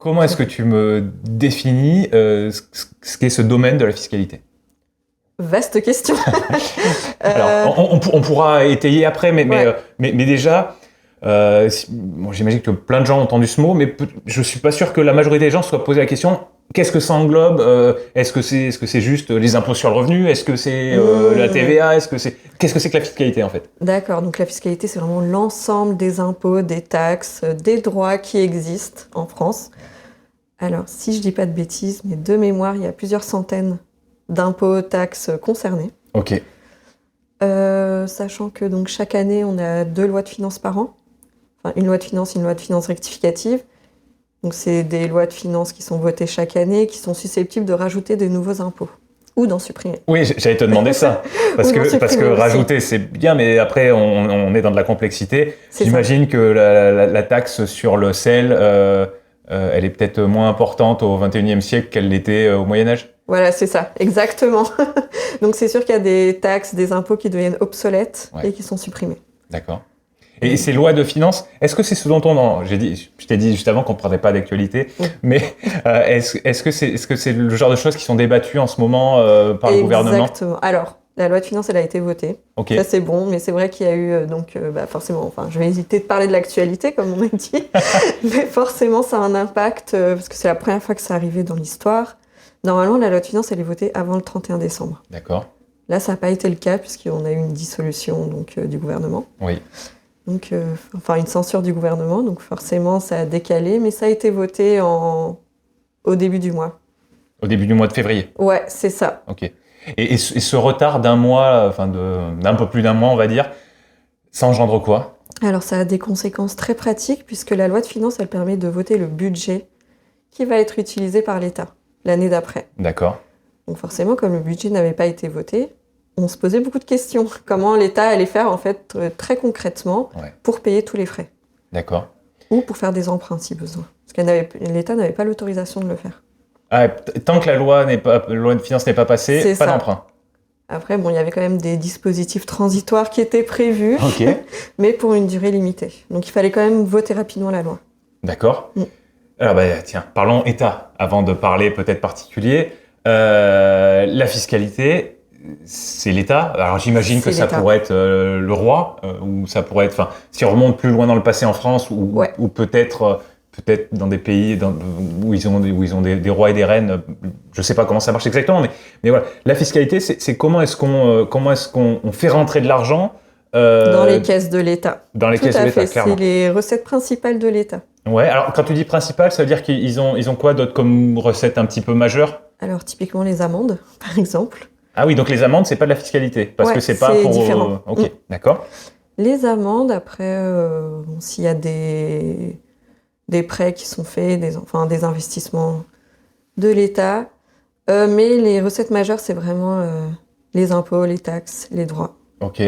Comment est-ce que tu me définis ce qu'est ce domaine de la fiscalité? Vaste question. Alors, on pourra étayer après, Ouais. mais déjà, bon, j'imagine que plein de gens ont entendu ce mot, mais je suis pas sûr que la majorité des gens se soient posé la question. Qu'est-ce que ça englobe? Est-ce que c'est juste les impôts sur le revenu? Est-ce que c'est la Mmh. TVA? Qu'est-ce que c'est que la fiscalité en fait? D'accord, donc la fiscalité, c'est vraiment l'ensemble des impôts, des taxes, des droits qui existent en France. Alors, si je dis pas de bêtises, mais de mémoire, il y a plusieurs centaines d'impôts, taxes concernés. Ok. Sachant que donc chaque année, on a 2 lois de finances par an. Enfin, une loi de finances, une loi de finances rectificative. Donc, c'est des lois de finances qui sont votées chaque année, qui sont susceptibles de rajouter de nouveaux impôts ou d'en supprimer. Oui, j'allais te demander ça. Parce Ou d'en parce que supprimer aussi. rajouter, c'est bien, mais après, on est dans de la complexité. C'est ça. J'imagine que la taxe sur le sel, elle est peut-être moins importante au XXIe siècle qu'elle l'était au Moyen-Âge. Voilà, c'est ça, exactement. Donc, c'est sûr qu'il y a des taxes, des impôts qui deviennent obsolètes Ouais. et qui sont supprimés. D'accord. Et ces lois de finances, est-ce que c'est ce dont je t'ai dit juste avant qu'on ne parlait pas d'actualité, Oui. mais est-ce que c'est le genre de choses qui sont débattues en ce moment par le gouvernement? Exactement. Alors, la loi de finances, elle a été votée. Ok. Ça, c'est bon, mais c'est vrai qu'il y a eu, forcément, enfin, je vais hésiter de parler de l'actualité, comme on a dit, mais forcément, ça a un impact, parce que c'est la première fois que ça arrivait dans l'histoire. Normalement, la loi de finances, elle est votée avant le 31 décembre. D'accord. Là, ça n'a pas été le cas, puisqu'on a eu une dissolution du gouvernement. Oui. Donc, une censure du gouvernement, donc forcément, ça a décalé, mais ça a été voté au début du mois. Au début du mois de février. Ouais, c'est ça. Ok. Et ce retard d'un mois, enfin d'un peu plus d'un mois, on va dire, ça engendre quoi? Alors, ça a des conséquences très pratiques, puisque la loi de finances, elle permet de voter le budget qui va être utilisé par l'État l'année d'après. D'accord. Donc forcément, comme le budget n'avait pas été voté, on se posait beaucoup de questions. Comment l'État allait faire, en fait, très concrètement, Ouais. pour payer tous les frais. D'accord. Ou pour faire des emprunts, si besoin. Parce que l'État n'avait pas l'autorisation de le faire. Ah, tant que la loi de finances n'est pas passée, C'est pas ça. d'emprunt. Après, bon, il y avait quand même des dispositifs transitoires qui étaient prévus, Ok. mais pour une durée limitée. Donc il fallait quand même voter rapidement la loi. D'accord. Mm. Alors tiens, parlons État avant de parler peut-être particulier. La fiscalité, c'est l'État. Alors j'imagine que C'est ça l'État. pourrait être le roi, ou ça pourrait être, enfin, si on remonte plus loin dans le passé en France, Ouais. ou peut-être dans des pays où ils ont des rois et des reines. Je sais pas comment ça marche exactement, mais voilà. La fiscalité, c'est comment est-ce qu'on fait rentrer de l'argent Dans les caisses de l'État. dans les Tout caisses de à l'État, fait, clairement. c'est les recettes principales de l'État. Ouais, alors quand tu dis principal, ça veut dire qu'ils ont quoi d'autre comme recette un petit peu majeure? Alors typiquement les amendes, par exemple. Ah oui, donc les amendes, c'est pas de la fiscalité, parce Ouais, que c'est pas c'est pour... différent. Ok, d'accord. Les amendes, après, s'il y a des prêts qui sont faits, des investissements de l'État, mais les recettes majeures, c'est vraiment les impôts, les taxes, les droits. Ok.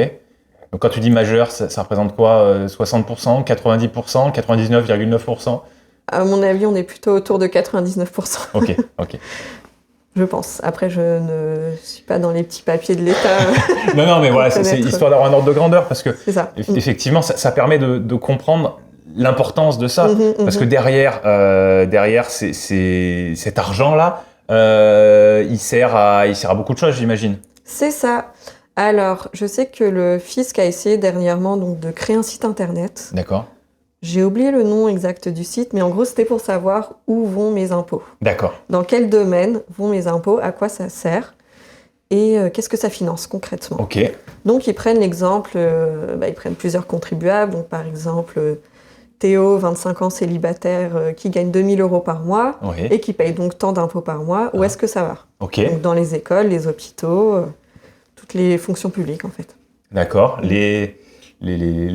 Donc quand tu dis majeur, ça représente quoi? 60%, 90%, 99,9%? À mon avis, on est plutôt autour de 99%, Ok, ok. je pense. Après, je ne suis pas dans les petits papiers de l'État. Non, mais voilà, c'est Connaître. histoire d'avoir un ordre de grandeur, parce que C'est ça. effectivement, ça permet de comprendre l'importance de ça. Parce que derrière cet argent-là, il sert à beaucoup de choses, j'imagine. C'est ça. Alors, je sais que le fisc a essayé dernièrement donc, de créer un site internet. D'accord. J'ai oublié le nom exact du site, mais en gros, c'était pour savoir où vont mes impôts. D'accord. Dans quel domaine vont mes impôts, à quoi ça sert et qu'est-ce que ça finance concrètement. Ok. Donc, ils prennent l'exemple, ils prennent plusieurs contribuables. Donc, par exemple, Théo, 25 ans, célibataire, qui gagne 2 000 € par mois Oui. et qui paye donc tant d'impôts par mois. Où est-ce que ça va? Ok. Donc, dans les écoles, les hôpitaux, toutes les fonctions publiques, en fait. D'accord. Les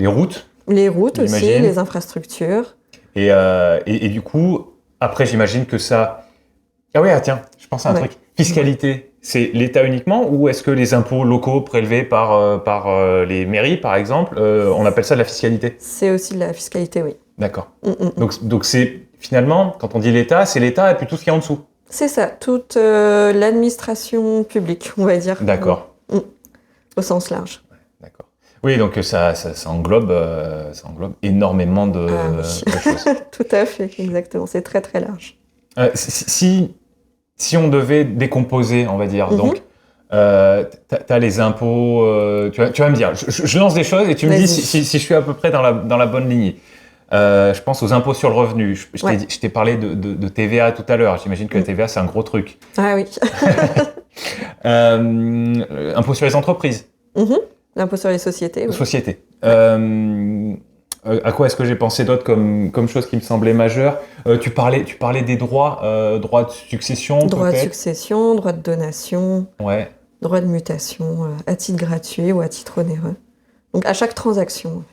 routes. Les routes aussi, J'imagine. les infrastructures. Et du coup, après, j'imagine que ça... Ah ouais, tiens, je pense à un Ouais. truc. Fiscalité, c'est l'État uniquement, ou est-ce que les impôts locaux prélevés par les mairies, par exemple, on appelle ça de la fiscalité? C'est aussi de la fiscalité, oui. D'accord. Donc c'est finalement, quand on dit l'État, c'est l'État et puis tout ce qui est en dessous. C'est ça, toute l'administration publique, on va dire. D'accord. Au sens large. D'accord. Oui, donc ça englobe énormément de, Ah oui. de choses. Tout à fait, exactement. C'est très très large. Si on devait décomposer, on va dire, Mhm. donc, t'as les impôts, tu vas me dire, je lance des choses et tu me dis Vas-y. si je suis à peu près dans la bonne lignée. Je pense aux impôts sur le revenu. Ouais. Je t'ai parlé de TVA tout à l'heure. J'imagine que la Mm. TVA, c'est un gros truc. Ah oui. Impôts sur les entreprises, Mhm. L'impôt sur les sociétés, oui. sociétés. À quoi est-ce que j'ai pensé d'autre comme chose qui me semblait majeure? Tu parlais des droits, droits de succession Droit de peut-être. succession, droit de donation, Ouais, droit de mutation à titre gratuit ou à titre onéreux. Donc à chaque transaction.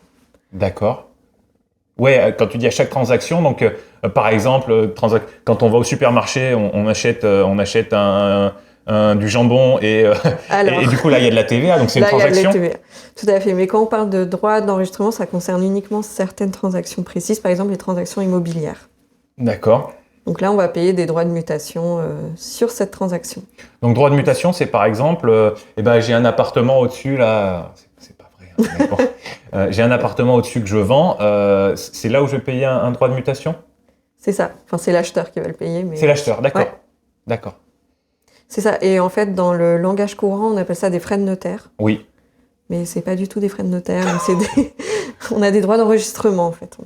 d'accord. Ouais, quand tu dis à chaque transaction, donc par exemple, quand on va au supermarché, on achète du jambon et Alors, du coup là il y a de la TVA, donc c'est une là, il y a de la transaction. TVA. Tout à fait. Mais quand on parle de droit d'enregistrement, ça concerne uniquement certaines transactions précises, par exemple les transactions immobilières. D'accord. Donc là, on va payer des droits de mutation sur cette transaction. Donc droit de mutation, c'est par exemple, eh ben j'ai un appartement au-dessus là, c'est pas vrai, hein, mais bon. J'ai un appartement au-dessus que je vends, c'est là où je vais payer un droit de mutation? C'est ça. Enfin, c'est l'acheteur qui va le payer, mais C'est l'acheteur, d'accord. ouais, D'accord. c'est ça. Et en fait, dans le langage courant, on appelle ça des frais de notaire. Oui. Mais c'est pas du tout des frais de notaire. Donc on a des droits d'enregistrement, en fait,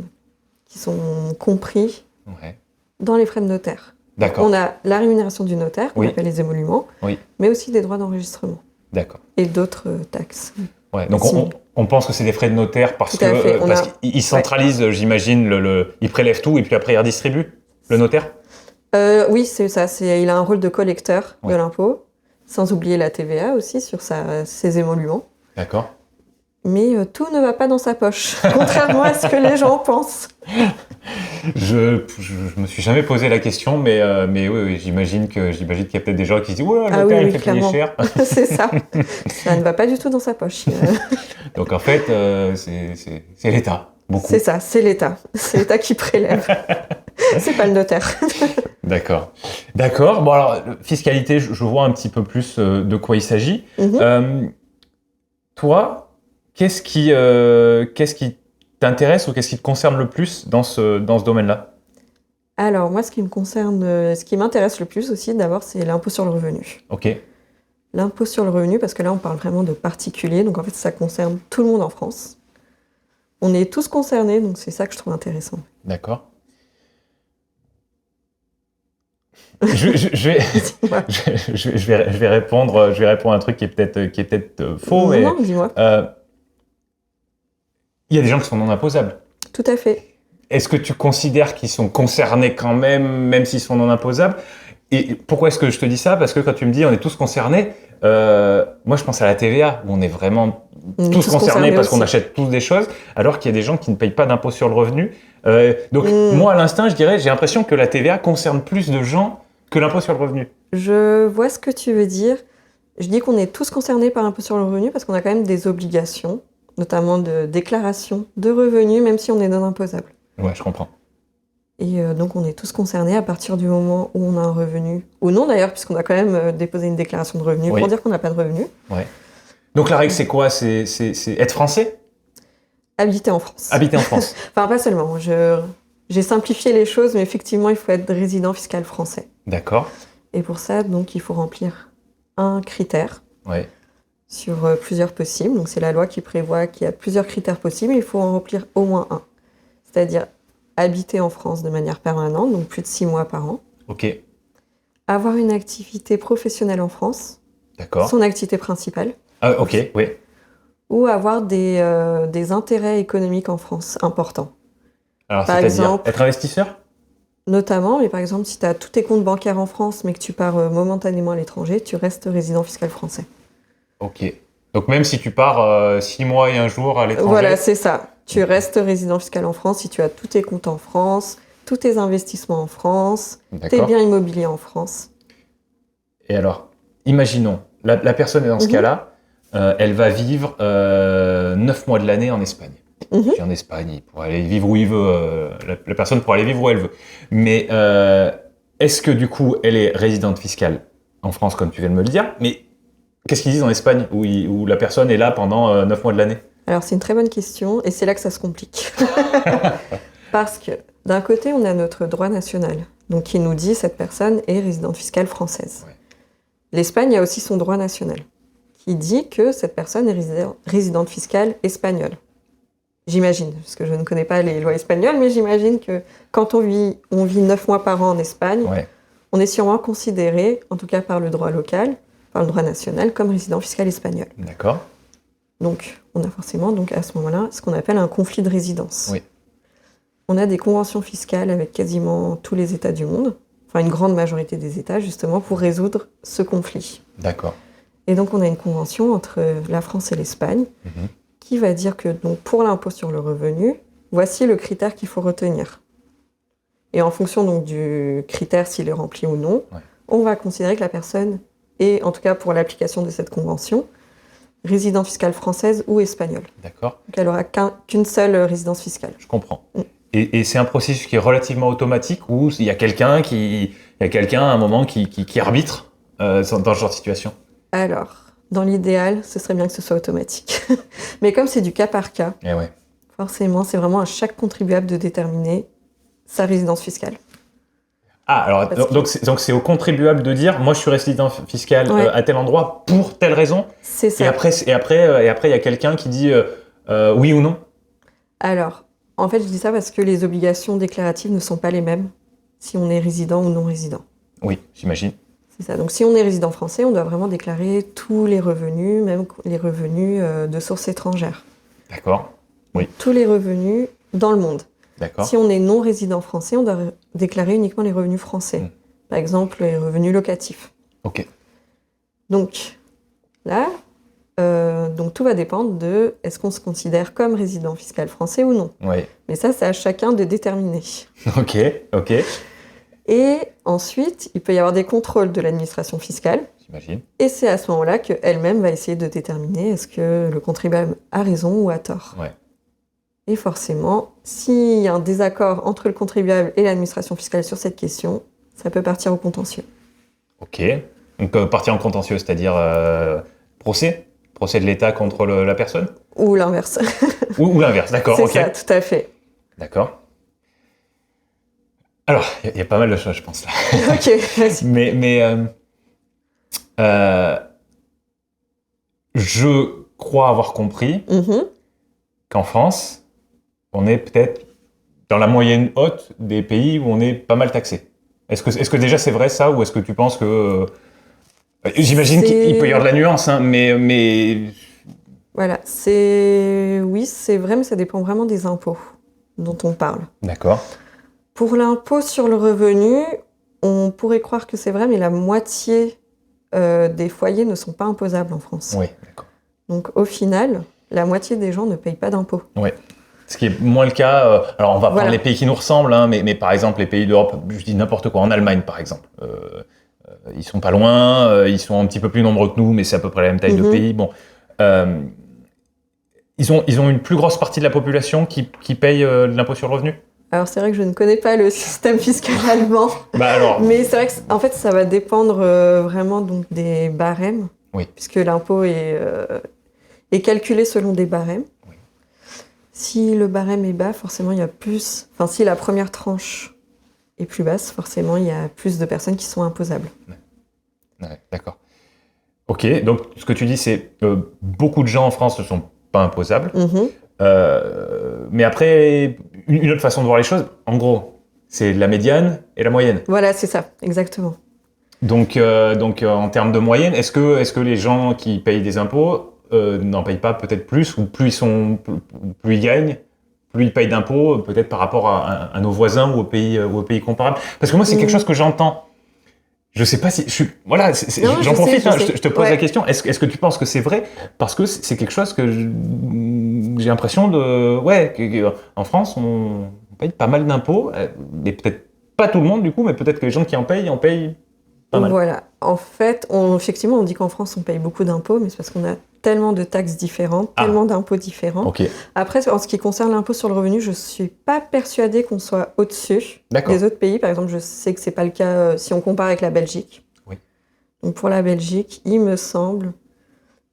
qui sont compris Ouais. dans les frais de notaire. D'accord. On a la rémunération du notaire, qu'on Oui. appelle les émoluments, Oui. mais aussi des droits d'enregistrement D'accord. et d'autres taxes. Ouais, donc Simili. on pense que c'est des frais de notaire parce Tout à fait, parce qu'ils centralisent, j'imagine, ils prélèvent tout et puis après ils redistribuent, le notaire? Oui, c'est ça. Il a un rôle de collecteur de Ouais. l'impôt, sans oublier la TVA aussi sur ses émoluments. D'accord. Mais tout ne va pas dans sa poche, contrairement à ce que les gens pensent. Je me suis jamais posé la question, mais oui, j'imagine qu'il y a peut-être des gens qui se disent ouais, le Ah notaire oui, il fait payer clairement. cher. C'est ça. Ça ne va pas du tout dans sa poche. Donc en fait, c'est l'État, beaucoup. C'est ça, c'est l'État. C'est l'État qui prélève. C'est pas le notaire. D'accord. D'accord. Bon alors, fiscalité, je vois un petit peu plus de quoi il s'agit. Mhm. Toi, qu'est-ce qui t'intéresse ou qu'est-ce qui te concerne le plus dans ce domaine-là? Alors, moi, ce qui me concerne, ce qui m'intéresse le plus aussi, d'abord, c'est l'impôt sur le revenu. Ok. L'impôt sur le revenu, parce que là, on parle vraiment de particuliers, donc en fait, ça concerne tout le monde en France. On est tous concernés, donc c'est ça que je trouve intéressant. D'accord. Je vais, Dis-moi. je vais répondre à un truc qui est peut-être faux, mais Non, dis-moi. il y a des gens qui sont non imposables. Tout à fait. Est-ce que tu considères qu'ils sont concernés quand même s'ils sont non imposables? Et pourquoi est-ce que je te dis ça? Parce que quand tu me dis on est tous concernés, moi je pense à la TVA, où on est vraiment On est tous concernés parce qu'on aussi. achète tous des choses, alors qu'il y a des gens qui ne payent pas d'impôt sur le revenu. Donc moi à l'instinct, je dirais, j'ai l'impression que la TVA concerne plus de gens que l'impôt sur le revenu. Je vois ce que tu veux dire. Je dis qu'on est tous concernés par l'impôt sur le revenu parce qu'on a quand même des obligations, notamment de déclaration de revenus, même si on est non imposable. Ouais, je comprends. Et donc on est tous concernés à partir du moment où on a un revenu, ou non d'ailleurs, puisqu'on a quand même déposé une déclaration de revenus Oui. pour dire qu'on n'a pas de revenus, Donc la règle c'est quoi? C'est être français? habiter en France. Habiter en France. Enfin, pas seulement. J'ai simplifié les choses, mais effectivement, il faut être résident fiscal français. D'accord. Et pour ça, donc, il faut remplir un critère Ouais. sur plusieurs possibles. Donc, c'est la loi qui prévoit qu'il y a plusieurs critères possibles. Il faut en remplir au moins un. C'est-à-dire habiter en France de manière permanente, donc plus de 6 mois par an. Ok. Avoir une activité professionnelle en France, D'accord. son activité principale. Ah, ok. Oui. Ou avoir des intérêts économiques en France importants. Alors Par c'est-à-dire exemple- être investisseur? Notamment, mais par exemple, si tu as tous tes comptes bancaires en France, mais que tu pars momentanément à l'étranger, tu restes résident fiscal français. Ok. Donc même si tu pars 6 mois et un jour à l'étranger. Voilà, c'est ça. Tu restes résident fiscal en France si tu as tous tes comptes en France, tous tes investissements en France, tes D'accord. biens immobiliers en France. Et alors, imaginons, la personne est dans ce Mhm. cas-là, elle va vivre 9 mois de l'année en Espagne. Mhm. Puis en Espagne, il pourra aller vivre où il veut, la personne pourra aller vivre où elle veut. Mais est-ce que du coup, elle est résidente fiscale en France, comme tu viens de me le dire? Mais qu'est-ce qu'ils disent en Espagne, où la personne est là pendant 9 mois de l'année? Alors, c'est une très bonne question, et c'est là que ça se complique. Parce que, d'un côté, on a notre droit national, donc qui nous dit cette personne est résidente fiscale française. Ouais. L'Espagne a aussi son droit national, qui dit que cette personne est résidente fiscale espagnole. J'imagine, parce que je ne connais pas les lois espagnoles, mais j'imagine que quand on vit 9 mois par an en Espagne, Ouais. on est sûrement considéré, en tout cas par le droit local, par le droit national, comme résident fiscal espagnol. D'accord. Donc, on a forcément, donc, à ce moment-là, ce qu'on appelle un conflit de résidence. Oui. On a des conventions fiscales avec quasiment tous les États du monde, enfin une grande majorité des États, justement, pour résoudre ce conflit. D'accord. Et donc, on a une convention entre la France et l'Espagne qui va dire que, donc, pour l'impôt sur le revenu, voici le critère qu'il faut retenir. Et en fonction donc, du critère, s'il est rempli ou non, on va considérer que la personne est, en tout cas pour l'application de cette convention, résidente fiscale française ou espagnole. D'accord. Donc, elle n'aura qu'une seule résidence fiscale. Je comprends. Et c'est un processus qui est relativement automatique ou il y a quelqu'un à un moment qui arbitre dans ce genre de situation? Alors, dans l'idéal, ce serait bien que ce soit automatique. Mais comme c'est du cas par cas, forcément, c'est vraiment à chaque contribuable de déterminer sa résidence fiscale. Ah, alors, donc c'est au contribuable de dire, moi je suis résident fiscal à tel endroit pour telle raison. C'est ça. Et après, il y a quelqu'un qui dit oui ou non? Alors, en fait, je dis ça parce que les obligations déclaratives ne sont pas les mêmes si on est résident ou non résident. Oui, j'imagine. C'est ça. Donc, si on est résident français, on doit vraiment déclarer tous les revenus, même les revenus de source étrangère. D'accord. Oui. Tous les revenus dans le monde. D'accord. Si on est non résident français, on doit déclarer uniquement les revenus français. Par exemple, les revenus locatifs. Ok. Donc, là, donc tout va dépendre de est-ce qu'on se considère comme résident fiscal français ou non. Oui. Mais ça, c'est à chacun de déterminer. Ok. Et ensuite, il peut y avoir des contrôles de l'administration fiscale. J'imagine. Et c'est à ce moment-là qu'elle-même va essayer de déterminer est-ce que le contribuable a raison ou a tort. Ouais. Et forcément, s'il y a un désaccord entre le contribuable et l'administration fiscale sur cette question, ça peut partir au contentieux. Ok. Donc partir en contentieux, c'est-à-dire procès de l'État contre la personne? Ou l'inverse. ou l'inverse, d'accord. C'est ok. ça, tout à fait. D'accord. Alors, il y a pas mal de choses, je pense, là. Ok, vas-y. Mais je crois avoir compris qu'en France, on est peut-être dans la moyenne haute des pays où on est pas mal taxé. Est-ce que déjà c'est vrai ça, ou est-ce que tu penses que... J'imagine qu'il peut y avoir de la nuance, hein, mais... Voilà, oui, c'est vrai, mais ça dépend vraiment des impôts dont on parle. D'accord. Pour l'impôt sur le revenu, on pourrait croire que c'est vrai, mais la moitié des foyers ne sont pas imposables en France. Oui, d'accord. Donc au final, la moitié des gens ne payent pas d'impôts. Oui. Ce qui est moins le cas... alors on va prendre les pays qui nous ressemblent, hein, mais par exemple les pays d'Europe, je dis n'importe quoi, en Allemagne par exemple. Ils sont pas loin, ils sont un petit peu plus nombreux que nous, mais c'est à peu près la même taille de pays. Bon, ils ont une plus grosse partie de la population qui paye l'impôt sur le revenu. Alors c'est vrai que je ne connais pas le système fiscal allemand, mais c'est vrai que en fait ça va dépendre vraiment donc des barèmes, puisque l'impôt est calculé selon des barèmes. Oui. Si le barème est bas, forcément il y a plus. Enfin, si la première tranche est plus basse, forcément il y a plus de personnes qui sont imposables. Ouais, d'accord. Ok, donc ce que tu dis, c'est beaucoup de gens en France ne sont pas imposables. Mais après, une autre façon de voir les choses, en gros, c'est la médiane et la moyenne. Voilà, c'est ça, exactement. Donc en termes de moyenne, est-ce que les gens qui payent des impôts n'en payent pas peut-être plus, ou plus ils gagnent, plus ils payent d'impôts, peut-être par rapport à nos voisins ou aux pays comparables? Parce que moi, c'est quelque chose que j'entends. Je sais pas si voilà, j'en profite, je te pose la question. Est-ce que tu penses que c'est vrai? Parce que c'est quelque chose que j'ai l'impression en France, on paye pas mal d'impôts, mais peut-être pas tout le monde du coup, mais peut-être que les gens qui en payent pas mal. Voilà. En fait, effectivement, on dit qu'en France, on paye beaucoup d'impôts, mais c'est parce qu'on a tellement de taxes différentes, tellement d'impôts différents. Okay. Après, en ce qui concerne l'impôt sur le revenu, je ne suis pas persuadée qu'on soit au-dessus des autres pays. Par exemple, je sais que ce n'est pas le cas si on compare avec la Belgique. Oui. Donc pour la Belgique, il me semble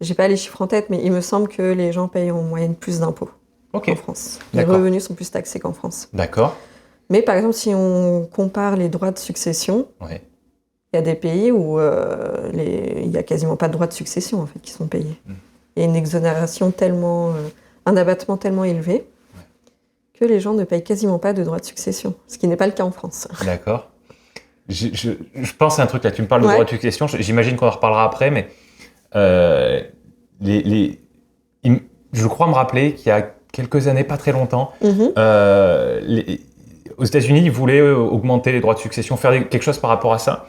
J'ai pas les chiffres en tête, mais il me semble que les gens payent en moyenne plus d'impôts en France. Les revenus sont plus taxés qu'en France. D'accord. Mais par exemple, si on compare les droits de succession, il y a des pays où il n'y a quasiment pas de droits de succession en fait, qui sont payés. Il y a une exonération un abattement tellement élevé que les gens ne payent quasiment pas de droits de succession, ce qui n'est pas le cas en France. D'accord. Je pense à un truc là, tu me parles de droits de succession, j'imagine qu'on en reparlera après, mais je crois me rappeler qu'il y a quelques années, pas très longtemps, aux États-Unis, ils voulaient augmenter les droits de succession, faire quelque chose par rapport à ça.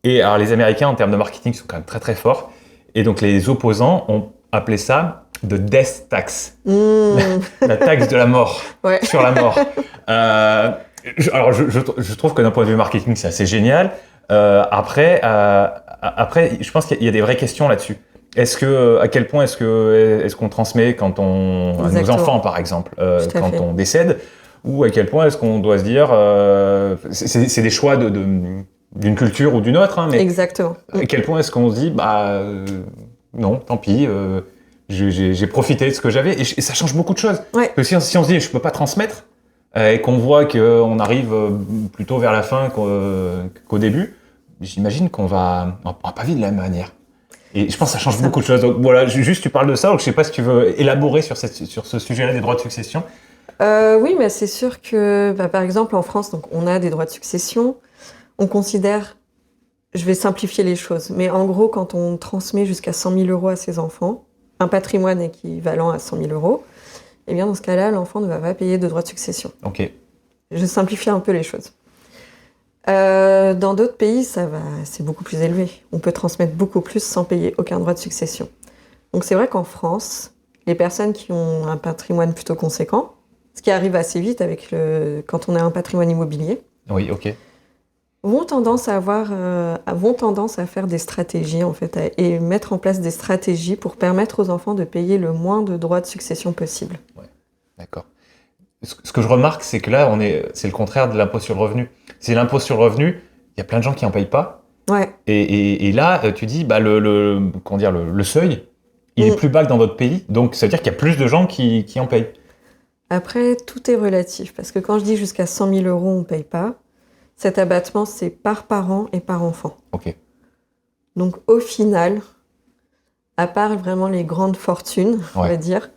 Et alors les Américains, en termes de marketing, sont quand même très très forts. Et donc les opposants ont appelé ça the death tax, la taxe de la mort, sur la mort. Alors je trouve que d'un point de vue marketing, c'est assez génial. Après, je pense qu'il y a des vraies questions là-dessus. À quel point est-ce qu'on transmet à nos enfants, par exemple, quand on décède, ou à quel point est-ce qu'on doit se dire, c'est des choix d'une culture ou d'une autre, hein, mais exactement. À quel point est-ce qu'on se dit, non, tant pis, j'ai profité de ce que j'avais, et ça change beaucoup de choses. Parce que si on se dit, je peux pas transmettre, et qu'on voit qu'on arrive plutôt vers la fin qu'au début, j'imagine qu'on va pas vivre de la même manière. Et je pense que ça change beaucoup de choses. Donc voilà, juste tu parles de ça, donc je sais pas si tu veux élaborer sur ce sujet-là des droits de succession. Oui, mais c'est sûr que, par exemple, en France, donc, on a des droits de succession. On considère, je vais simplifier les choses, mais en gros, quand on transmet jusqu'à 100 000 euros à ses enfants, un patrimoine équivalent à 100 000 euros, eh bien, dans ce cas-là, l'enfant ne va pas payer de droits de succession. Ok. Je simplifie un peu les choses. Dans d'autres pays, c'est beaucoup plus élevé. On peut transmettre beaucoup plus sans payer aucun droit de succession. Donc c'est vrai qu'en France, les personnes qui ont un patrimoine plutôt conséquent, ce qui arrive assez vite quand on a un patrimoine immobilier, vont tendance à faire des stratégies en fait, et mettre en place des stratégies pour permettre aux enfants de payer le moins de droits de succession possible. Ouais, d'accord. Ce que je remarque, c'est que là, c'est le contraire de l'impôt sur le revenu. C'est l'impôt sur le revenu, il y a plein de gens qui n'en payent pas. Ouais. Et là, tu dis, le seuil, il est plus bas que dans d'autres pays. Donc, ça veut dire qu'il y a plus de gens qui en payent. Après, tout est relatif. Parce que quand je dis jusqu'à 100 000 euros, on ne paye pas. Cet abattement, c'est par parent et par enfant. Ok. Donc, au final, à part vraiment les grandes fortunes, on va dire,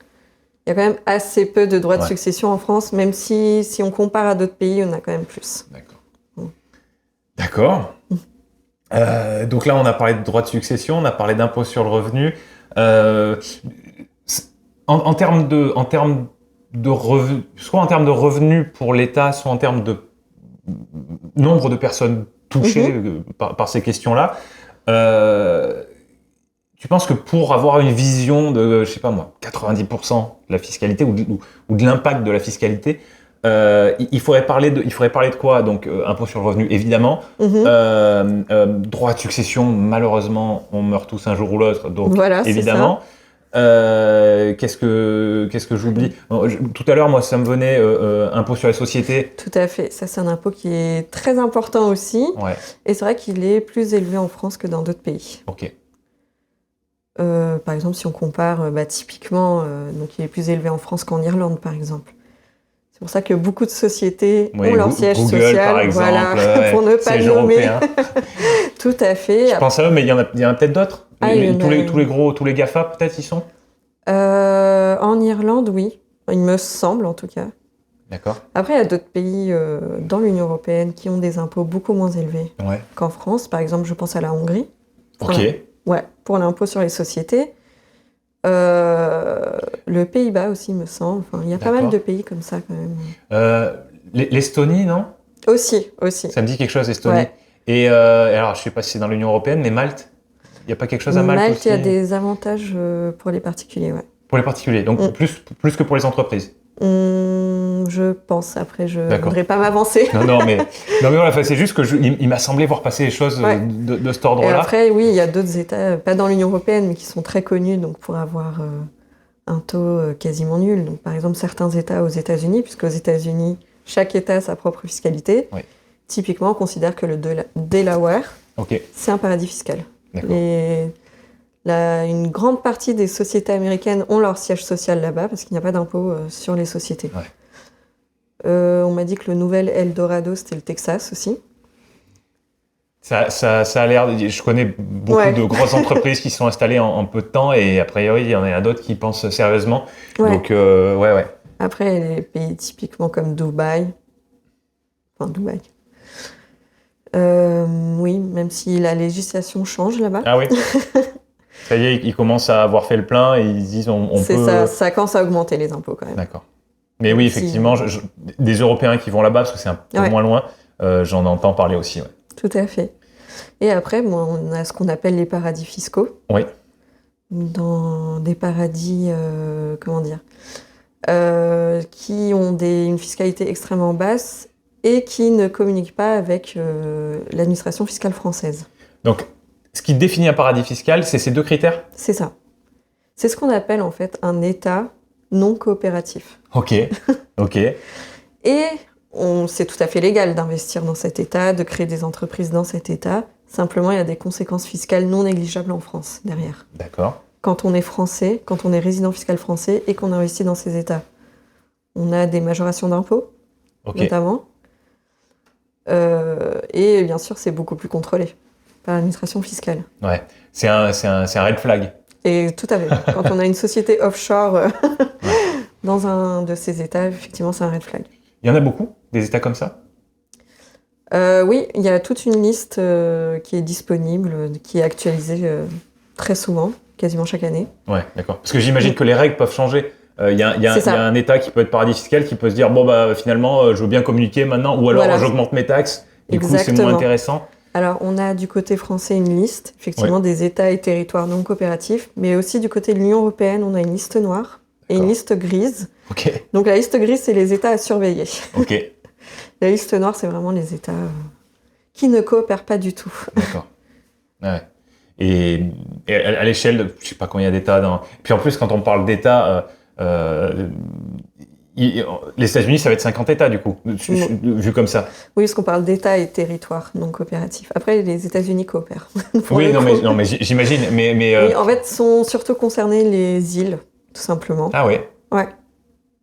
il y a quand même assez peu de droits de succession en France, même si on compare à d'autres pays, on a quand même plus. D'accord. Donc là, on a parlé de droits de succession, on a parlé d'impôt sur le revenu. En termes de revenus, soit en termes de revenus pour l'État, soit en termes de nombre de personnes touchées par ces questions-là, tu penses que pour avoir une vision de, je sais pas moi, 90% de la fiscalité ou de l'impact de la fiscalité, il faudrait parler de quoi? Donc, impôt sur le revenu, évidemment. Droit de succession, malheureusement, on meurt tous un jour ou l'autre, donc voilà, évidemment. Qu'est-ce que j'oublie? Tout à l'heure, moi, ça me venait impôt sur les sociétés. Tout à fait. Ça, c'est un impôt qui est très important aussi. Et c'est vrai qu'il est plus élevé en France que dans d'autres pays. Ok. Par exemple, si on compare, typiquement, donc il est plus élevé en France qu'en Irlande, par exemple. C'est pour ça que beaucoup de sociétés ont leur siège Google, social, par exemple, pour ne pas le nommer. Tout à fait. Je pense à eux, mais il y en a peut-être d'autres. Tous les GAFA, peut-être, ils sont en Irlande, oui. Il me semble, en tout cas. D'accord. Après, il y a d'autres pays dans l'Union européenne qui ont des impôts beaucoup moins élevés qu'en France. Par exemple, je pense à la Hongrie. Pour l'impôt sur les sociétés. Le Pays-Bas aussi, me semble. Enfin, il y a pas mal de pays comme ça, quand même. L'Estonie, non? Aussi. Ça me dit quelque chose, l'Estonie. Ouais. Et alors, je ne sais pas si c'est dans l'Union européenne, mais Malte, il n'y a pas quelque chose à Malte aussi? Il y a des avantages pour les particuliers, Pour les particuliers, donc plus que pour les entreprises? Je pense, après, je ne voudrais pas m'avancer. Non, mais voilà, c'est juste il m'a semblé voir passer les choses de cet ordre-là. Et après, oui, il y a d'autres États, pas dans l'Union européenne, mais qui sont très connus donc pour avoir un taux quasiment nul. Donc, par exemple, certains États aux États-Unis, puisqu'aux États-Unis, chaque État a sa propre fiscalité. Typiquement, on considère que le Delaware, c'est un paradis fiscal. Une grande partie des sociétés américaines ont leur siège social là-bas parce qu'il n'y a pas d'impôt sur les sociétés. Ouais. On m'a dit que le nouvel Eldorado, c'était le Texas aussi. Ça a l'air. Je connais beaucoup de grosses entreprises qui sont installées en peu de temps et a priori, il y en a d'autres qui pensent sérieusement. Ouais. Donc, ouais. Après, les pays typiquement comme Dubaï. Enfin, Dubaï. Oui, même si la législation change là-bas. Ah oui. Ça y est, ils commencent à avoir fait le plein et ils disent on peut. C'est ça commence à augmenter les impôts quand même. D'accord. Mais oui, effectivement, des Européens qui vont là-bas, parce que c'est un peu moins loin, j'en entends parler aussi. Ouais. Tout à fait. Et après, on a ce qu'on appelle les paradis fiscaux. Oui. Dans des paradis, qui ont une fiscalité extrêmement basse et qui ne communiquent pas avec l'administration fiscale française. Donc, ce qui définit un paradis fiscal, c'est ces deux critères ? C'est ça. C'est ce qu'on appelle en fait un État non coopératif. Ok. Et c'est tout à fait légal d'investir dans cet État, de créer des entreprises dans cet État. Simplement, il y a des conséquences fiscales non négligeables en France derrière. D'accord. Quand on est français, quand on est résident fiscal français et qu'on investit dans ces États, on a des majorations d'impôts, notamment. Et bien sûr, c'est beaucoup plus contrôlé par l'administration fiscale. Ouais, c'est un red flag. Et tout à fait. Quand on a une société offshore dans un de ces États, effectivement, c'est un red flag. Il y en a beaucoup, des États comme ça ? Oui, il y a toute une liste qui est disponible, qui est actualisée très souvent, quasiment chaque année. Ouais, d'accord. Parce que j'imagine que les règles peuvent changer. Il y a un État qui peut être paradis fiscal, qui peut se dire, finalement, je veux bien communiquer maintenant, ou alors j'augmente mes taxes, du coup c'est moins intéressant. Alors, on a du côté français une liste, effectivement, des États et territoires non coopératifs, mais aussi du côté de l'Union européenne, on a une liste noire et une liste grise. Donc la liste grise, c'est les États à surveiller. La liste noire, c'est vraiment les États qui ne coopèrent pas du tout. D'accord. Ouais. Et à l'échelle de, je sais pas combien d'États dans. Puis en plus, quand on parle d'États, les États-Unis, ça va être 50 États du coup, vu comme ça. Oui, parce qu'on parle d'États et territoires non coopératifs. Après, les États-Unis coopèrent. Oui, non mais j'imagine. Oui, en fait, sont surtout concernées les îles, tout simplement. Ah oui. Ouais.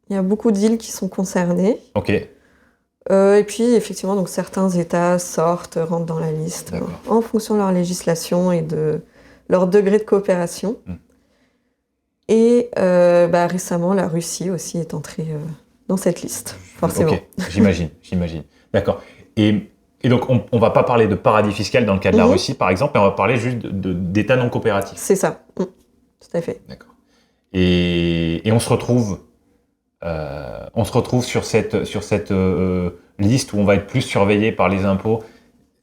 Il y a beaucoup d'îles qui sont concernées. Ok. Et puis, effectivement, donc, certains États rentrent dans la liste en fonction de leur législation et de leur degré de coopération. Et récemment, la Russie aussi est entrée dans cette liste, forcément. Ok, j'imagine. D'accord. Et donc, on va pas parler de paradis fiscal dans le cas de la Russie, par exemple, mais on va parler juste d'États non coopératifs. C'est ça, tout à fait. D'accord. Et on se retrouve sur cette liste où on va être plus surveillé par les impôts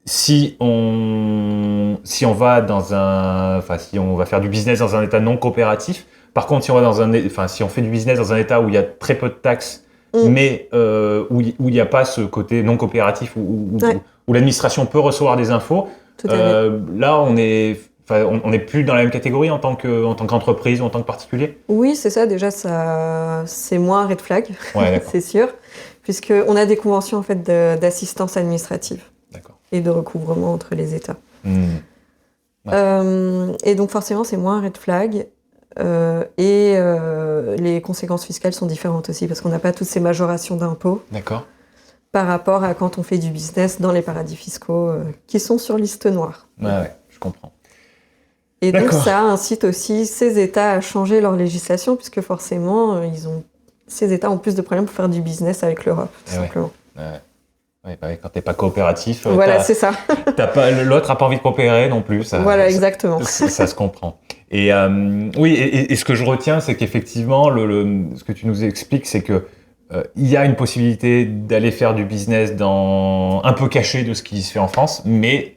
si on va si on va faire du business dans un État non coopératif. Par contre, si on fait du business dans un État où il y a très peu de taxes, mais où il n'y a pas ce côté non coopératif où l'administration peut recevoir des infos, là on est plus dans la même catégorie en tant qu'entreprise ou en tant que particulier. Oui, c'est ça. Déjà, c'est moins un red flag, c'est sûr, puisqu'on a des conventions en fait d'assistance administrative et de recouvrement entre les États. Et donc forcément, c'est moins un red flag. Les conséquences fiscales sont différentes aussi, parce qu'on n'a pas toutes ces majorations d'impôts. D'accord. Par rapport à quand on fait du business dans les paradis fiscaux qui sont sur liste noire. Ouais, je comprends. Et donc ça incite aussi ces États à changer leur législation, puisque forcément, ces États ont plus de problèmes pour faire du business avec l'Europe, tout simplement. Quand t'es pas coopératif, c'est ça. L'autre a pas envie de coopérer non plus. Exactement. Ça se comprend. Et et ce que je retiens, c'est qu'effectivement, ce que tu nous expliques, c'est que il y a une possibilité d'aller faire du business un peu caché de ce qui se fait en France, mais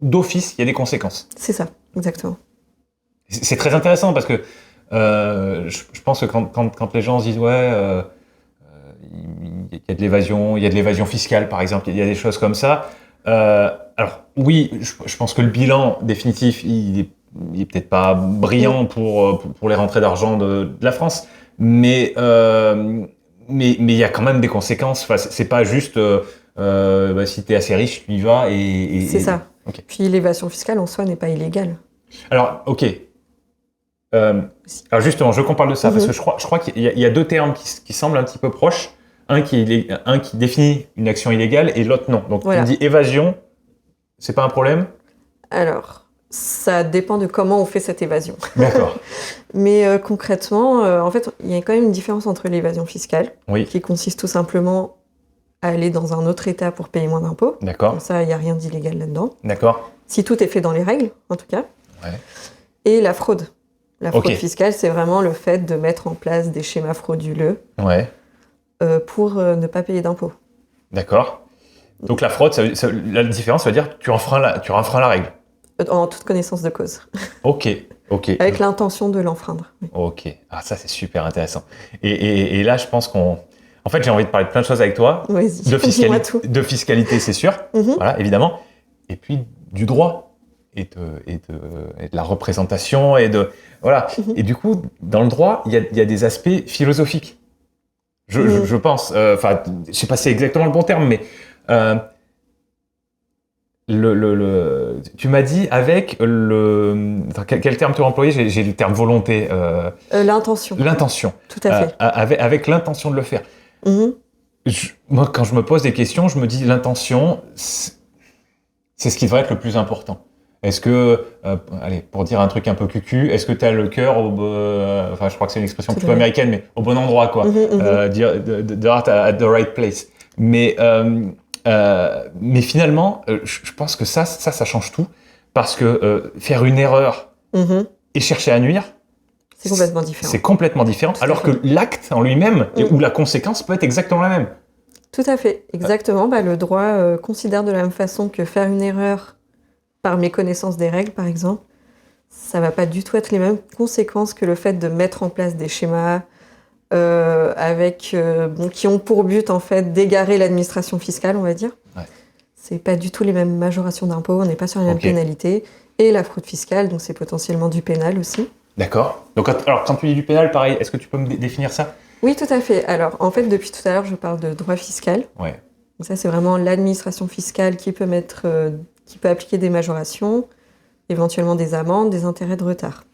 d'office, il y a des conséquences. C'est ça, exactement. C'est très intéressant parce que je pense que quand les gens se disent il y a de l'évasion fiscale par exemple, il y a des choses comme ça. Alors oui, je pense que le bilan définitif, il est peut-être pas brillant pour les rentrées d'argent de la France, mais il y a quand même des conséquences. Enfin, c'est pas juste si t'es assez riche, tu y vas et c'est ça. Okay. Puis l'évasion fiscale en soi n'est pas illégale. Alors, ok. Alors justement, je veux qu'on parle de ça, parce que je crois qu'il y a deux termes qui semblent un petit peu proches. Un qui définit une action illégale et l'autre non. Donc Voilà. tu me dis évasion, c'est pas un problème? Alors, ça dépend de comment on fait cette évasion. D'accord. Mais concrètement, en fait, il y a quand même une différence entre l'évasion fiscale, Oui. qui consiste tout simplement à aller dans un autre État pour payer moins d'impôts. D'accord. Comme ça, il n'y a rien d'illégal là-dedans. D'accord. Si tout est fait dans les règles, en tout cas. Ouais. Et la fraude. La fraude Ok. fiscale, c'est vraiment le fait de mettre en place des schémas frauduleux Ouais. pour ne pas payer d'impôts. D'accord. Donc la fraude, la différence, ça veut dire que tu enfreins la règle. En toute connaissance de cause. Ok. Ok. Avec l'intention de l'enfreindre. Oui. Ok. Ah, ça, c'est super intéressant. Et là, je pense en fait, j'ai envie de parler de plein de choses avec toi. Vas-y, De dis-moi tout. fiscalité, c'est sûr. Mhm. Voilà, évidemment. Et puis, du droit. Et de la représentation. Voilà. Mhm. Et du coup, dans le droit, il y a des aspects philosophiques. Je pense. Enfin, je sais pas si c'est exactement le bon terme, mais tu m'as dit avec enfin, quel terme tu as employé? J'ai le terme volonté. L'intention. L'intention. Tout à fait. Avec l'intention de le faire. Mhm. Moi, quand je me pose des questions, je me dis l'intention, c'est ce qui devrait être le plus important. Est-ce que, allez, pour dire un truc un peu cucu, est-ce que tu as le cœur enfin, je crois que c'est une expression plutôt américaine, mais au bon endroit, quoi. Dire the heart at the right place. Mais finalement, je pense que ça change tout, parce que faire une erreur Mhm. et chercher à nuire, C'est complètement différent. c'est complètement différent, Tout à alors fait. que l'acte en lui-même, ou la conséquence peut être exactement la même. Tout à fait, exactement. Le droit considère de la même façon que faire une erreur par méconnaissance des règles, par exemple, ça va pas du tout être les mêmes conséquences que le fait de mettre en place des schémas qui ont pour but en fait d'égarer l'administration fiscale, on va dire. Ouais. C'est pas du tout les mêmes majorations d'impôts, on n'est pas sur les mêmes pénalités. Et la fraude fiscale, donc c'est potentiellement du pénal aussi. D'accord. Donc, alors, quand tu dis du pénal, pareil, est-ce que tu peux me définir ça? Oui, tout à fait. Alors, en fait, depuis tout à l'heure, je parle de droit fiscal. Ouais. Donc ça, c'est vraiment l'administration fiscale qui peut appliquer des majorations, éventuellement des amendes, des intérêts de retard.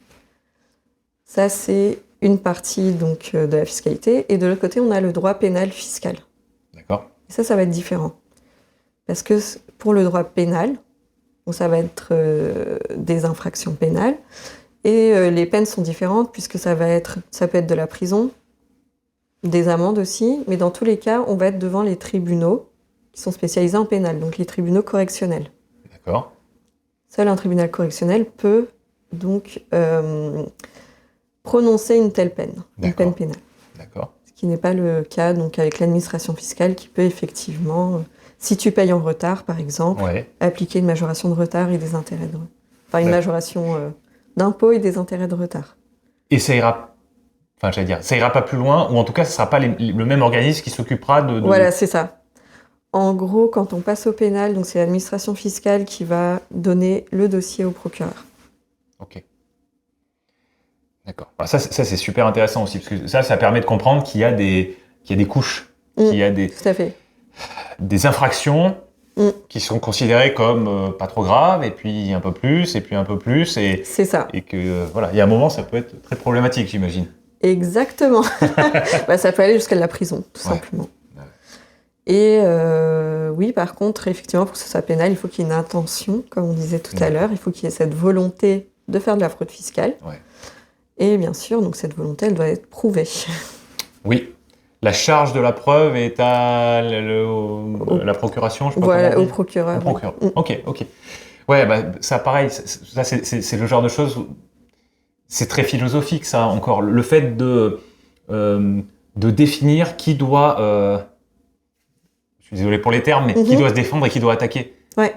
Ça, c'est une partie donc de la fiscalité. Et de l'autre côté, on a le droit pénal fiscal. D'accord. Et ça va être différent. Parce que pour le droit pénal, donc ça va être des infractions pénales. Et les peines sont différentes puisque ça peut être de la prison, des amendes aussi. Mais dans tous les cas, on va être devant les tribunaux qui sont spécialisés en pénal, donc les tribunaux correctionnels. D'accord. Seul un tribunal correctionnel peut donc prononcer une telle peine, une peine pénale. D'accord. Ce qui n'est pas le cas donc, avec l'administration fiscale qui peut effectivement, si tu payes en retard par exemple, appliquer une majoration de retard et des intérêts de retard. Enfin, une majoration d'impôts et des intérêts de retard. Et ça ira, enfin j'allais dire, ça ira pas plus loin, ou en tout cas ce sera pas le même organisme qui s'occupera de... Voilà, c'est ça. En gros, quand on passe au pénal, donc c'est l'administration fiscale qui va donner le dossier au procureur. Ok. D'accord. Alors ça c'est super intéressant aussi, parce que ça permet de comprendre qu'il y a des couches, qu'il y a tout à fait. Des infractions qui sont considérées comme pas trop graves, et puis un peu plus, et puis un peu plus, et c'est ça. Et que voilà, il y a un moment ça peut être très problématique, j'imagine. Exactement. Ça peut aller jusqu'à la prison, tout simplement. Et oui, par contre, effectivement, pour que ce soit pénal, il faut qu'il y ait une intention, comme on disait tout à l'heure. Il faut qu'il y ait cette volonté de faire de la fraude fiscale. Et bien sûr, donc cette volonté, elle doit être prouvée. Oui. La charge de la preuve est à la procuration, je sais pas comment on dit. Au procureur. Au procureur. Ok. Ouais, ça pareil, ça c'est le genre de choses, c'est très philosophique ça encore. Le fait de définir qui doit... je suis désolé pour les termes, mais qui doit se défendre et qui doit attaquer. Ouais.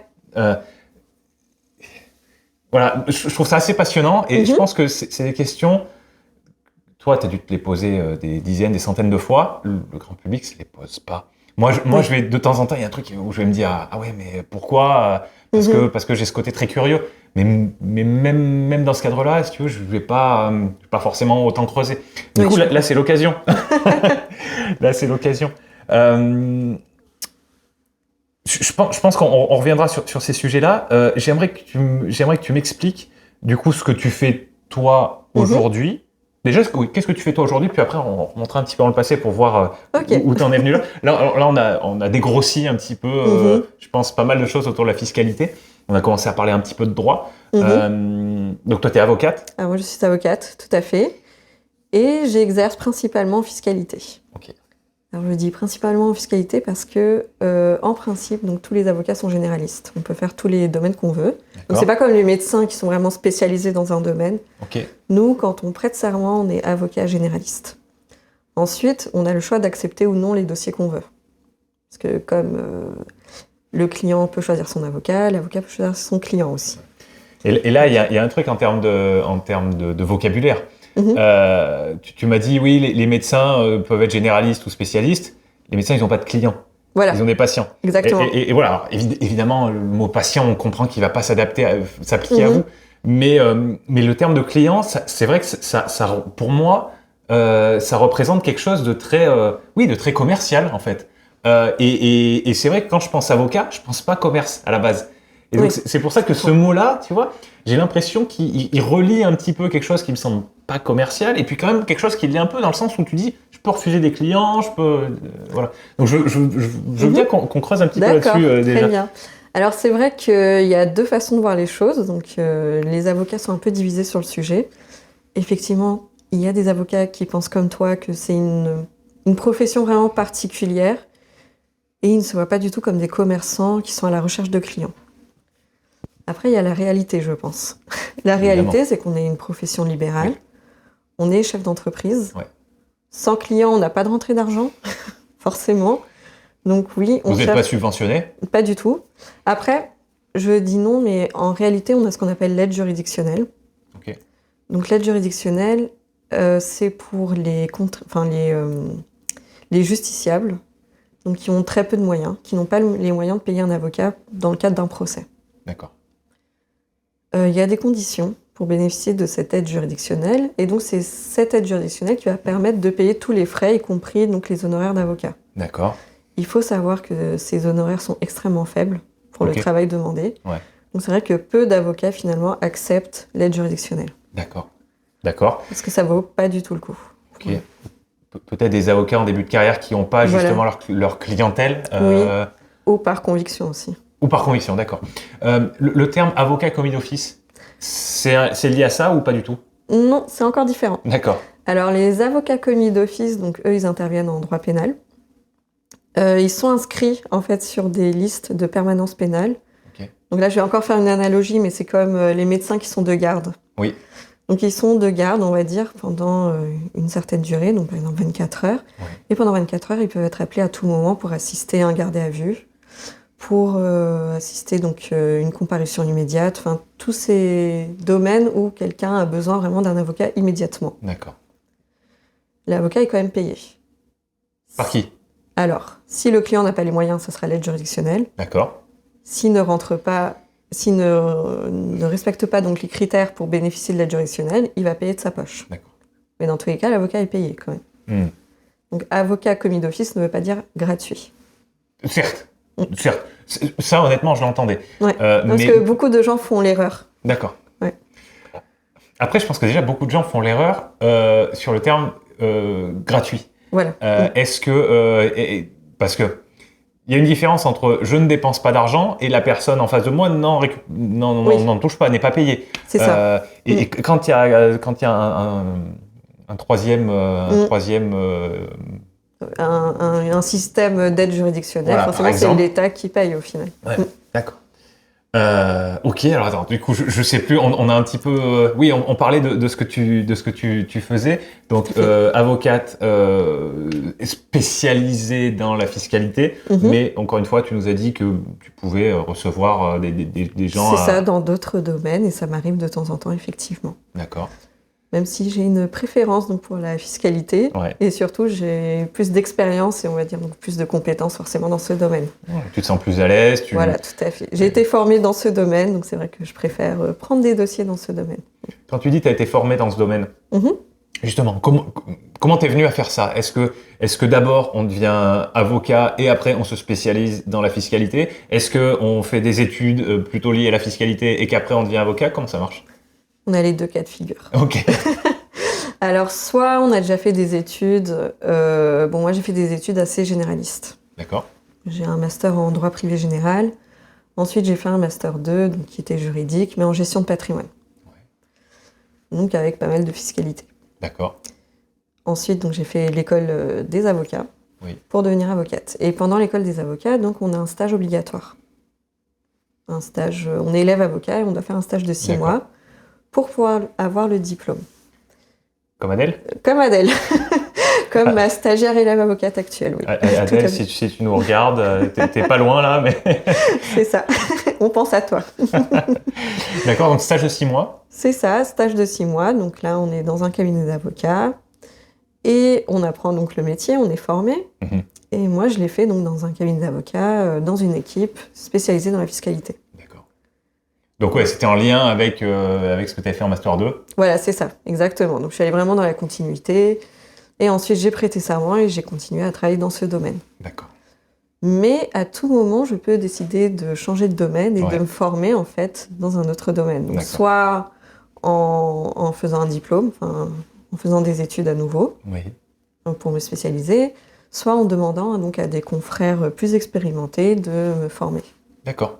Voilà, je trouve ça assez passionnant et je pense que c'est des questions... Toi, tu as dû te les poser des dizaines, des centaines de fois. Le grand public ne se les pose pas. Moi, je vais de temps en temps, il y a un truc où je vais me dire ah ouais, mais pourquoi parce que j'ai ce côté très curieux. Mais même dans ce cadre-là, si tu veux, je vais pas forcément autant creuser. Du coup, là, c'est l'occasion. Là, c'est l'occasion. Je pense qu'on reviendra sur ces sujets-là. J'aimerais que tu m'expliques du coup, ce que tu fais toi aujourd'hui. Déjà, qu'est-ce que tu fais toi aujourd'hui? Puis après, on remontera un petit peu dans le passé pour voir où tu en es venu là. Là, on a dégrossi un petit peu, je pense, pas mal de choses autour de la fiscalité. On a commencé à parler un petit peu de droit. Donc toi, tu es avocate? Alors, moi, je suis avocate, tout à fait. Et j'exerce principalement en fiscalité. Ok. Alors, je dis principalement en fiscalité parce que, en principe, donc, tous les avocats sont généralistes. On peut faire tous les domaines qu'on veut. Donc, c'est pas comme les médecins qui sont vraiment spécialisés dans un domaine. Ok. Nous, quand on prête serment, on est avocat généraliste. Ensuite, on a le choix d'accepter ou non les dossiers qu'on veut. Parce que comme le client peut choisir son avocat, l'avocat peut choisir son client aussi. Et là, il y a un truc en termes de vocabulaire. Tu m'as dit, oui, les médecins peuvent être généralistes ou spécialistes. Les médecins, ils n'ont pas de clients. Voilà. Ils ont des patients. Exactement. Et voilà, alors, évidemment, le mot patient, on comprend qu'il ne va pas s'appliquer à vous. Mais le terme de client, c'est vrai que ça, pour moi, ça représente quelque chose de très commercial, en fait. Et c'est vrai que quand je pense avocat, je pense pas commerce à la base. Et donc, c'est pour ça que ce mot-là, tu vois, j'ai l'impression qu'il relie un petit peu quelque chose qui me semble pas commercial, et puis quand même quelque chose qui est un peu dans le sens où tu dis, je peux refuser des clients, je peux... voilà. Donc, je veux bien qu'on creuse un petit peu là-dessus déjà. Très bien. Alors, c'est vrai qu'il y a deux façons de voir les choses. Donc, les avocats sont un peu divisés sur le sujet. Effectivement, il y a des avocats qui pensent comme toi que c'est une profession vraiment particulière, et ils ne se voient pas du tout comme des commerçants qui sont à la recherche de clients. Après, il y a la réalité, je pense. La réalité, c'est qu'on est une profession libérale. Oui. On est chef d'entreprise. Ouais. Sans client, on n'a pas de rentrée d'argent, forcément. Donc oui, on cherche... Vous n'êtes pas subventionné? Pas du tout. Après, je dis non, mais en réalité, on a ce qu'on appelle l'aide juridictionnelle. Okay. Donc l'aide juridictionnelle, c'est pour les justiciables, donc qui ont très peu de moyens, qui n'ont pas les moyens de payer un avocat dans le cadre d'un procès. D'accord. Il y a des conditions pour bénéficier de cette aide juridictionnelle, et donc c'est cette aide juridictionnelle qui va permettre de payer tous les frais, y compris donc les honoraires d'avocat. D'accord. Il faut savoir que ces honoraires sont extrêmement faibles pour le travail demandé. Ouais. Donc c'est vrai que peu d'avocats finalement acceptent l'aide juridictionnelle. D'accord. D'accord. Parce que ça vaut pas du tout le coup. Ok. Ouais. Peut-être des avocats en début de carrière qui n'ont pas justement leur clientèle. Oui. Ou par conviction aussi. Ou par conviction, d'accord. Le terme avocat commis d'office, c'est lié à ça ou pas du tout? Non, c'est encore différent. D'accord. Alors les avocats commis d'office, donc eux, ils interviennent en droit pénal. Ils sont inscrits en fait sur des listes de permanence pénale. Okay. Donc là, je vais encore faire une analogie, mais c'est comme les médecins qui sont de garde. Oui. Donc ils sont de garde, on va dire, pendant une certaine durée, donc par exemple 24 heures. Ouais. Et pendant 24 heures, ils peuvent être appelés à tout moment pour assister à un gardé à vue, pour assister donc une comparution immédiate, enfin tous ces domaines où quelqu'un a besoin vraiment d'un avocat immédiatement. D'accord. L'avocat est quand même payé. Par qui? Alors, si le client n'a pas les moyens, ça sera l'aide juridictionnelle. D'accord. S'il ne respecte pas donc les critères pour bénéficier de l'aide juridictionnelle, il va payer de sa poche. D'accord. Mais dans tous les cas, l'avocat est payé quand même. Donc, avocat commis d'office ne veut pas dire gratuit. Certes. Certes. Ça, honnêtement, je l'entendais. Ouais. Parce que beaucoup de gens font l'erreur. D'accord. Ouais. Après, je pense que déjà, beaucoup de gens font l'erreur sur le terme gratuit. Voilà. Est-ce que... parce que il y a une différence entre je ne dépense pas d'argent et la personne en face de moi n'en touche pas, n'est pas payée. C'est ça. Et quand il y a un troisième... Un système d'aide juridictionnelle, voilà, forcément c'est l'État qui paye au final. Ouais, d'accord. Ok, alors attends, du coup je sais plus, on a un petit peu... oui, on parlait de ce que tu faisais, donc avocate spécialisée dans la fiscalité, mais encore une fois tu nous as dit que tu pouvais recevoir des gens... C'est ça, dans d'autres domaines, et ça m'arrive de temps en temps effectivement. D'accord. Même si j'ai une préférence donc, pour la fiscalité, ouais. Et surtout j'ai plus d'expérience et on va dire donc, plus de compétences forcément dans ce domaine. Ouais, tu te sens plus à l'aise. Voilà, tout à fait. J'ai été formée dans ce domaine, donc c'est vrai que je préfère prendre des dossiers dans ce domaine. Quand tu dis que tu as été formée dans ce domaine, justement, comment t'es venue à faire ça? Est-ce que d'abord on devient avocat et après on se spécialise dans la fiscalité? Est-ce qu'on fait des études plutôt liées à la fiscalité et qu'après on devient avocat? Comment ça marche? On a les deux cas de figure. Ok. Alors, soit on a déjà fait des études... moi, j'ai fait des études assez généralistes. D'accord. J'ai un master en droit privé général. Ensuite, j'ai fait un master 2, donc, qui était juridique, mais en gestion de patrimoine. Ouais. Donc, avec pas mal de fiscalité. D'accord. Ensuite, donc, j'ai fait l'école des avocats pour devenir avocate. Et pendant l'école des avocats, donc, on a un stage obligatoire. Un stage, on est élève avocat et on doit faire un stage de 6 mois pour pouvoir avoir le diplôme. Comme Adèle ? Comme Adèle. Comme ma stagiaire élève avocate actuelle, oui. Adèle, si tu nous regardes, t'es pas loin là, mais... C'est ça, on pense à toi. D'accord, donc stage de 6 mois. C'est ça, stage de 6 mois. Donc là, on est dans un cabinet d'avocats et on apprend donc le métier, on est formé. Mm-hmm. Et moi, je l'ai fait donc dans un cabinet d'avocats, dans une équipe spécialisée dans la fiscalité. D'accord. Donc ouais, c'était en lien avec ce que tu as fait en Master 2. Voilà, c'est ça, exactement. Donc je suis allée vraiment dans la continuité. Et ensuite, j'ai prêté serment et j'ai continué à travailler dans ce domaine. D'accord. Mais à tout moment, je peux décider de changer de domaine et de me former en fait dans un autre domaine. Donc soit en faisant un diplôme, en faisant des études à nouveau pour me spécialiser, soit en demandant donc à des confrères plus expérimentés de me former. D'accord.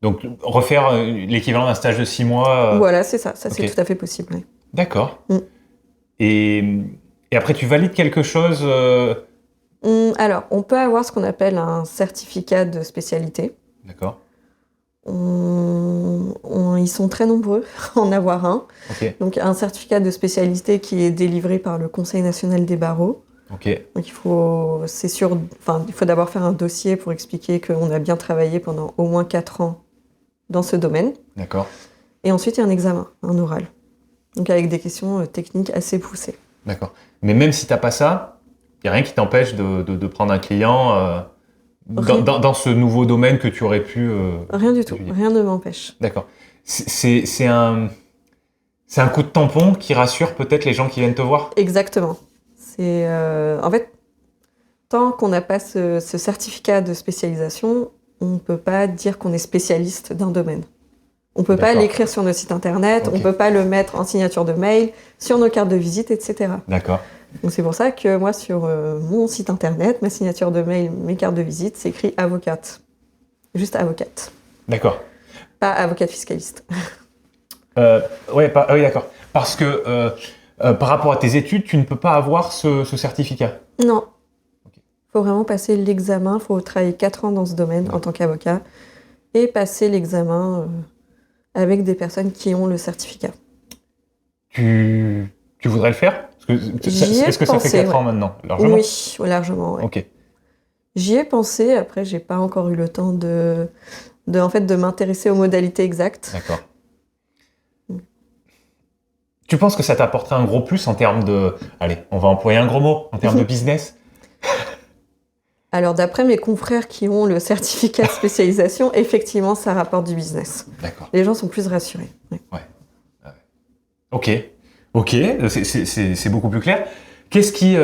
Donc refaire l'équivalent d'un stage de 6 mois. Voilà, c'est ça. Ça, c'est tout à fait possible. Oui. D'accord. Et après, tu valides quelque chose Alors, on peut avoir ce qu'on appelle un certificat de spécialité. D'accord. Ils sont très nombreux à en avoir un. Okay. Donc, un certificat de spécialité qui est délivré par le Conseil national des barreaux. Okay. Donc, il faut d'abord faire un dossier pour expliquer qu'on a bien travaillé pendant au moins 4 ans dans ce domaine. D'accord. Et ensuite, il y a un examen, un oral. Donc, avec des questions techniques assez poussées. D'accord. Mais même si tu n'as pas ça, il n'y a rien qui t'empêche de prendre un client dans ce nouveau domaine que tu aurais pu... Rien du tout, rien ne m'empêche. D'accord. C'est un coup de tampon qui rassure peut-être les gens qui viennent te voir ? Exactement. En fait, tant qu'on n'a pas ce certificat de spécialisation, on ne peut pas dire qu'on est spécialiste d'un domaine. On ne peut pas l'écrire sur nos sites internet, on ne peut pas le mettre en signature de mail, sur nos cartes de visite, etc. D'accord. Donc c'est pour ça que moi, sur mon site internet, ma signature de mail, mes cartes de visite, c'est écrit avocate. Juste avocate. D'accord. Pas avocate fiscaliste. Oui, d'accord. Parce que par rapport à tes études, tu ne peux pas avoir ce certificat. Non. Il faut vraiment passer l'examen, il faut travailler 4 ans dans ce domaine en tant qu'avocat et passer l'examen avec des personnes qui ont le certificat. Tu voudrais le faire ? Est-ce que ça fait 4 ans maintenant ? Largement ? Oui, largement. Ouais. Ok. J'y ai pensé, après j'ai pas encore eu le temps de m'intéresser aux modalités exactes. D'accord. Tu penses que ça t'apporterait un gros plus en termes de... Allez, on va employer un gros mot, en termes de business ? Alors d'après mes confrères qui ont le certificat de spécialisation, effectivement ça rapporte du business. D'accord. Les gens sont plus rassurés. Ouais. Ok, c'est beaucoup plus clair. Qu'est-ce qui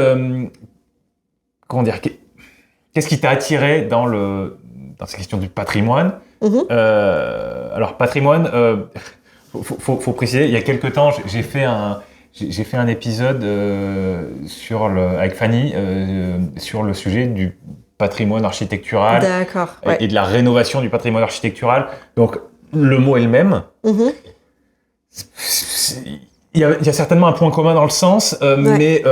t'a attiré dans ces questions du patrimoine ? Alors patrimoine, faut préciser. Il y a quelques temps, j'ai fait un épisode avec Fanny sur le sujet du patrimoine architectural. D'accord. Ouais. Et de la rénovation du patrimoine architectural. Donc le mot est le même. Il y a certainement un point commun dans le sens, mais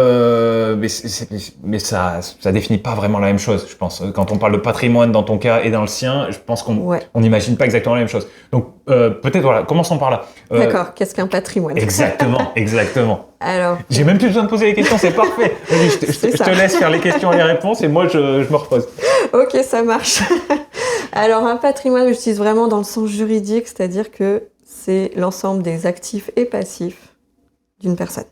ça définit pas vraiment la même chose, je pense. Quand on parle de patrimoine dans ton cas et dans le sien, je pense qu'on n'imagine pas exactement la même chose. Donc peut-être, voilà, commençons par là. D'accord, qu'est-ce qu'un patrimoine ? Exactement. Alors, j'ai même plus besoin de poser les questions, c'est parfait. Vas-y, je te laisse faire les questions et les réponses et moi je me repose. Ok, ça marche. Alors un patrimoine, j'utilise vraiment dans le sens juridique, c'est-à-dire que c'est l'ensemble des actifs et passifs d'une personne.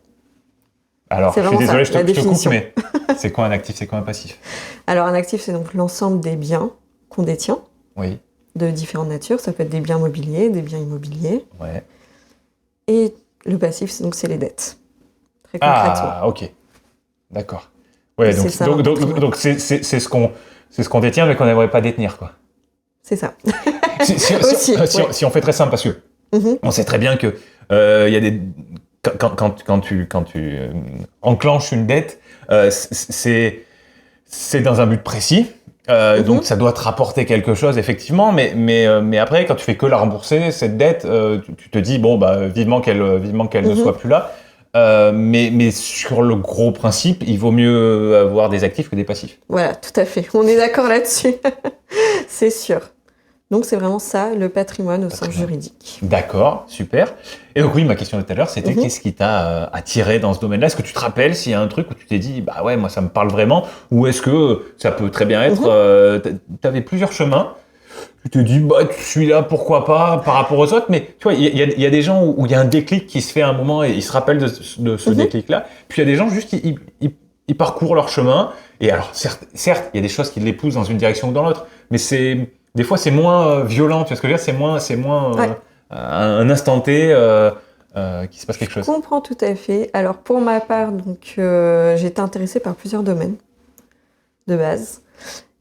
Alors, je suis désolé, je te coupe, mais c'est quoi un actif, c'est quoi un passif ? Alors, un actif, c'est donc l'ensemble des biens qu'on détient, de différentes natures. Ça peut être des biens mobiliers, des biens immobiliers. Ouais. Et le passif, c'est les dettes. Très concrètement. Ah, ok. D'accord. Ouais, donc c'est ce qu'on détient, mais qu'on n'aimerait pas détenir, quoi. C'est ça. Si on fait très simple, parce que on sait très bien que Il y a des quand tu enclenches une dette, c'est dans un but précis. Donc ça doit te rapporter quelque chose effectivement, mais après quand tu fais que la rembourser cette dette, tu te dis bon bah vivement qu'elle ne soit plus là. Mais sur le gros principe, il vaut mieux avoir des actifs que des passifs. Voilà, tout à fait. On est d'accord là-dessus. C'est sûr. Donc c'est vraiment ça, le patrimoine au sens juridique. D'accord, super. Et donc oui, ma question de tout à l'heure, c'était qu'est-ce qui t'a attiré dans ce domaine-là? Est-ce que tu te rappelles s'il y a un truc où tu t'es dit, bah ouais, moi ça me parle vraiment, ou est-ce que ça peut très bien être, t'avais plusieurs chemins, tu te dis, bah celui-là, pourquoi pas, par rapport aux autres, mais tu vois, il y a des gens où il y a un déclic qui se fait à un moment et ils se rappellent de ce déclic-là, puis il y a des gens juste, ils parcourent leur chemin, et alors certes, il y a des choses qui les poussent dans une direction ou dans l'autre, mais des fois, c'est moins violent, tu vois ce que je veux dire, c'est moins un instant T qui se passe quelque chose. Je comprends tout à fait. Alors, pour ma part, donc, j'ai été intéressée par plusieurs domaines de base.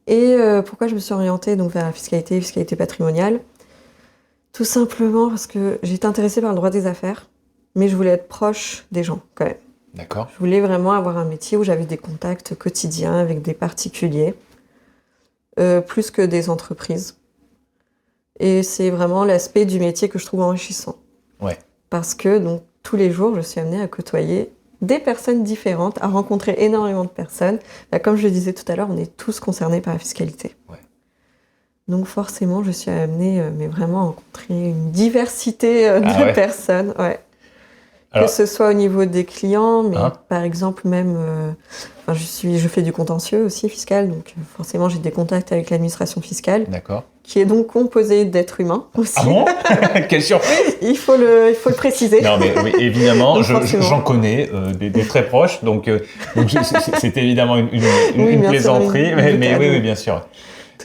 Et pourquoi je me suis orientée donc, vers la fiscalité patrimoniale? Tout simplement parce que j'ai été intéressée par le droit des affaires, mais je voulais être proche des gens, quand même. D'accord. Je voulais vraiment avoir un métier où j'avais des contacts quotidiens avec des particuliers. Plus que des entreprises. Et c'est vraiment l'aspect du métier que je trouve enrichissant. Ouais. Parce que donc, tous les jours, je suis amenée à côtoyer des personnes différentes, à rencontrer énormément de personnes. Bah, comme je le disais tout à l'heure, on est tous concernés par la fiscalité. Ouais. Donc forcément, je suis amenée mais vraiment à rencontrer une diversité de personnes. Ouais. Alors, que ce soit au niveau des clients, mais par exemple même, je fais du contentieux aussi fiscal, donc forcément j'ai des contacts avec l'administration fiscale, qui est donc composée d'êtres humains aussi. Ah bon? Quelle surprise! Il faut le préciser. Non mais oui, évidemment, j'en connais des très proches, donc c'est évidemment une plaisanterie, mais oui, bien sûr.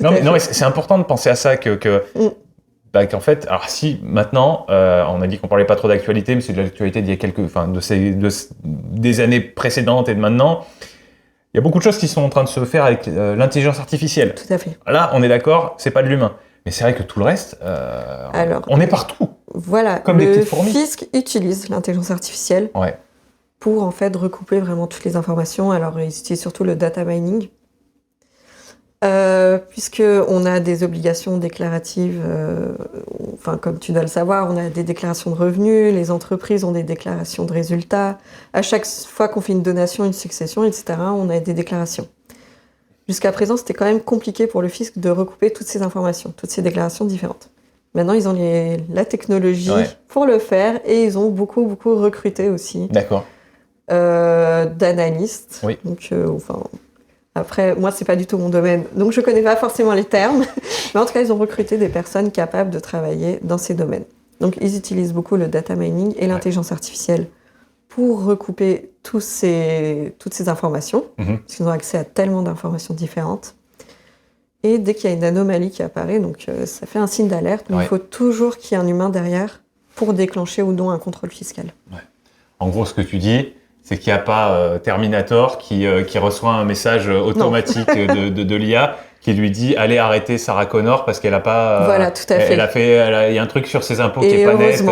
Non mais c'est important de penser à ça qu'en fait, alors si maintenant, on a dit qu'on parlait pas trop d'actualité, mais c'est de l'actualité d'il y a des années précédentes et de maintenant, il y a beaucoup de choses qui sont en train de se faire avec l'intelligence artificielle. Tout à fait. Là, on est d'accord, c'est pas de l'humain. Mais c'est vrai que tout le reste, on est partout. Voilà, comme des petites fourmis. Le fisc utilise l'intelligence artificielle pour en fait recouper vraiment toutes les informations. Alors, ils utilisent surtout le data mining. Puisqu'on a des obligations déclaratives, comme tu dois le savoir, on a des déclarations de revenus, les entreprises ont des déclarations de résultats. À chaque fois qu'on fait une donation, une succession, etc., on a des déclarations. Jusqu'à présent, c'était quand même compliqué pour le fisc de recouper toutes ces informations, toutes ces déclarations différentes. Maintenant, ils ont la technologie pour le faire et ils ont beaucoup recruté aussi d'analystes. Oui. Donc, après, moi, c'est pas du tout mon domaine, donc je connais pas forcément les termes. Mais en tout cas, ils ont recruté des personnes capables de travailler dans ces domaines. Donc, ils utilisent beaucoup le data mining et l'intelligence artificielle pour recouper toutes ces informations, parce qu'ils ont accès à tellement d'informations différentes. Et dès qu'il y a une anomalie qui apparaît, donc ça fait un signe d'alerte, mais il faut toujours qu'il y ait un humain derrière pour déclencher ou non un contrôle fiscal. Ouais. En gros, ce que tu dis, c'est qu'il n'y a pas Terminator qui reçoit un message automatique de l'IA qui lui dit « Allez arrêter Sarah Connor parce qu'elle n'a pas… Voilà, tout à fait. Il y a un truc sur ses impôts qui n'est pas net. »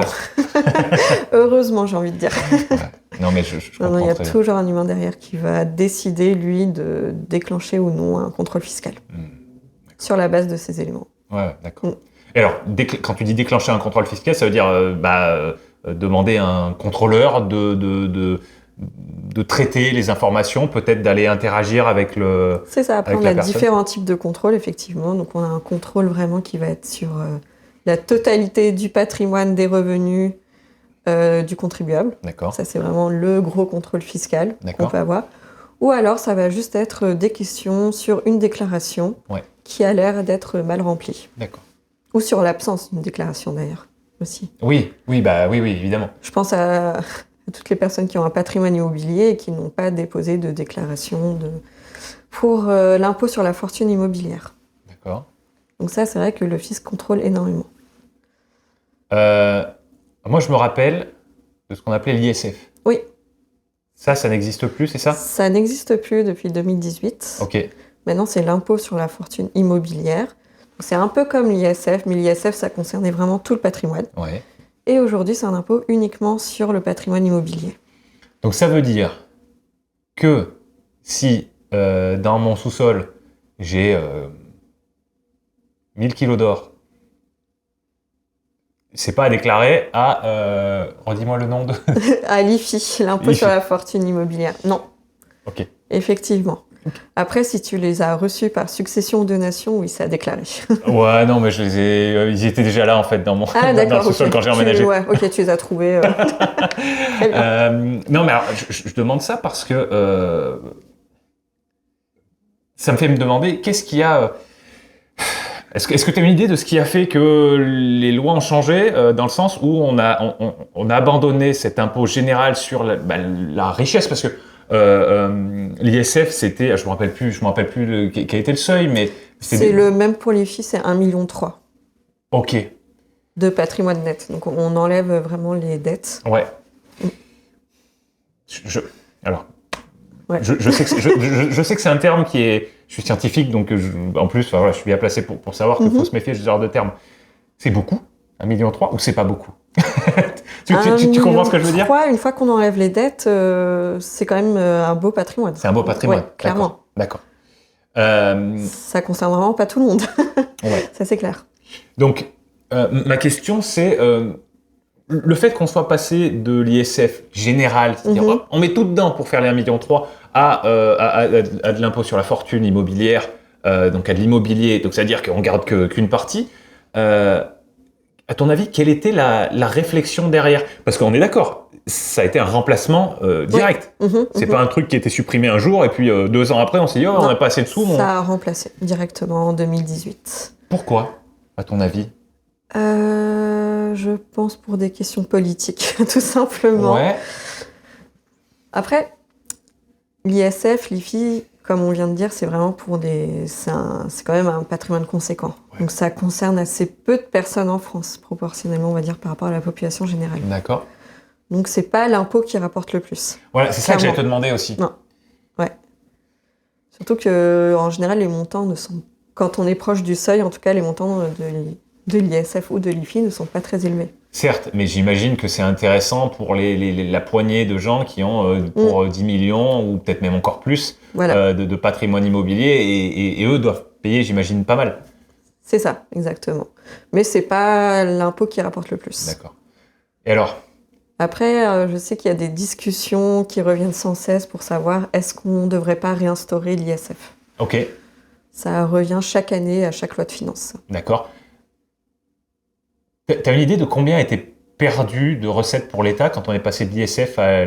Heureusement, j'ai envie de dire. Non, mais je comprends. Il y a toujours un humain derrière qui va décider, lui, de déclencher ou non un contrôle fiscal sur la base de ces éléments. Ouais, d'accord. Et alors, quand tu dis déclencher un contrôle fiscal, ça veut dire demander à un contrôleur de traiter les informations, peut-être d'aller interagir avec le. C'est ça, après on a différents types de contrôles, effectivement. Donc on a un contrôle vraiment qui va être sur la totalité du patrimoine, des revenus du contribuable. D'accord. Ça, c'est vraiment le gros contrôle fiscal qu'on peut avoir. Ou alors ça va juste être des questions sur une déclaration qui a l'air d'être mal remplie. D'accord. Ou sur l'absence d'une déclaration d'ailleurs aussi. Oui, évidemment. Je pense à toutes les personnes qui ont un patrimoine immobilier et qui n'ont pas déposé de déclaration pour l'impôt sur la fortune immobilière. D'accord. Donc ça, c'est vrai que le fisc contrôle énormément. Moi, je me rappelle de ce qu'on appelait l'ISF. Oui. Ça n'existe plus, c'est ça? Ça n'existe plus depuis 2018. Ok. Maintenant, c'est l'impôt sur la fortune immobilière. Donc, c'est un peu comme l'ISF, mais l'ISF, ça concernait vraiment tout le patrimoine. Ouais. Et aujourd'hui, c'est un impôt uniquement sur le patrimoine immobilier. Donc ça veut dire que si dans mon sous-sol, j'ai 1000 kilos d'or, c'est pas à déclarer à... redis-moi le nom de... À l'IFI, l'impôt l'IFI. sur la fortune immobilière. Non, Ok. effectivement. Après, si tu les as reçus par succession ou donation, oui, c'est à déclarer. Ouais, non, mais je les ai... ils étaient déjà là, en fait, dans mon Ah, dans le d'accord, sous-sol ok. quand j'ai emménagé. Ouais, ok, tu les as trouvés. Très bien. Non, mais alors, je demande ça parce que ça me fait me demander qu'est-ce qui a... Est-ce que tu as une idée de ce qui a fait que les lois ont changé dans le sens où on a abandonné cet impôt général sur la richesse parce que l'ISF c'était je me rappelle plus quel était le seuil mais C'est le même pour l'IFI, c'est 1,3 million Ok, de patrimoine net. Donc on enlève vraiment les dettes. ouais. Alors Ouais. je sais que je sais que c'est un terme qui est je suis scientifique donc en plus enfin, voilà, je suis bien placé pour savoir qu'il faut se méfier de ce genre de terme. C'est beaucoup 1,3 million ou c'est pas beaucoup? Tu comprends ce que je veux dire? Une fois qu'on enlève les dettes, c'est quand même un beau patrimoine. C'est un beau patrimoine. Ouais, clairement. D'accord. Ça concerne vraiment pas tout le monde. Ouais. Ça, c'est clair. Donc, ma question, c'est le fait qu'on soit passé de l'ISF général, c'est-à-dire hop, on met tout dedans pour faire les 1,3 million à de l'impôt sur la fortune immobilière, donc à de l'immobilier, donc c'est-à-dire qu'on garde qu'une partie. À ton avis, quelle était la réflexion derrière? Parce qu'on est d'accord, ça a été un remplacement direct. C'est pas un truc qui était supprimé un jour et puis 2 ans après, on s'est dit, oh, on n'a pas assez de sous. Ça a remplacé directement en 2018. Pourquoi, à ton avis? Je pense pour des questions politiques, tout simplement. Ouais. Après, l'ISF, l'IFI, comme on vient de dire, c'est vraiment pour c'est quand même un patrimoine conséquent. Ouais. Donc ça concerne assez peu de personnes en France, proportionnellement, on va dire, par rapport à la population générale. D'accord. Donc c'est pas l'impôt qui rapporte le plus. Voilà, c'est ça que j'allais te demander aussi. Non. Ouais. Surtout que, en général, les montants ne sont... Quand on est proche du seuil, en tout cas, les montants de l'ISF ou de l'IFI ne sont pas très élevés. Certes, mais j'imagine que c'est intéressant pour la poignée de gens qui ont pour 10 millions ou peut-être même encore plus Voilà. de patrimoine immobilier et eux doivent payer, j'imagine, pas mal. C'est ça, exactement. Mais c'est pas l'impôt qui rapporte le plus. D'accord. Et alors? Après, je sais qu'il y a des discussions qui reviennent sans cesse pour savoir est-ce qu'on ne devrait pas réinstaurer l'ISF. Ok, Ça revient chaque année à chaque loi de finances. d'accord. T'as une idée de combien a été perdu de recettes pour l'État quand on est passé de l'ISF à...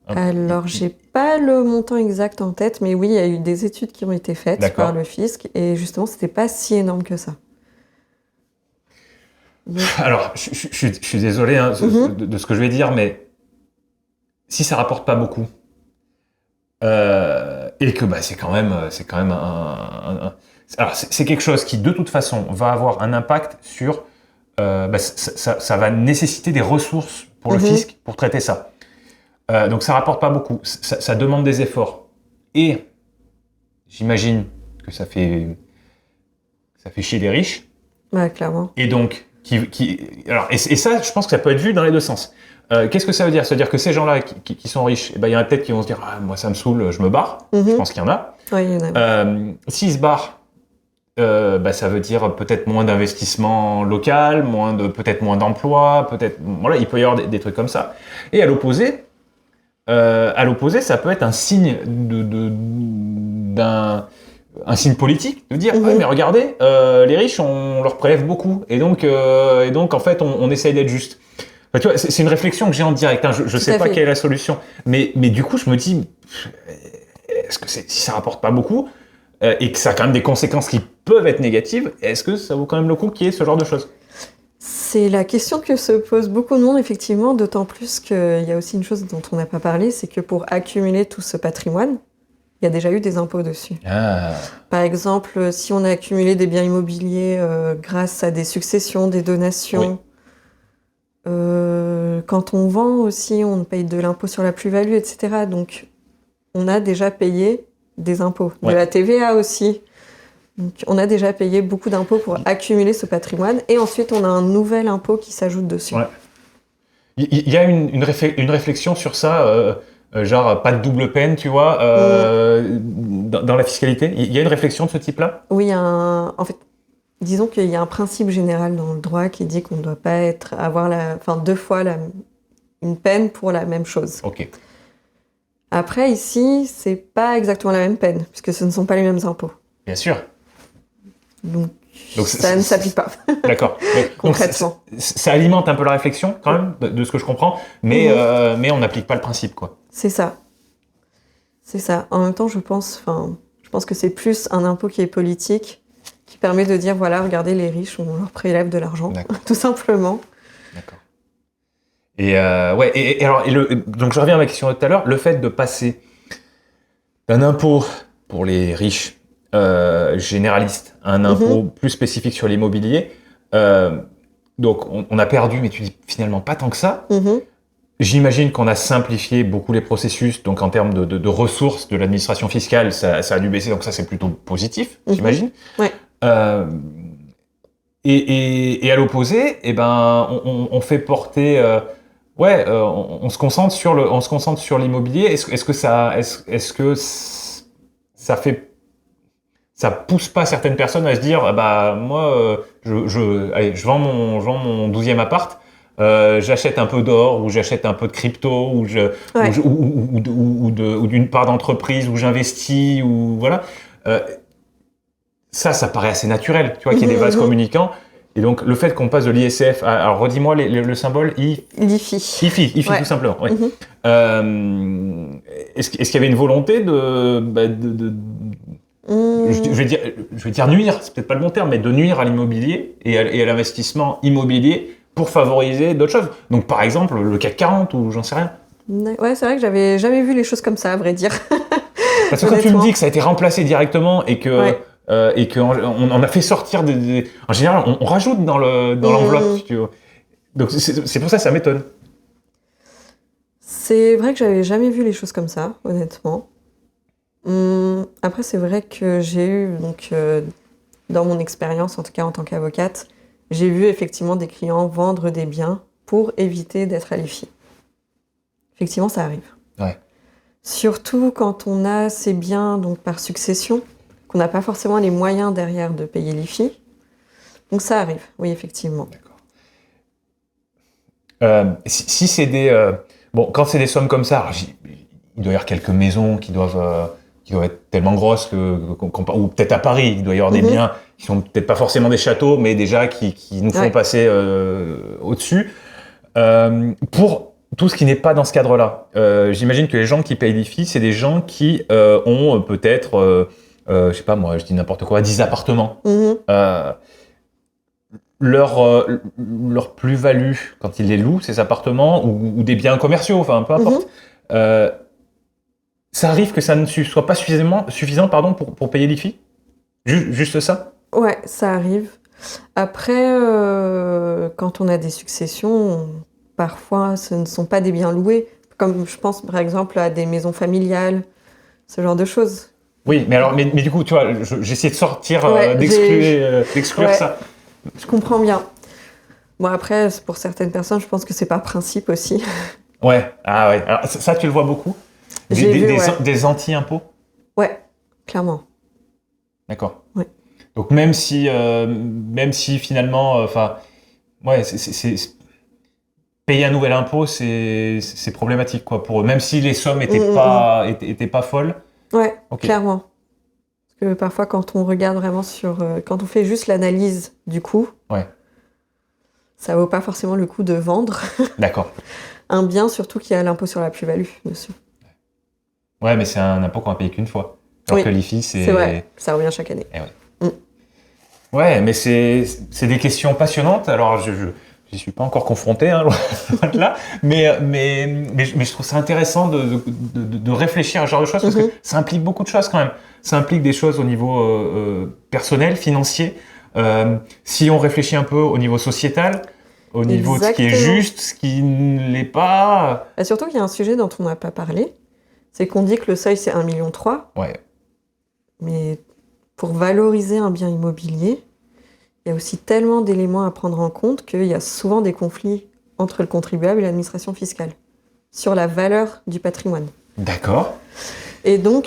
Alors, j'ai pas le montant exact en tête, mais oui, il y a eu des études qui ont été faites D'accord. par le fisc, et justement, c'était pas si énorme que ça. Donc, Alors, je suis désolé hein, de ce que je vais dire, mais si ça rapporte pas beaucoup, et que c'est quand même alors c'est quelque chose qui de toute façon va avoir un impact sur ça va nécessiter des ressources pour le fisc pour traiter ça. Donc ça rapporte pas beaucoup, ça demande des efforts et j'imagine que ça fait chier des riches. ouais, clairement. Et donc alors et ça je pense que ça peut être vu dans les deux sens. Qu'est-ce que ça veut dire? Ça veut dire que ces gens-là qui sont riches, il y en a peut-être qui vont se dire ah, moi ça me saoule, je me barre. Je pense qu'il y en a. Oui, il y en a. S'ils se barrent, ça veut dire peut-être moins d'investissement local, peut-être moins d'emplois, peut-être voilà, il peut y avoir des trucs comme ça. Et à l'opposé, ça peut être un signe un signe politique de dire ouais, mais regardez, les riches on leur prélève beaucoup et donc en fait on essaye d'être juste. Enfin, tu vois, c'est une réflexion que j'ai en direct. Hein. Je sais pas quelle est la solution, mais du coup je me dis est-ce que si ça rapporte pas beaucoup et que ça a quand même des conséquences qui peuvent être négatives, est-ce que ça vaut quand même le coup qu'il y ait ce genre de choses? C'est la question que se pose beaucoup de monde, effectivement, d'autant plus qu'il y a aussi une chose dont on n'a pas parlé, c'est que pour accumuler tout ce patrimoine, il y a déjà eu des impôts dessus. Ah. Par exemple, si on a accumulé des biens immobiliers grâce à des successions, des donations, quand on vend aussi, on paye de l'impôt sur la plus-value, etc. Donc, on a déjà payé des impôts. De la TVA aussi. Donc, on a déjà payé beaucoup d'impôts pour accumuler ce patrimoine et ensuite on a un nouvel impôt qui s'ajoute dessus. Ouais. Il y a une réflexion sur ça, genre pas de double peine, tu vois, dans la fiscalité. Il y a une réflexion de ce type-là? Oui, en fait, disons qu'il y a un principe général dans le droit qui dit qu'on ne doit pas avoir deux fois une peine pour la même chose. Ok. Après, ici, c'est pas exactement la même peine, puisque ce ne sont pas les mêmes impôts. Bien sûr. Donc ça ne s'applique pas. D'accord. Concrètement. Donc, ça alimente un peu la réflexion, quand même, de ce que je comprends, mais on n'applique pas le principe, quoi. C'est ça. C'est ça. En même temps, je pense que c'est plus un impôt qui est politique, qui permet de dire, voilà, regardez, les riches, on leur prélève de l'argent, tout simplement. D'accord. Donc je reviens à ma question de tout à l'heure, le fait de passer d'un impôt pour les riches généraliste à un impôt plus spécifique sur l'immobilier, donc on a perdu, mais tu dis finalement pas tant que ça. J'imagine qu'on a simplifié beaucoup les processus, donc en termes de ressources de l'administration fiscale, ça a dû baisser, donc ça c'est plutôt positif, j'imagine. Ouais. Et à l'opposé, on fait porter, on se concentre sur l'immobilier. Est-ce que ça pousse pas certaines personnes à se dire, moi, je vends mon 12e appart. J'achète un peu d'or ou j'achète un peu de crypto ou d'une part d'entreprise où j'investis ou voilà. Ça paraît assez naturel, tu vois, qu'il y ait des vases communicants. Et donc le fait qu'on passe de l'ISF, alors redis-moi le symbole l'IFI. IFI, tout simplement. Ouais. Est-ce qu'il y avait une volonté je vais dire nuire, c'est peut-être pas le bon terme, mais de nuire à l'immobilier et à l'investissement immobilier pour favoriser d'autres choses. Donc par exemple le CAC 40 ou j'en sais rien. Ouais, c'est vrai que j'avais jamais vu les choses comme ça, à vrai dire. Parce que quand tu me dis que ça a été remplacé directement et que on a fait sortir en général on rajoute dans l'enveloppe, tu vois. Donc c'est pour ça que ça m'étonne. C'est vrai que j'avais jamais vu les choses comme ça, honnêtement. Après, c'est vrai que j'ai eu, dans mon expérience, en tout cas en tant qu'avocate, j'ai vu effectivement des clients vendre des biens pour éviter d'être à l'IFI. Effectivement, ça arrive. Ouais. Surtout quand on a ces biens donc, par succession, qu'on n'a pas forcément les moyens derrière de payer l'IFI. Donc ça arrive, oui, effectivement. D'accord. Si c'est quand c'est des sommes comme ça, alors, il doit y avoir quelques maisons qui doivent être tellement grosses ou peut-être à Paris, il doit y avoir des biens qui sont peut-être pas forcément des châteaux, mais déjà qui nous font passer au-dessus. Pour tout ce qui n'est pas dans ce cadre-là, j'imagine que les gens qui payent l'IFI, c'est des gens qui ont peut-être, je sais pas moi, je dis n'importe quoi, 10 appartements. Leur plus-value quand ils les louent, ces appartements, ou des biens commerciaux, enfin peu importe, ça arrive que ça ne soit pas suffisant pour payer l'IFI? Juste ça? Ouais, ça arrive. Après, quand on a des successions, parfois ce ne sont pas des biens loués, comme je pense par exemple à des maisons familiales, ce genre de choses. Oui, mais du coup, tu vois, j'essaie de sortir, d'exclure ça. Je comprends bien. Bon, après, pour certaines personnes, je pense que c'est par principe aussi. Ouais, ah ouais. Alors, ça, tu le vois beaucoup? Des anti-impôts? Ouais, clairement. D'accord. Ouais. Donc même si finalement, payer un nouvel impôt, c'est problématique quoi pour eux, même si les sommes étaient pas folles. Ouais, okay. Clairement. Parce que parfois, quand on regarde vraiment quand on fait juste l'analyse du coût, ça vaut pas forcément le coup de vendre. D'accord. Un bien, surtout qui a l'impôt sur la plus-value dessus. Ouais, mais c'est un impôt qu'on va payer qu'une fois. Alors que l'IFI, c'est vrai, ça revient chaque année. Ouais, mais c'est des questions passionnantes. Alors, je n'y suis pas encore confronté, hein, loin de là, mais je trouve ça intéressant de réfléchir à ce genre de choses, parce que ça implique beaucoup de choses quand même. Ça implique des choses au niveau personnel, financier. Si on réfléchit un peu au niveau sociétal, au niveau de ce qui est juste, ce qui ne l'est pas. Et surtout qu'il y a un sujet dont on n'a pas parlé, c'est qu'on dit que le seuil c'est 1,3 million. Ouais. Mais pour valoriser un bien immobilier, il y a aussi tellement d'éléments à prendre en compte qu'il y a souvent des conflits entre le contribuable et l'administration fiscale sur la valeur du patrimoine. D'accord. Et donc,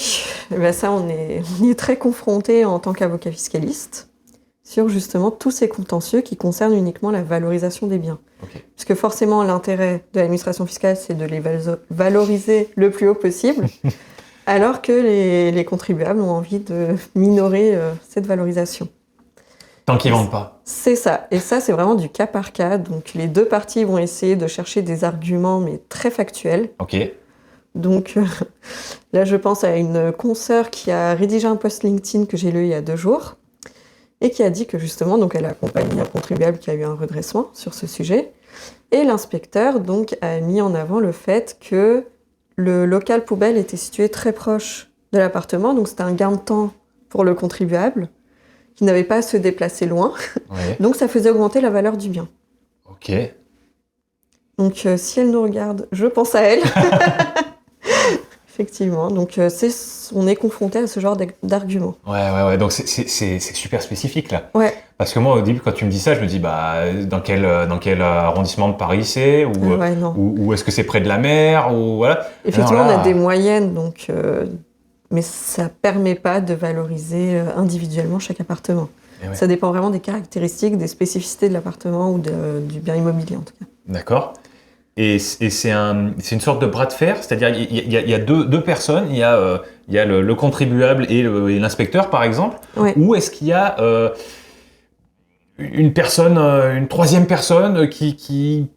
ça, on y est très confronté en tant qu'avocat fiscaliste sur justement tous ces contentieux qui concernent uniquement la valorisation des biens. Ok. Puisque forcément, l'intérêt de l'administration fiscale, c'est de les valoriser le plus haut possible, alors que les contribuables ont envie de minorer cette valorisation. Tant qu'ils vendent pas. C'est ça. Et ça, c'est vraiment du cas par cas. Donc, les deux parties vont essayer de chercher des arguments, mais très factuels. Ok. Donc, là, je pense à une consoeur qui a rédigé un post LinkedIn que j'ai lu il y a 2 jours et qui a dit que justement, donc, elle a accompagné un contribuable qui a eu un redressement sur ce sujet. Et l'inspecteur, donc, a mis en avant le fait que le local poubelle était situé très proche de l'appartement. Donc, c'était un gain de temps pour le contribuable qui n'avait pas à se déplacer loin. Ouais. Donc, ça faisait augmenter la valeur du bien. Ok. Donc, si elle nous regarde, je pense à elle. Effectivement. Donc, on est confronté à ce genre d'arguments. Ouais. Donc c'est super spécifique là. Ouais. Parce que moi au début quand tu me dis ça, je me dis dans quel arrondissement de Paris c'est Ouais, non. ou est-ce que c'est près de la mer ou voilà. Effectivement, Alors là, on a des moyennes, donc, mais ça permet pas de valoriser individuellement chaque appartement. ouais. Ça dépend vraiment des caractéristiques, des spécificités de l'appartement ou du bien immobilier en tout cas. D'accord. Et c'est une sorte de bras de fer, c'est-à-dire il y a deux personnes, il y a le contribuable et l'inspecteur par exemple, Ouais. ou est-ce qu'il y a une personne, une troisième personne qui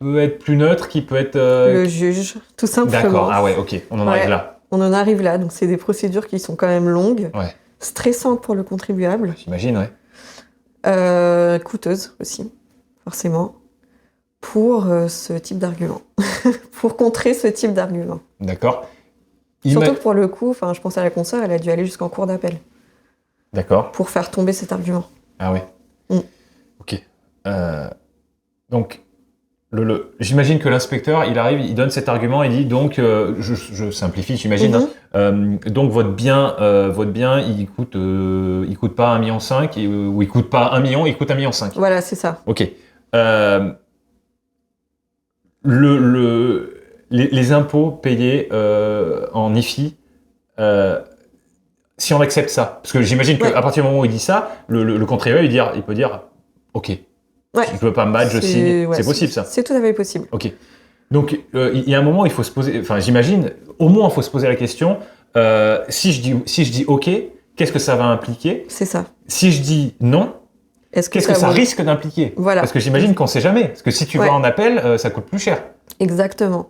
peut être plus neutre, qui peut être... Le juge, tout simplement. D'accord, ah ouais, ok, on en arrive là. On en arrive là, donc c'est des procédures qui sont quand même longues, Ouais. stressantes pour le contribuable, J'imagine, ouais. coûteuses aussi, forcément, pour ce type d'argument, pour contrer ce type d'argument. D'accord. Surtout que pour le coup, je pense à la consoeur, elle a dû aller jusqu'en cour d'appel D'accord. pour faire tomber cet argument. Ah oui. Mm. Ok. Donc, j'imagine que l'inspecteur, il arrive, il donne cet argument, il dit donc, je simplifie, j'imagine, donc votre bien, il coûte pas 1,5 million, ou il coûte pas 1 million, il coûte 1,5 million. Voilà, c'est ça. Ok. Les impôts payés en IFI, si on accepte ça, parce que j'imagine qu'à partir du moment où il dit ça, le contribuable il peut dire ok, je peux pas me battre, je signe, c'est possible ça. C'est tout à fait possible. Ok. Donc il y a un moment il faut se poser, j'imagine, au moins il faut se poser la question, si je dis ok, qu'est-ce que ça va impliquer? C'est ça. Si je dis non, qu'est-ce que ça risque d'impliquer? Voilà. Parce que j'imagine qu'on sait jamais. Parce que si tu vas en appel, ça coûte plus cher. Exactement.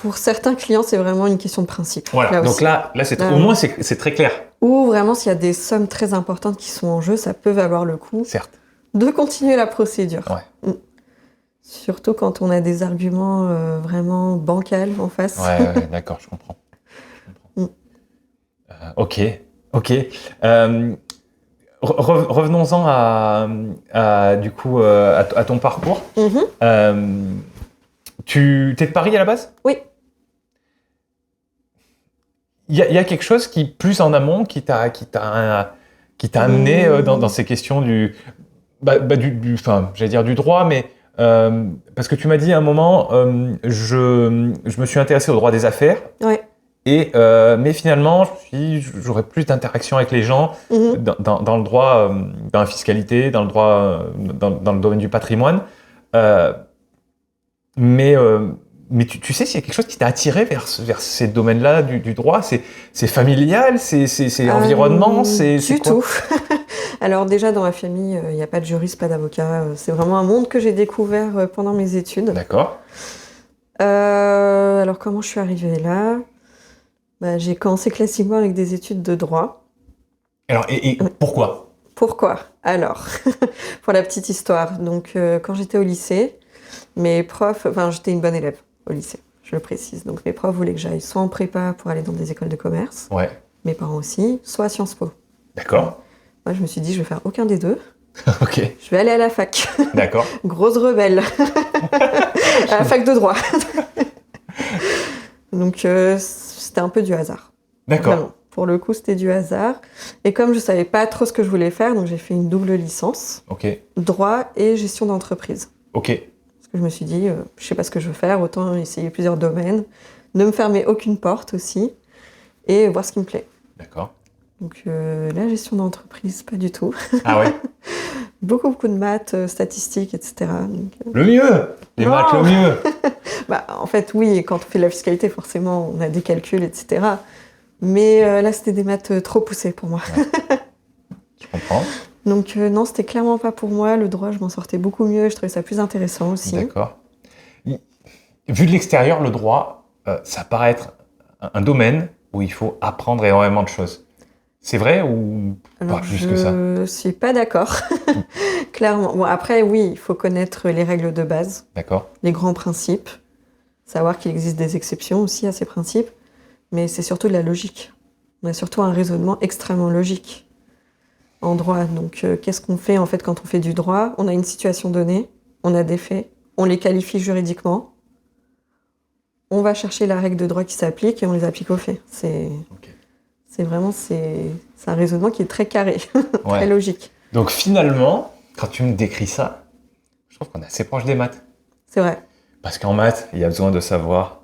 Pour certains clients, c'est vraiment une question de principe. Voilà. Donc là au moins, c'est très clair. Ou vraiment, s'il y a des sommes très importantes qui sont en jeu, ça peut valoir le coup Certes. de continuer la procédure. Ouais. Surtout quand on a des arguments vraiment bancals en face. Ouais, d'accord, je comprends. Ok. Revenons-en à ton parcours. Tu es de Paris à la base? Oui. Il y a quelque chose qui, plus en amont, qui t'a amené dans ces questions j'allais dire du droit, mais parce que tu m'as dit à un moment, je me suis intéressé au droit des affaires. Ouais. Mais finalement, j'aurais plus d'interaction avec les gens dans le droit, dans la fiscalité, dans le droit, dans le domaine du patrimoine. Mais tu sais s'il y a quelque chose qui t'a attiré vers ces domaines-là du droit, c'est familial, c'est environnement, c'est du quoi? tout. Alors déjà dans ma famille, il n'y a pas de juriste, pas d'avocat. C'est vraiment un monde que j'ai découvert pendant mes études. D'accord. Alors comment je suis arrivée là? J'ai commencé classiquement avec des études de droit. Alors et pourquoi? Pourquoi? Alors, pour la petite histoire, donc quand j'étais au lycée, mes profs, j'étais une bonne élève au lycée, je le précise. Donc mes profs voulaient que j'aille soit en prépa pour aller dans des écoles de commerce, mes parents aussi, soit à Sciences Po. D'accord. Moi, je me suis dit, je vais faire aucun des deux. Ok. Je vais aller à la fac. D'accord. Grosse rebelle. À la fac de droit. Donc c'était un peu du hasard. D'accord. Vraiment. Pour le coup, c'était du hasard. Et comme je savais pas trop ce que je voulais faire, donc j'ai fait une double licence, Ok. droit et gestion d'entreprise. Ok. Parce que je me suis dit, je sais pas ce que je veux faire, autant essayer plusieurs domaines, ne me fermer aucune porte aussi, et voir ce qui me plaît. D'accord. Donc la gestion d'entreprise, pas du tout. Ah ouais. Beaucoup de maths, statistiques, etc. Donc, Le mieux. Les Non. maths, le mieux. bah, en fait, oui, quand on fait de la fiscalité, forcément, on a des calculs, etc. Mais là, c'était des maths trop poussées pour moi. Je comprends. Donc non, c'était clairement pas pour moi. Le droit, je m'en sortais beaucoup mieux. Je trouvais ça plus intéressant aussi. D'accord. Vu de l'extérieur, le droit, ça paraît être un domaine où il faut apprendre énormément de choses. C'est vrai ou Alors, pas plus que ça? je suis pas d'accord. Clairement. Bon, après, oui, il faut connaître les règles de base, D'accord. les grands principes, savoir qu'il existe des exceptions aussi à ces principes, mais c'est surtout de la logique. On a surtout un raisonnement extrêmement logique en droit. Donc, qu'est-ce qu'on fait en fait quand on fait du droit? On a une situation donnée, on a des faits, on les qualifie juridiquement, on va chercher la règle de droit qui s'applique et on les applique aux faits. C'est vraiment un raisonnement qui est très carré, très Ouais. logique. Donc finalement, quand tu me décris ça, je trouve qu'on est assez proche des maths. C'est vrai, Parce qu'en maths, il y a besoin de savoir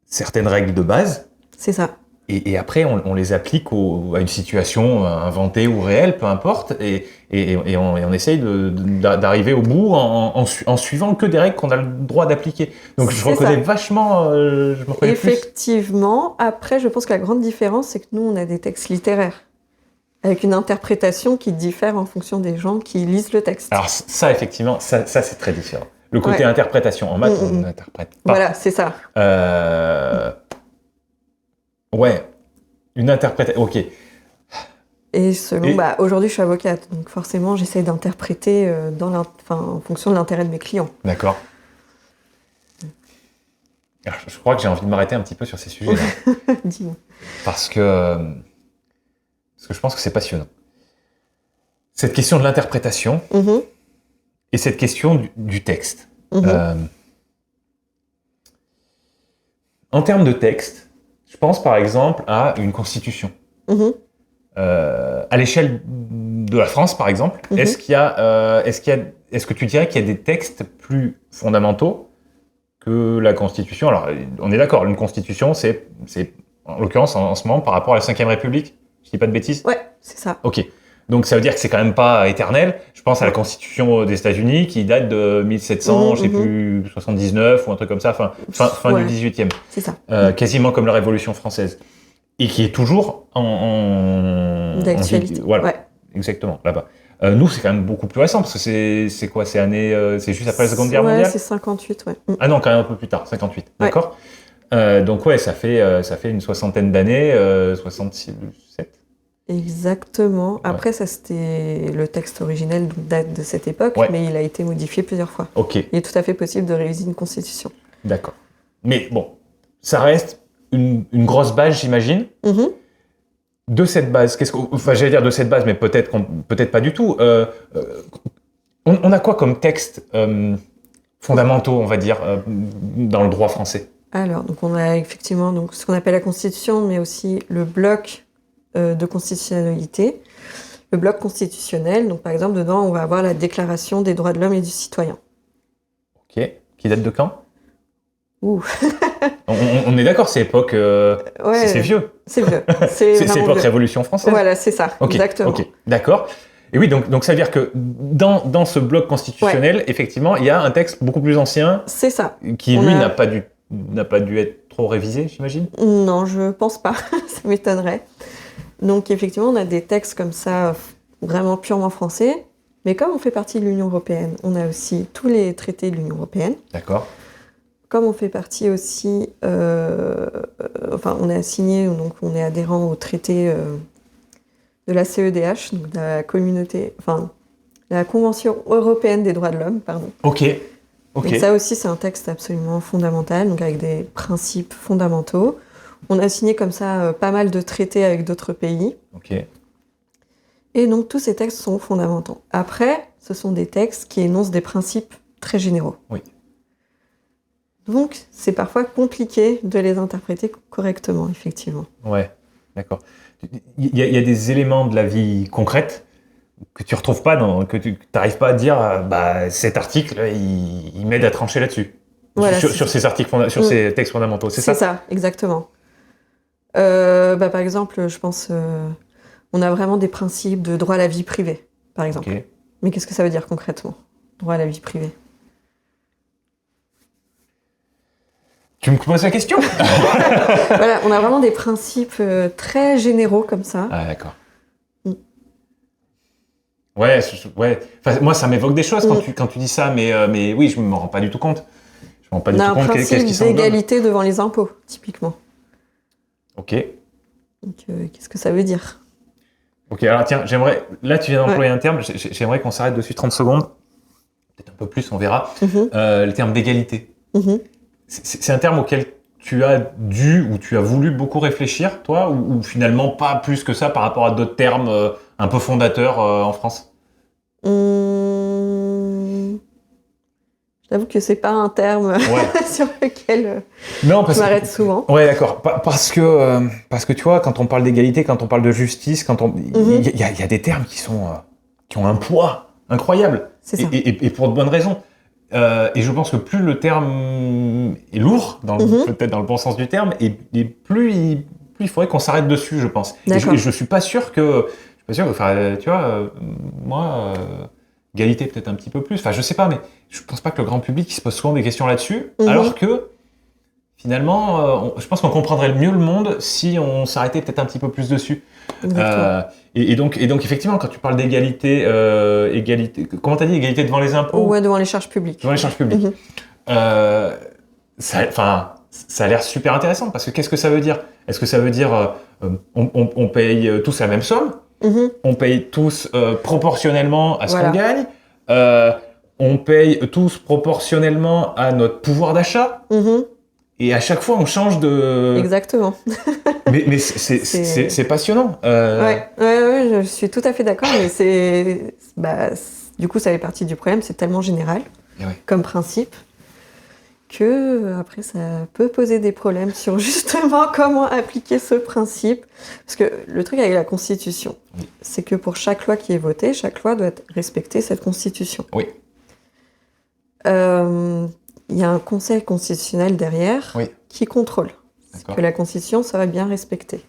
certaines règles de base. c'est ça. Et après, on les applique à une situation inventée ou réelle, peu importe, et on essaye d'arriver au bout en suivant que des règles qu'on a le droit d'appliquer. Donc je C'est reconnais ça. vachement, je me reconnais plus. Effectivement. Après, je pense que la grande différence, c'est que nous, on a des textes littéraires, avec une interprétation qui diffère en fonction des gens qui lisent le texte. Alors ça, effectivement, ça c'est très différent. Le côté Ouais. interprétation, en maths, on n'interprète pas. Voilà, c'est ça. Ouais, une interprétation, ok. Et selon, aujourd'hui, je suis avocate, donc forcément, j'essaie d'interpréter en fonction de l'intérêt de mes clients. D'accord. Alors, je crois que j'ai envie de m'arrêter un petit peu sur ces sujets-là. Dis-moi. Parce que je pense que c'est passionnant. Cette question de l'interprétation Mhm. et cette question du texte. Mhm. En termes de texte, je pense par exemple à une constitution. Mhm. À l'échelle de la France, par exemple, Mhm. est-ce que tu dirais qu'il y a des textes plus fondamentaux que la Constitution? Alors, on est d'accord, une Constitution, c'est en l'occurrence en ce moment par rapport à la Ve République. Je dis pas de bêtises? Ouais, c'est ça. Ok. Donc ça veut dire que c'est quand même pas éternel. Je pense à la Constitution des États-Unis qui date de 1700, je sais plus, 79 ou un truc comme ça, fin Ouais. du 18e. C'est ça. Quasiment comme la Révolution française. Et qui est toujours D'actualité. Voilà, Ouais. exactement, là-bas. Nous, c'est quand même beaucoup plus récent, parce que c'est quoi? C'est juste après la Seconde Guerre mondiale? Ouais, c'est 58, ouais. Ah non, quand même un peu plus tard, 58, Ouais. d'accord. Donc ouais, ça fait une soixantaine d'années, 67. Exactement. Après, ça, c'était le texte originel date de cette époque, Ouais. mais il a été modifié plusieurs fois. Ok, Il est tout à fait possible de réviser une constitution. d'accord. Mais bon, ça reste une grosse base, j'imagine. Mhm. De cette base, j'allais dire de cette base, mais peut-être pas du tout. On a quoi comme texte fondamentaux, on va dire, dans le droit français? Alors, donc on a effectivement donc, ce qu'on appelle la Constitution, mais aussi le bloc de constitutionnalité. Le bloc constitutionnel, donc par exemple, dedans, on va avoir la Déclaration des droits de l'homme et du citoyen. Ok. Qui date de quand? Ouh. On est d'accord, c'est époque. Ouais, c'est vieux. C'est vieux. C'est vraiment époque vieux. Révolution française. Voilà, c'est ça. Ok, Exactement. ok, d'accord. Et oui, donc ça veut dire que dans ce bloc constitutionnel, effectivement, il y a un texte beaucoup plus ancien C'est ça. qui, On lui, a- n'a pas dû être trop révisé, j'imagine. Non, je pense pas. Ça m'étonnerait. Donc effectivement, on a des textes comme ça, vraiment purement français. Mais comme on fait partie de l'Union européenne, on a aussi tous les traités de l'Union européenne. D'accord. Comme on fait partie aussi, on a signé, donc on est adhérent au traité de la CEDH, donc de la Convention européenne des droits de l'homme, pardon. Ok. Donc ça aussi, c'est un texte absolument fondamental, donc avec des principes fondamentaux. On a signé comme ça pas mal de traités avec d'autres pays. Ok. Et donc tous ces textes sont fondamentaux. Après, ce sont des textes qui énoncent des principes très généraux. Oui. Donc c'est parfois compliqué de les interpréter correctement, effectivement. Ouais. D'accord. il y a des éléments de la vie concrète que tu retrouves pas que tu n'arrives pas à dire, cet article, il m'aide à trancher là-dessus. Voilà, Sur ces articles, sur ces textes fondamentaux, c'est ça? C'est ça, exactement. Par exemple, je pense, on a vraiment des principes de droit à la vie privée, par exemple. Ok. Mais qu'est-ce que ça veut dire concrètement, droit à la vie privée? Tu me poses la question? Voilà, on a vraiment des principes très généraux comme ça. Ah, d'accord. Ouais, Enfin, moi, ça m'évoque des choses quand tu dis ça, mais oui, je me rends pas du tout compte. Je me rends pas du On a tout un compte qu'est-ce qui principe s'englobe. d'égalité devant les impôts, typiquement. Ok. Donc, qu'est-ce que ça veut dire? Ok, alors tiens, là tu viens d'employer un terme, j'aimerais qu'on s'arrête dessus 30 secondes, peut-être un peu plus, on verra. Le terme d'égalité. C'est un terme auquel tu as dû ou tu as voulu beaucoup réfléchir, toi, ou finalement pas plus que ça par rapport à d'autres termes un peu fondateurs en France? J'avoue que c'est pas un terme sur lequel je m'arrête souvent. Ouais, d'accord. Parce que tu vois, quand on parle d'égalité, quand on parle de justice, il y a des termes qui ont un poids incroyable. C'est ça. Et pour de bonnes raisons. Et je pense que plus le terme est lourd, peut-être dans le bon sens du terme, et plus il faudrait qu'on s'arrête dessus, je pense. Et je suis pas sûr que, enfin, tu vois, moi, égalité peut-être un petit peu plus. Enfin, je sais pas, mais je pense pas que le grand public se pose souvent des questions là-dessus, alors que finalement, je pense qu'on comprendrait mieux le monde si on s'arrêtait peut-être un petit peu plus dessus. Et donc effectivement, quand tu parle d'égalité, comment t'as dit, égalité devant les impôts? Ouais, devant les charges publiques. Devant les charges publiques. Ça a l'air super intéressant, parce que qu'est-ce que ça veut dire? Est-ce que ça veut dire on paye tous la même somme? On paye tous proportionnellement à ce qu'on gagne? On paye tous proportionnellement à notre pouvoir d'achat? Et à chaque fois, on change de... Exactement. mais c'est passionnant. Ouais, je suis tout à fait d'accord, mais du coup, ça fait partie du problème, c'est tellement général comme principe que après ça peut poser des problèmes sur justement comment appliquer ce principe. Parce que le truc avec la Constitution, c'est que pour chaque loi qui est votée, chaque loi doit respecter cette Constitution. Oui. Il y a un conseil constitutionnel derrière qui contrôle que la Constitution serait bien respectée.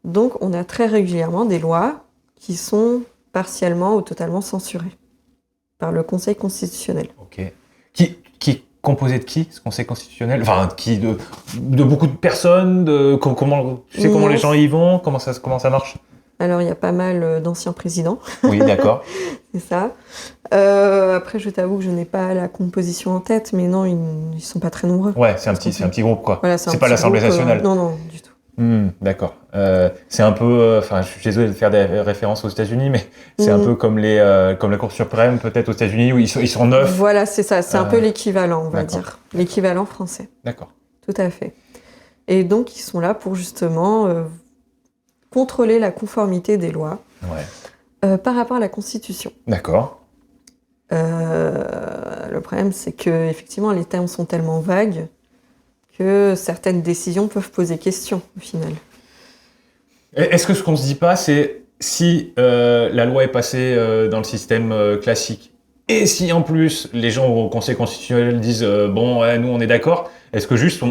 Donc, on a très régulièrement des lois qui sont partiellement ou totalement censurées par le Conseil constitutionnel. Ok. Qui est composé de qui, ce Conseil constitutionnel? Enfin, de beaucoup de personnes? Tu sais comment les gens y vont? Comment ça marche? Alors, il y a pas mal d'anciens présidents. Oui, d'accord. C'est ça. Après, je t'avoue que je n'ai pas la composition en tête, mais non, ils sont pas très nombreux. Ouais, c'est un petit groupe, quoi. Voilà, c'est pas l'Assemblée nationale. Non, du tout. D'accord. C'est un peu... Enfin, je suis désolé de faire des références aux États-Unis, mais c'est un peu comme la Cour suprême, peut-être aux États-Unis, où ils sont 9. Voilà, c'est ça. C'est un peu l'équivalent, on va dire. L'équivalent français. D'accord. Tout à fait. Et donc, ils sont là pour justement contrôler la conformité des lois par rapport à la Constitution. D'accord. Le problème, c'est que effectivement, les termes sont tellement vagues que certaines décisions peuvent poser question, au final. Est-ce que ce qu'on se dit pas, c'est si la loi est passée dans le système classique, et si en plus les gens au Conseil constitutionnel disent nous on est d'accord, est-ce que juste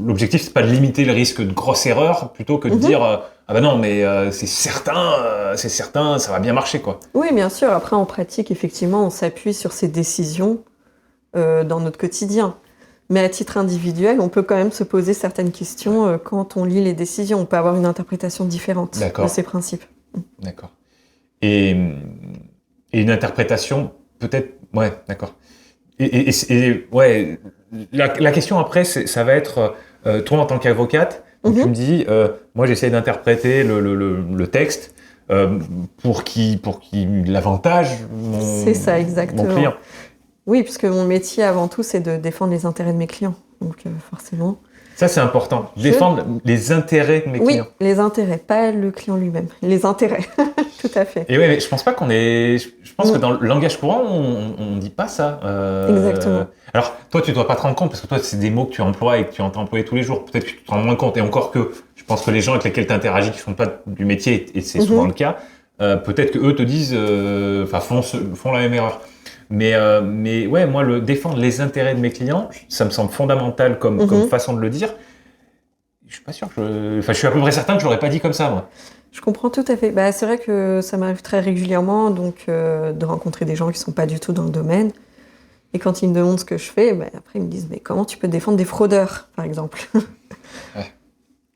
l'objectif c'est pas de limiter le risque de grosse erreur plutôt que de dire non mais c'est certain, ça va bien marcher, quoi. Oui, bien sûr. Après, en pratique, effectivement, on s'appuie sur ces décisions dans notre quotidien. Mais à titre individuel, on peut quand même se poser certaines questions quand on lit les décisions. On peut avoir une interprétation différente de ces principes. D'accord. Et une interprétation peut-être... Ouais, d'accord. Et la question après, ça va être, toi en tant qu'avocate, tu me dis, moi j'essaie d'interpréter le texte pour qu'il avantage mon client. Oui, puisque mon métier avant tout, c'est de défendre les intérêts de mes clients. Donc forcément... Ça, c'est important. Défendre les intérêts de mes clients. Oui, les intérêts, pas le client lui-même. Les intérêts. Tout à fait. Et ouais, mais je pense pas qu'on est. Je pense que dans le langage courant, on dit pas ça. Exactement. Alors, toi, tu dois pas te rendre compte parce que toi, c'est des mots que tu emploies et que tu entends employer tous les jours. Peut-être que tu te rends moins compte. Et encore que, je pense que les gens avec lesquels tu interagis, qui font pas du métier, et c'est souvent le cas, peut-être que eux te disent, font la même erreur. Mais ouais, moi, le défendre les intérêts de mes clients, ça me semble fondamental comme façon de le dire. Je suis pas sûr que je suis à peu près certain que je l'aurais pas dit comme ça, moi. Je comprends tout à fait. Bah, c'est vrai que ça m'arrive très régulièrement donc, de rencontrer des gens qui sont pas du tout dans le domaine. Et quand ils me demandent ce que je fais, bah, après ils me disent « Mais comment tu peux défendre des fraudeurs, par exemple ?»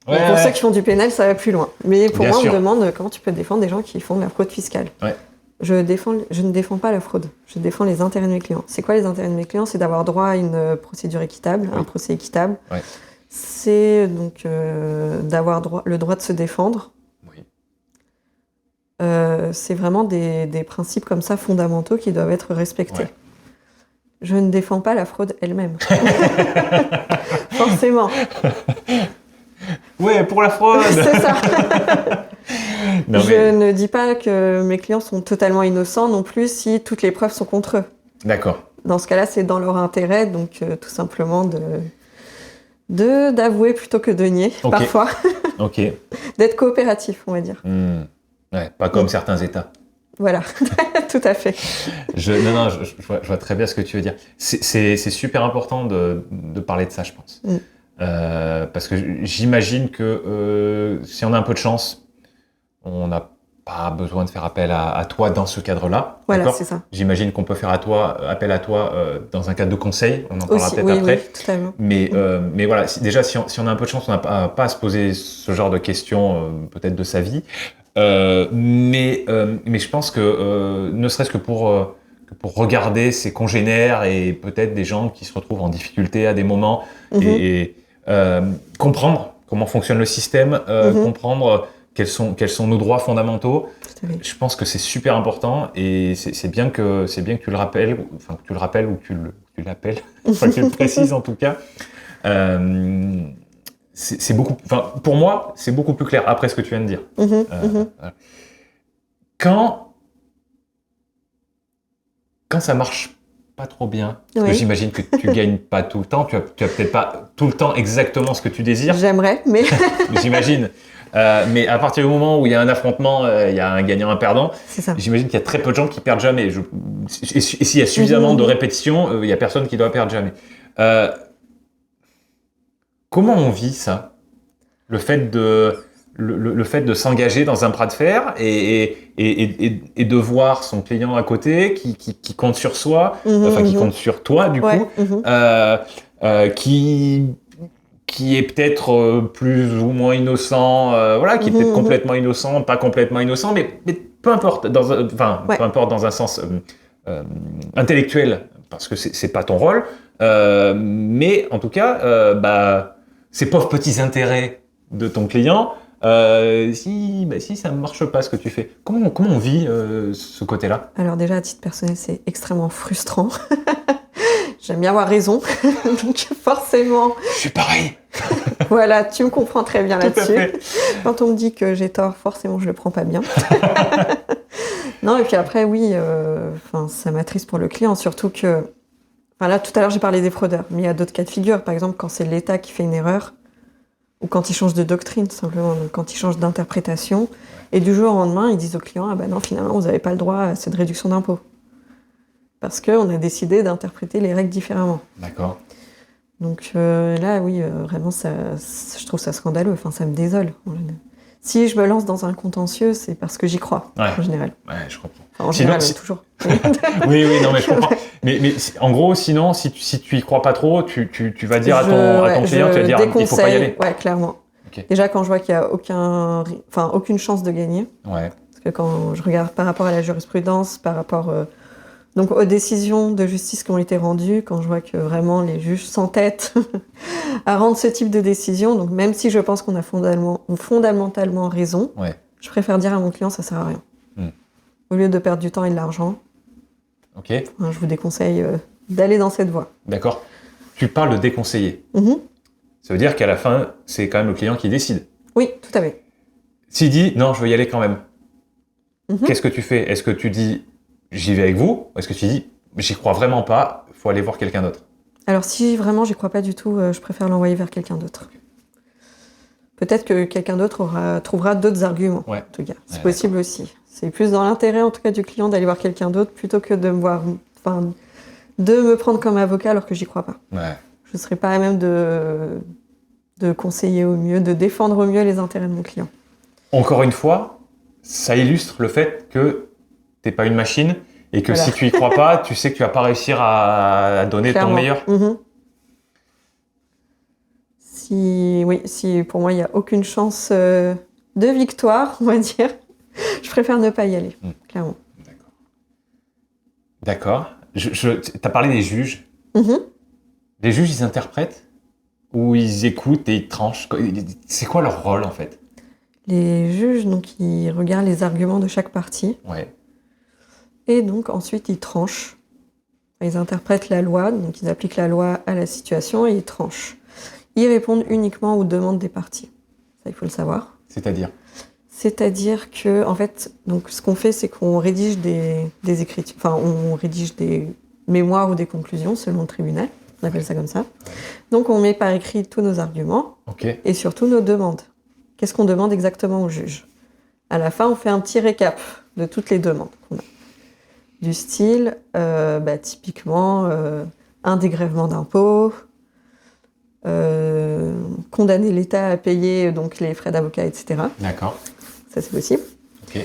Pour ceux qui font du pénal, ça va plus loin. Mais pour moi, on me demande comment tu peux défendre des gens qui font de la fraude fiscale. Ouais. Je ne défends pas la fraude, je défends les intérêts de mes clients. C'est quoi les intérêts de mes clients? C'est d'avoir droit à une procédure équitable, un procès équitable. Ouais. C'est donc d'avoir le droit de se défendre. Oui. C'est vraiment des principes comme ça fondamentaux qui doivent être respectés. Ouais. Je ne défends pas la fraude elle-même. Forcément. Ouais, pour la fraude. C'est ça. Non, je ne dis pas que mes clients sont totalement innocents non plus si toutes les preuves sont contre eux. D'accord. Dans ce cas-là, c'est dans leur intérêt, donc tout simplement d'avouer plutôt que de nier, parfois. Ok. D'être coopératif, on va dire. Ouais, pas comme certains États. Voilà, tout à fait. Je vois très bien ce que tu veux dire. C'est super important de parler de ça, je pense. Parce que j'imagine que si on a un peu de chance, on n'a pas besoin de faire appel à toi dans ce cadre-là. Voilà, c'est ça. J'imagine qu'on peut faire appel à toi dans un cadre de conseil. On en parlera peut-être après. Oui, totalement. Mais voilà, déjà, si on a un peu de chance, on n'a pas à se poser ce genre de questions, peut-être de sa vie. Mais je pense que ne serait-ce que pour regarder ses congénères et peut-être des gens qui se retrouvent en difficulté à des moments et comprendre comment fonctionne le système, comprendre quels sont nos droits fondamentaux. Je pense que c'est super important et c'est bien que tu le rappelles, enfin que tu le rappelles ou que tu l'appelles, enfin que tu le précises en tout cas. C'est beaucoup, enfin pour moi c'est beaucoup plus clair après ce que tu viens de dire. Quand ça marche pas trop bien, parce que j'imagine que tu gagnes pas tout le temps, tu as peut-être pas tout le temps exactement ce que tu désires. J'aimerais, mais j'imagine. Mais à partir du moment où il y a un affrontement, il y a un gagnant, un perdant. C'est ça. J'imagine qu'il y a très peu de gens qui perdent jamais. Et s'il y a suffisamment de répétitions, il y a personne qui doit perdre jamais. Comment on vit ça? Le fait de s'engager dans un bras de fer et de voir son client à côté qui compte sur soi, qui compte sur toi du coup, qui est peut-être plus ou moins innocent, qui est peut-être complètement innocent, pas complètement innocent, mais peu importe, peu importe dans un sens intellectuel, parce que c'est pas ton rôle, mais en tout cas, ces pauvres petits intérêts de ton client, si ça ne marche pas ce que tu fais, comment on vit ce côté-là? Alors déjà, à titre personnel, c'est extrêmement frustrant. J'aime bien avoir raison, donc forcément... Je suis pareil. Voilà, tu me comprends très bien là-dessus. Quand on me dit que j'ai tort, forcément, je le prends pas bien. Non, et puis après, oui, ça m'attriste pour le client, surtout que... Là, tout à l'heure, j'ai parlé des fraudeurs, mais il y a d'autres cas de figure. Par exemple, quand c'est l'État qui fait une erreur, ou quand il change de doctrine, tout simplement, donc quand il change d'interprétation, et du jour au lendemain, ils disent au client « Ah ben non, finalement, vous n'avez pas le droit à cette réduction d'impôt. » Parce qu'on a décidé d'interpréter les règles différemment. D'accord. Donc là, oui, vraiment, je trouve ça scandaleux. Enfin, ça me désole. Si je me lance dans un contentieux, c'est parce que j'y crois, en général. Ouais, je comprends. Enfin, en général, toujours. Oui, non, mais je comprends. Mais en gros, sinon, si tu y crois pas trop, tu vas dire à ton client, tu vas dire, il faut pas y aller. Ouais, clairement. Okay. Déjà, quand je vois qu'il n'y a aucune chance de gagner, parce que quand je regarde par rapport à la jurisprudence, par rapport donc aux décisions de justice qui ont été rendues, quand je vois que vraiment les juges s'entêtent à rendre ce type de décision, donc même si je pense qu'on a fondamentalement raison, je préfère dire à mon client ça sert à rien. Au lieu de perdre du temps et de l'argent, je vous déconseille d'aller dans cette voie. D'accord. Tu parles de déconseiller. Ça veut dire qu'à la fin, c'est quand même le client qui décide. Oui, tout à fait. S'il dit non, je veux y aller quand même. qu'est-ce que tu fais? Est-ce que tu dis j'y vais avec vous? Ou est-ce que tu dis j'y crois vraiment pas, il faut aller voir quelqu'un d'autre? Alors si vraiment j'y crois pas du tout, je préfère l'envoyer vers quelqu'un d'autre. Peut-être que quelqu'un d'autre trouvera d'autres arguments, Ouais. en tout cas. C'est Ouais, possible aussi. C'est plus dans l'intérêt, en tout cas, du client d'aller voir quelqu'un d'autre plutôt que de me prendre comme avocat alors que j'y crois pas. Ouais. Je ne serais pas à même de conseiller au mieux, de défendre au mieux les intérêts de mon client. Encore une fois, ça illustre le fait que t'es pas une machine et que si tu y crois pas, tu sais que tu vas pas réussir à donner Clairement. ton meilleur. Si pour moi il n'y a aucune chance de victoire, on va dire, je préfère ne pas y aller, clairement. D'accord. T'as parlé des juges. Mhm. Les juges, ils interprètent ou ils écoutent et ils tranchent? C'est quoi leur rôle en fait? Les juges, donc, ils regardent les arguments de chaque partie Ouais. et donc ensuite ils tranchent. Ils interprètent la loi, donc ils appliquent la loi à la situation et ils tranchent. Ils répondent uniquement aux demandes des parties. Ça, il faut le savoir. C'est-à-dire? C'est-à-dire que, en fait, donc, ce qu'on fait, c'est qu'on rédige des écritures, enfin, on rédige des mémoires ou des conclusions selon le tribunal. On appelle ça comme ça. Donc, on met par écrit tous nos arguments et surtout nos demandes. Qu'est-ce qu'on demande exactement au juge? À la fin, on fait un petit récap de toutes les demandes qu'on a. Du style, typiquement, un dégrèvement d'impôts, condamner l'État à payer donc les frais d'avocat, etc. D'accord. Ça, c'est possible. Ok.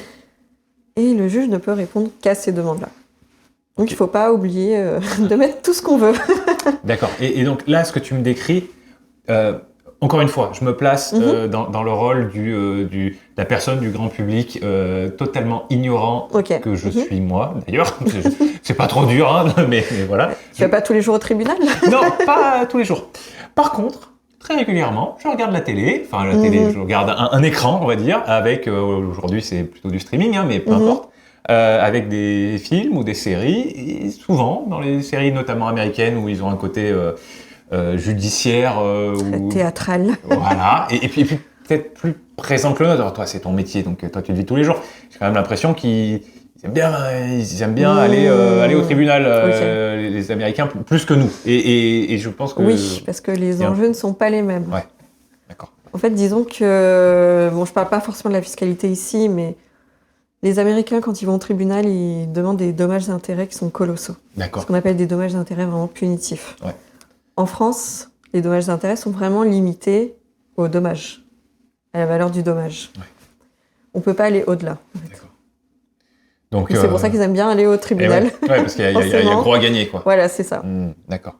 Et le juge ne peut répondre qu'à ces demandes-là. Donc, il ne faut pas oublier de mettre tout ce qu'on veut. D'accord. Et donc là, ce que tu me décris, encore une fois, je me place dans le rôle de la personne du grand public totalement ignorant que je suis moi, d'ailleurs. C'est pas trop dur, hein, mais voilà. Tu vas pas tous les jours au tribunal? Non, pas tous les jours. Par contre, très régulièrement, je regarde la télé. Enfin, la télé, je regarde un écran, on va dire, avec, aujourd'hui c'est plutôt du streaming, hein, mais peu importe, avec des films ou des séries. Et souvent, dans les séries notamment américaines, où ils ont un côté judiciaire. Théâtral. Voilà. Et puis peut-être plus présent que le nôtre. Alors, toi, c'est ton métier, donc toi, tu le vis tous les jours. J'ai quand même l'impression qu'ils aiment bien aller au tribunal, les Américains, plus que nous. Et je pense que... Oui, parce que les enjeux ne sont pas les mêmes. Ouais, d'accord. En fait, disons que... Bon, je parle pas forcément de la fiscalité ici, mais les Américains, quand ils vont au tribunal, ils demandent des dommages et intérêts qui sont colossaux. D'accord. Ce qu'on appelle des dommages et intérêts vraiment punitifs. Ouais. En France, les dommages et intérêts sont vraiment limités aux dommages, à la valeur du dommage. Ouais. On peut pas aller au-delà. En fait. D'accord. Donc, c'est pour ça qu'ils aiment bien aller au tribunal. Ouais, parce qu'il y a gros à gagner, quoi. Voilà, c'est ça. D'accord.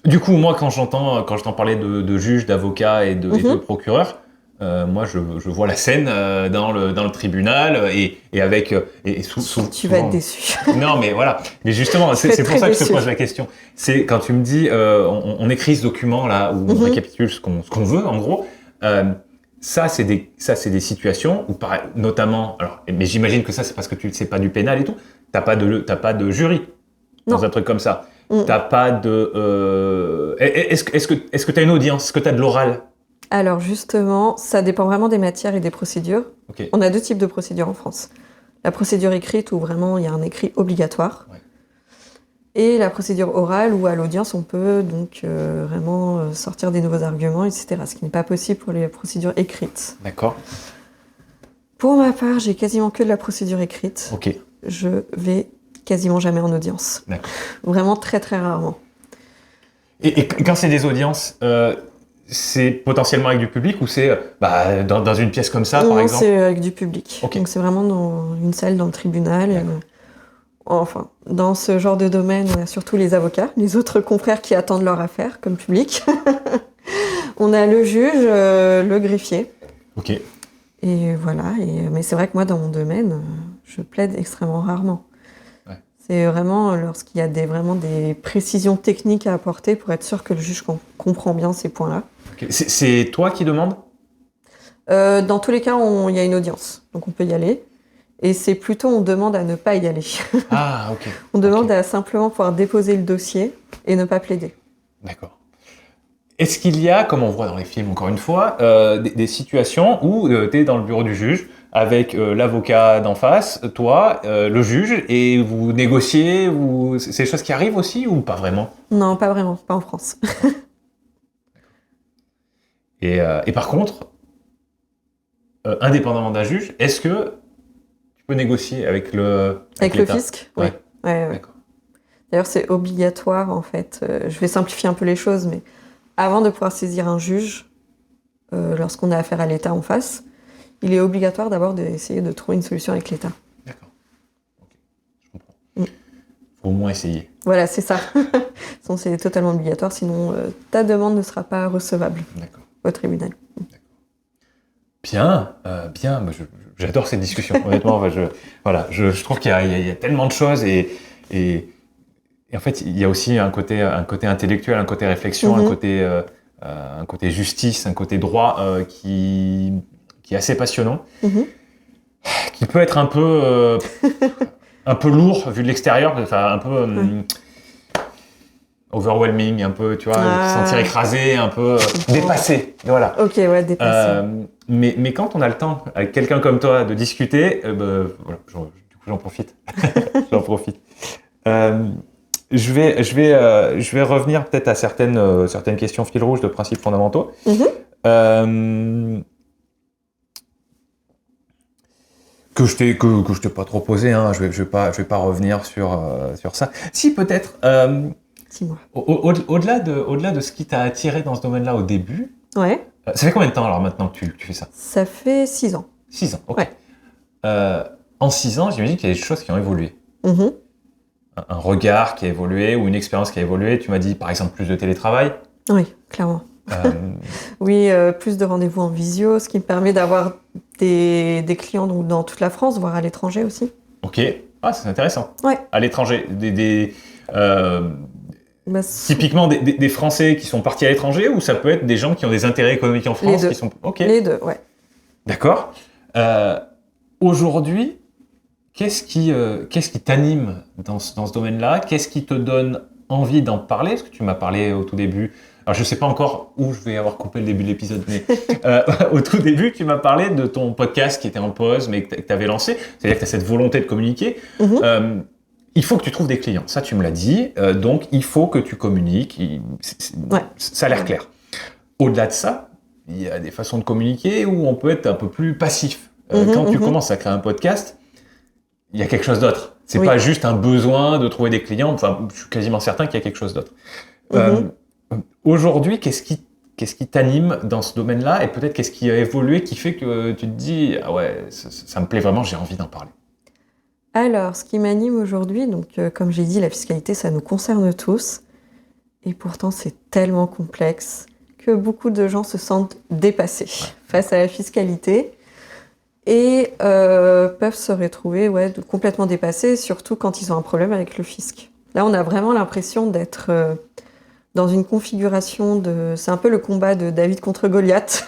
Du coup, moi, quand j'entends parler de juges, d'avocats et de procureurs, moi, je vois la scène dans le tribunal et avec tu vas être déçu. Non, mais voilà. Mais justement, c'est pour ça que je te pose la question. C'est quand tu me dis, on écrit ce document là où on récapitule ce qu'on veut, en gros. Ça, c'est des situations où, notamment, alors, mais j'imagine que ça, c'est parce que c'est pas du pénal et tout. T'as pas de jury dans un truc comme ça. T'as pas de. Est-ce que t'as une audience? Est-ce que t'as de l'oral? Alors justement, ça dépend vraiment des matières et des procédures. Okay. On a 2 types de procédures en France. La procédure écrite où vraiment il y a un écrit obligatoire. Ouais. Et la procédure orale où à l'audience on peut donc vraiment sortir des nouveaux arguments, etc. Ce qui n'est pas possible pour les procédures écrites. D'accord. Pour ma part, j'ai quasiment que de la procédure écrite. Ok. Je vais quasiment jamais en audience. D'accord. Vraiment très très rarement. Et quand c'est des audiences, c'est potentiellement avec du public ou c'est dans une pièce comme ça, par exemple? Non, c'est avec du public. Okay. Donc c'est vraiment dans une salle dans le tribunal. Enfin, dans ce genre de domaine, on a surtout les avocats, les autres confrères qui attendent leur affaire comme public. On a le juge, le greffier. Ok. Et voilà. Mais c'est vrai que moi, dans mon domaine, je plaide extrêmement rarement. Ouais. C'est vraiment lorsqu'il y a vraiment des précisions techniques à apporter pour être sûr que le juge comprend bien ces points-là. Okay. C'est toi qui demandes? Dans tous les cas, il y a une audience, donc on peut y aller. Et c'est plutôt, on demande à ne pas y aller. Ah, ok. On demande à simplement pouvoir déposer le dossier et ne pas plaider. D'accord. Est-ce qu'il y a, comme on voit dans les films encore une fois, des situations où tu es dans le bureau du juge, avec l'avocat d'en face, toi, le juge, et vous négociez, c'est des choses qui arrivent aussi ou pas vraiment? Non, pas vraiment, pas en France. Et par contre, indépendamment d'un juge, est-ce que tu peux négocier avec le l'État? fisc, oui. Ouais. Ouais. D'accord. D'ailleurs, c'est obligatoire, en fait. Je vais simplifier un peu les choses, mais avant de pouvoir saisir un juge, lorsqu'on a affaire à l'État en face, il est obligatoire d'abord d'essayer de trouver une solution avec l'État. D'accord. Ok. Je comprends. Faut au moins essayer. Voilà, c'est ça. Sinon, c'est totalement obligatoire, sinon ta demande ne sera pas recevable D'accord. au tribunal. Bien, bien. Moi, j'adore cette discussion. Honnêtement, je trouve qu'il y a tellement de choses et en fait, il y a aussi un côté intellectuel, un côté réflexion, un côté justice, un côté droit qui est assez passionnant, qui peut être un peu lourd vu de l'extérieur, enfin un peu overwhelming, un peu, tu vois, se sentir écrasé, un peu dépassé, voilà. Ok, ouais, dépassé. Mais quand on a le temps avec quelqu'un comme toi de discuter, voilà, du coup j'en profite. J'en profite. Je vais revenir peut-être à certaines questions fil rouge de principes fondamentaux. Que je t'ai pas trop posé, hein. Je vais pas revenir sur ça. Si, peut-être. Dis-moi. Au-delà de ce qui t'a attiré dans ce domaine-là au début, Ouais. ça fait combien de temps alors maintenant que tu fais ça? Ça fait 6 ans. 6 ans, ok. Ouais. En 6 ans, j'imagine qu'il y a des choses qui ont évolué. Un regard qui a évolué ou une expérience qui a évolué. Tu m'as dit par exemple plus de télétravail. Oui, clairement. Oui, plus de rendez-vous en visio, ce qui me permet d'avoir des clients donc, dans toute la France, voire à l'étranger aussi. Ok, c'est intéressant. Ouais. À l'étranger, typiquement des Français qui sont partis à l'étranger ou ça peut être des gens qui ont des intérêts économiques en France? Les deux. Qui sont... Ok. Les deux, ouais. D'accord. Aujourd'hui, qu'est-ce qui t'anime dans ce domaine-là? Qu'est-ce qui te donne envie d'en parler? Parce que tu m'as parlé au tout début. Alors, je ne sais pas encore où je vais avoir coupé le début de l'épisode, mais au tout début, tu m'as parlé de ton podcast qui était en pause, mais que tu avais lancé. C'est-à-dire que tu as cette volonté de communiquer. Il faut que tu trouves des clients. Ça, tu me l'as dit. Donc, il faut que tu communiques. Ça a l'air clair. Au-delà de ça, il y a des façons de communiquer où on peut être un peu plus passif. Quand tu commences à créer un podcast, il y a quelque chose d'autre. C'est pas juste un besoin de trouver des clients. Enfin, je suis quasiment certain qu'il y a quelque chose d'autre. Aujourd'hui, qu'est-ce qui t'anime dans ce domaine-là et peut-être qu'est-ce qui a évolué qui fait que tu te dis ah ouais, ça me plaît vraiment, j'ai envie d'en parler. Alors, ce qui m'anime aujourd'hui, donc comme j'ai dit, la fiscalité, ça nous concerne tous. Et pourtant, c'est tellement complexe que beaucoup de gens se sentent dépassés face à la fiscalité et peuvent se retrouver complètement dépassés, surtout quand ils ont un problème avec le fisc. Là, on a vraiment l'impression d'être dans une configuration c'est un peu le combat de David contre Goliath,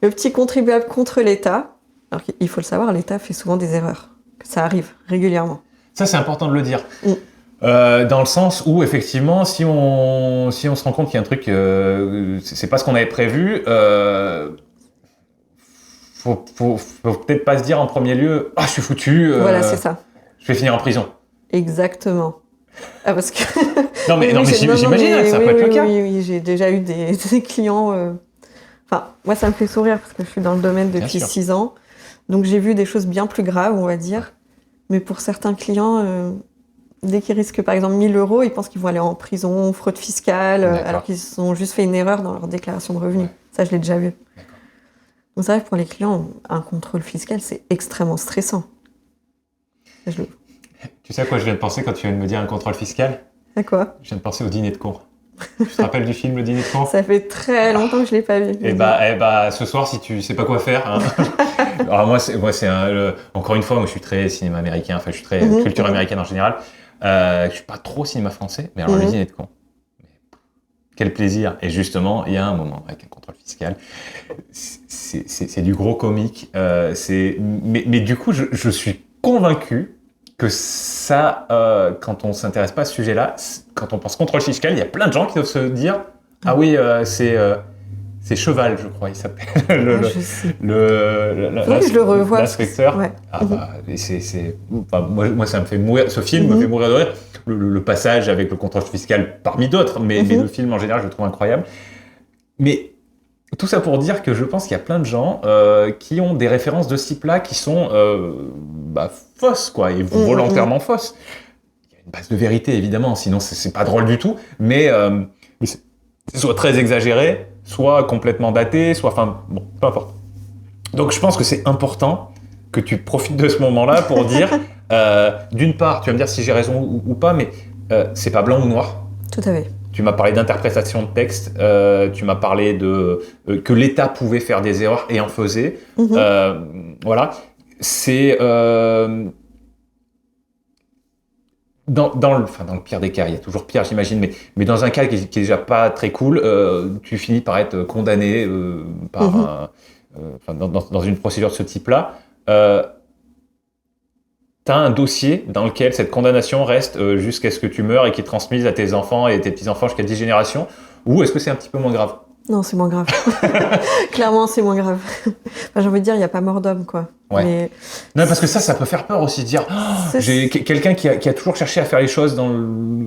le petit contribuable contre l'État. Alors qu'il faut le savoir, l'État fait souvent des erreurs. Ça arrive régulièrement. Ça, c'est important de le dire. Dans le sens où, effectivement, si on se rend compte qu'il y a un truc, c'est pas ce qu'on avait prévu, faut peut-être pas se dire en premier lieu « Ah, je suis foutu, voilà, c'est ça. Je vais finir en prison. » Exactement. Ah, parce que... Non, mais j'imagine que ça peut être le cas. Oui, j'ai déjà eu des clients... Enfin, moi, ça me fait sourire parce que je suis dans le domaine depuis 6 ans. Donc, j'ai vu des choses bien plus graves, on va dire. Mais pour certains clients, dès qu'ils risquent, par exemple, 1 000 €, ils pensent qu'ils vont aller en prison, fraude fiscale, alors qu'ils ont juste fait une erreur dans leur déclaration de revenus. Ça, je l'ai déjà vu. Donc, c'est vrai que pour les clients, un contrôle fiscal, c'est extrêmement stressant. Tu sais à quoi je viens de penser quand tu viens de me dire un contrôle fiscal? À quoi? Je viens de penser au dîner de con. Tu te rappelles du film Le Dîner de con? Ça fait très longtemps que je l'ai pas vu. Ce soir, si tu sais pas quoi faire. Hein. Alors encore une fois, moi je suis très cinéma américain, enfin je suis très culture américaine en général. Je suis pas trop cinéma français, mais alors Le Dîner de con. Quel plaisir! Et justement, il y a un moment avec un contrôle fiscal. C'est du gros comique. Mais du coup, je suis convaincu que ça, quand on s'intéresse pas à ce sujet-là, quand on pense contrôle fiscal, il y a plein de gens qui doivent se dire ah oui, c'est C'est Cheval, je crois, il s'appelle. Je sais. Faudrait que je le revoie. L'inspecteur. Ouais. Ah bah, et enfin, moi, ça me fait mourir. Ce film me fait mourir de rire. Le passage avec le contrôle fiscal parmi d'autres, mais le film en général, je le trouve incroyable. Mais tout ça pour dire que je pense qu'il y a plein de gens qui ont des références de ce type-là qui sont fausses, quoi, et volontairement fausses. Il y a une base de vérité, évidemment, sinon c'est pas drôle du tout, mais c'est soit très exagéré, soit complètement daté, soit... Enfin, bon, peu importe. Donc je pense que c'est important que tu profites de ce moment-là pour dire, d'une part, tu vas me dire si j'ai raison ou pas, mais c'est pas blanc ou noir. Tout à fait. Tu m'as parlé d'interprétation de texte, tu m'as parlé de que l'État pouvait faire des erreurs et en faisait. Voilà. C'est... dans le pire des cas, il y a toujours pire, j'imagine, mais dans un cas qui est déjà pas très cool, tu finis par être condamné dans une procédure de ce type-là. T'as un dossier dans lequel cette condamnation reste jusqu'à ce que tu meurs et qui est transmise à tes enfants et tes petits-enfants jusqu'à 10 générations, ou est-ce que c'est un petit peu moins grave? Non, c'est moins grave. Clairement, c'est moins grave. Enfin, j'ai envie de dire, il n'y a pas mort d'homme, quoi. Ouais. Mais... Non, parce que ça peut faire peur aussi, de dire j'ai quelqu'un qui a toujours cherché à faire les choses dans de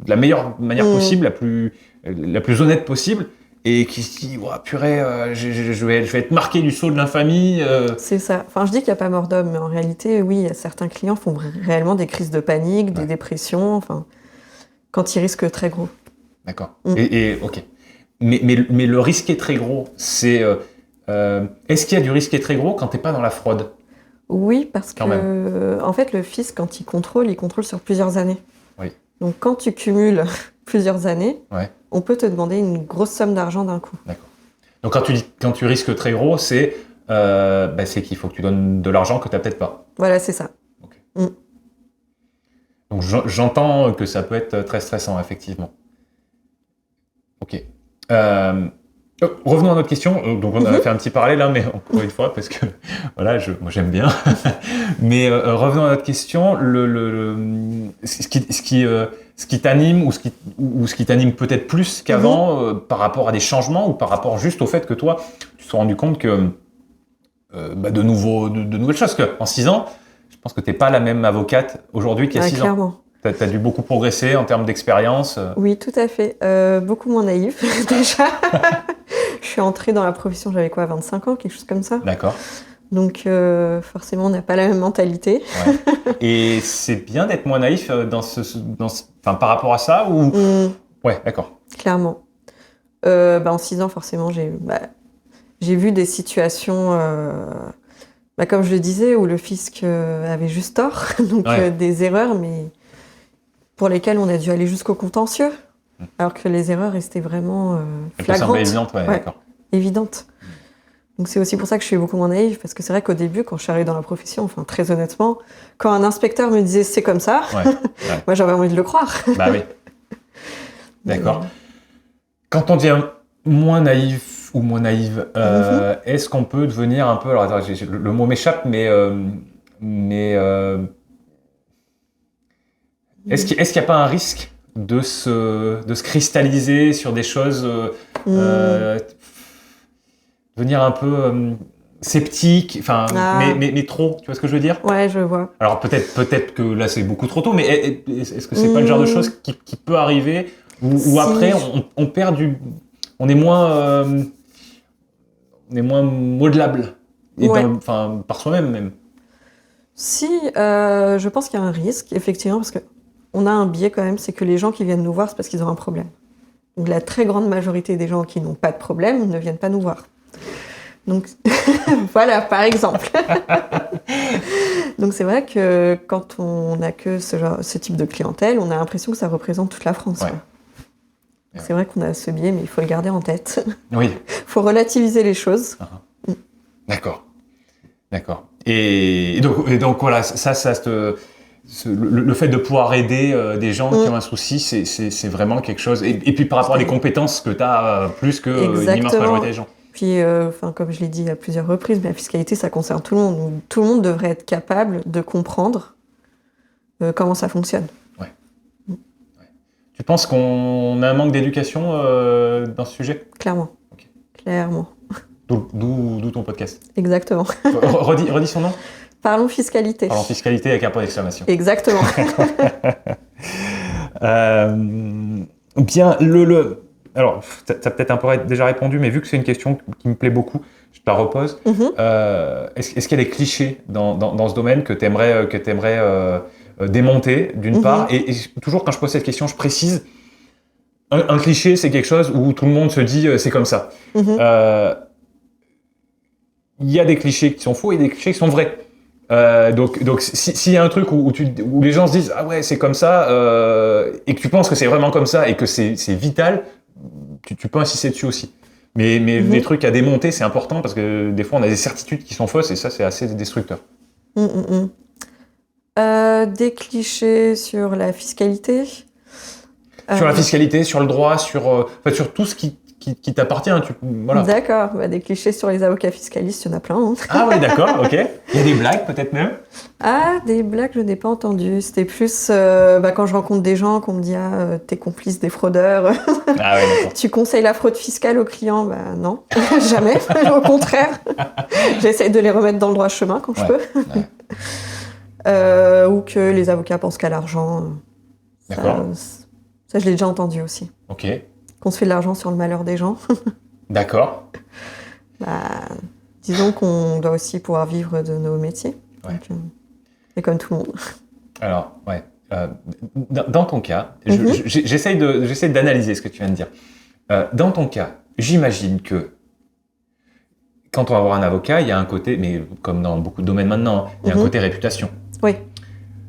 la meilleure manière possible, la plus honnête possible, et qui se dit purée, je vais être marqué du sceau de l'infamie. C'est ça. Enfin, je dis qu'il n'y a pas mort d'homme, mais en réalité, oui, certains clients font réellement des crises de panique, des dépressions, enfin, quand ils risquent très gros. D'accord. Et ok. Mais le risqué très gros, c'est... est-ce qu'il y a du risqué très gros quand tu n'es pas dans la fraude? Oui, parce que en fait, le fisc, quand il contrôle sur plusieurs années. Oui. Donc, quand tu cumules plusieurs années, on peut te demander une grosse somme d'argent d'un coup. D'accord. Donc, quand tu risques très gros, c'est qu'il faut que tu donnes de l'argent que tu n'as peut-être pas. Voilà, c'est ça. Okay. Donc, j'entends que ça peut être très stressant, effectivement. Ok. Revenons à notre question. Donc, on a fait un petit parallèle, hein, mais encore une fois, parce que voilà, moi j'aime bien. Mais revenons à notre question. Ce qui t'anime ou ce qui t'anime peut-être plus qu'avant par rapport à des changements ou par rapport juste au fait que toi, tu te sois rendu compte que de nouvelles choses. Parce qu'en 6 ans, je pense que tu n'es pas la même avocate aujourd'hui qu'il y a 6 ans. Clairement. Tu as dû beaucoup progresser en termes d'expérience. Oui, tout à fait. Beaucoup moins naïf, déjà. Je suis entrée dans la profession, j'avais 25 ans, quelque chose comme ça. D'accord. Donc, forcément, on n'a pas la même mentalité. Ouais. Et c'est bien d'être moins naïf par rapport à ça ou... Ouais, d'accord. Clairement. En 6 ans, forcément, j'ai vu des situations, comme je le disais, où le fisc avait juste tort. Donc, des erreurs, mais... pour lesquels on a dû aller jusqu'au contentieux, alors que les erreurs restaient vraiment flagrantes. Évidentes, d'accord. Évidentes. Donc c'est aussi pour ça que je suis beaucoup moins naïve, parce que c'est vrai qu'au début, quand je suis arrivée dans la profession, enfin très honnêtement, quand un inspecteur me disait c'est comme ça, moi j'avais envie de le croire. Bah oui. D'accord. Quand on devient moins naïf ou moins naïve, est-ce qu'on peut devenir un peu... Alors attends, le mot m'échappe, mais est-ce qu'il n'y a pas un risque de se cristalliser sur des choses, devenir un peu sceptique, mais trop, tu vois ce que je veux dire? Ouais, je vois. Alors peut-être que là c'est beaucoup trop tôt, mais est-ce que c'est pas le genre de chose qui peut arriver où après on perd on est moins modelable, par soi-même même. Si, je pense qu'il y a un risque, effectivement, parce que on a un biais quand même, c'est que les gens qui viennent nous voir, c'est parce qu'ils ont un problème. Donc la très grande majorité des gens qui n'ont pas de problème ne viennent pas nous voir. Donc voilà, par exemple. Donc c'est vrai que quand on n'a que ce type de clientèle, on a l'impression que ça représente toute la France. Ouais. C'est vrai qu'on a ce biais, mais il faut le garder en tête. Oui. Il faut relativiser les choses. D'accord. Et donc voilà, le fait de pouvoir aider des gens qui ont un souci, c'est vraiment quelque chose. Et puis par rapport à des compétences que tu as plus qu'une immense majorité des gens. Puis, comme je l'ai dit à plusieurs reprises, la fiscalité, ça concerne tout le monde. Donc, tout le monde devrait être capable de comprendre comment ça fonctionne. Ouais. penses qu'on a un manque d'éducation dans ce sujet? Clairement. Ok. Clairement. D'où ton podcast. Exactement. Redis son nom. Parlons fiscalité. Parlons fiscalité avec un point d'exclamation. Exactement. Bien, alors, tu as peut-être un peu déjà répondu, mais vu que c'est une question qui me plaît beaucoup, je te la repose. Est-ce qu'il y a des clichés dans ce domaine que tu aimerais démonter, d'une part, et toujours quand je pose cette question, je précise, un cliché, c'est quelque chose où tout le monde se dit c'est comme ça. Il y a des clichés qui sont faux et des clichés qui sont vrais. Donc s'il y a un truc où les gens se disent ah ouais c'est comme ça et que tu penses que c'est vraiment comme ça et que c'est vital, tu peux insister dessus aussi. Mais les trucs à démonter c'est important parce que des fois on a des certitudes qui sont fausses et ça c'est assez destructeur. Des clichés sur la fiscalité. Sur la fiscalité, sur le droit, sur tout ce qui t'appartient. Voilà. D'accord, des clichés sur les avocats fiscalistes, il y en a plein. Ah oui, d'accord, ok. Il y a des blagues peut-être même? Ah, des blagues, je n'ai pas entendu. C'était plus quand je rencontre des gens qu'on me dit t'es complice des fraudeurs. Ah oui, d'accord. Tu conseilles la fraude fiscale aux clients? Non, jamais. Au contraire. J'essaie de les remettre dans le droit chemin quand je peux. Ou que les avocats pensent qu'à l'argent. D'accord. Ça, je l'ai déjà entendu aussi. Ok. Qu'on se fait de l'argent sur le malheur des gens. D'accord. Disons qu'on doit aussi pouvoir vivre de nos métiers. Ouais. Donc, et comme tout le monde. Alors, ouais. Dans ton cas, j'essaye d'analyser ce que tu viens de dire. Dans ton cas, j'imagine que quand on va avoir un avocat, il y a un côté, mais comme dans beaucoup de domaines maintenant, il y a un côté réputation. Oui.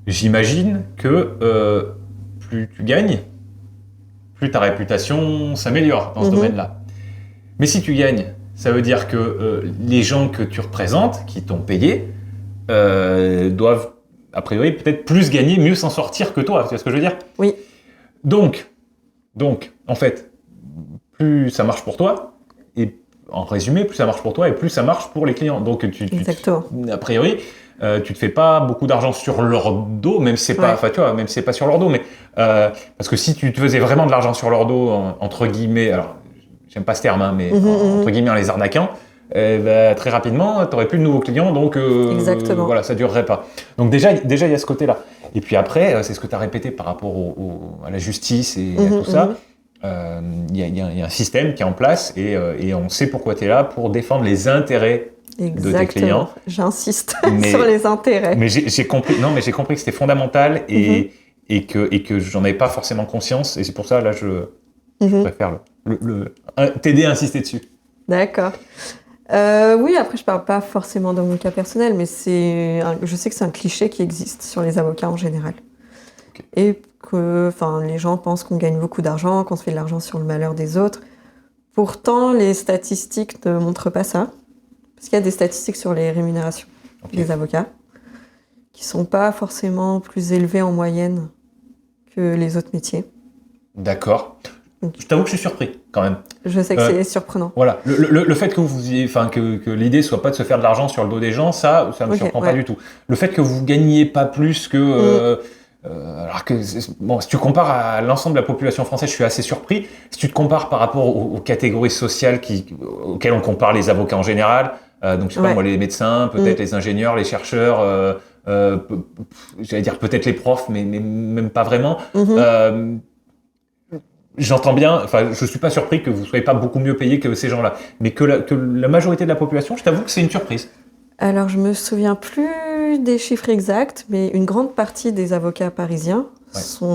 J'imagine que plus tu gagnes, plus ta réputation s'améliore dans ce domaine-là. Mais si tu gagnes, ça veut dire que les gens que tu représentes, qui t'ont payé, doivent, a priori, peut-être plus gagner, mieux s'en sortir que toi. Tu vois ce que je veux dire? Oui. Donc, en fait, plus ça marche pour toi, et en résumé, plus ça marche pour toi, et plus ça marche pour les clients. Donc, Exactement. A priori, tu te fais pas beaucoup d'argent sur leur dos, même si c'est pas, tu vois, même si c'est pas sur leur dos, mais parce que si tu te faisais vraiment de l'argent sur leur dos, entre guillemets, alors j'aime pas ce terme, hein, mais entre guillemets en les arnaquant, très rapidement, tu n'aurais plus de nouveaux clients, donc voilà, ça durerait pas. Donc déjà il y a ce côté-là. Et puis après, c'est ce que tu as répété par rapport à la justice et à tout ça. Il y a un système qui est en place et on sait pourquoi tu es là, pour défendre les intérêts de tes clients. J'insiste sur les intérêts. Mais j'ai compris que c'était fondamental et que j'en avais pas forcément conscience, et c'est pour ça là je préfère t'aider à insister dessus. D'accord. Oui, après je parle pas forcément dans mon cas personnel, mais je sais que c'est un cliché qui existe sur les avocats en général. Okay. Et que les gens pensent qu'on gagne beaucoup d'argent, qu'on se fait de l'argent sur le malheur des autres. Pourtant, les statistiques ne montrent pas ça. Parce qu'il y a des statistiques sur les rémunérations des avocats qui ne sont pas forcément plus élevées en moyenne que les autres métiers. D'accord. Je t'avoue que je suis surpris quand même. Je sais que c'est surprenant. Voilà. Le fait que que l'idée soit pas de se faire de l'argent sur le dos des gens, ça me surprend pas du tout. Le fait que vous gagniez pas plus que... alors que, si tu compares à l'ensemble de la population française, je suis assez surpris. Si tu te compares par rapport aux catégories sociales auxquelles on compare les avocats en général, donc je sais pas moi, les médecins, peut-être les ingénieurs, les chercheurs, j'allais dire peut-être les profs, mais même pas vraiment. J'entends bien, je suis pas surpris que vous soyez pas beaucoup mieux payés que ces gens-là, mais que la majorité de la population, je t'avoue que c'est une surprise. Alors, je me souviens plus des chiffres exacts, mais une grande partie des avocats parisiens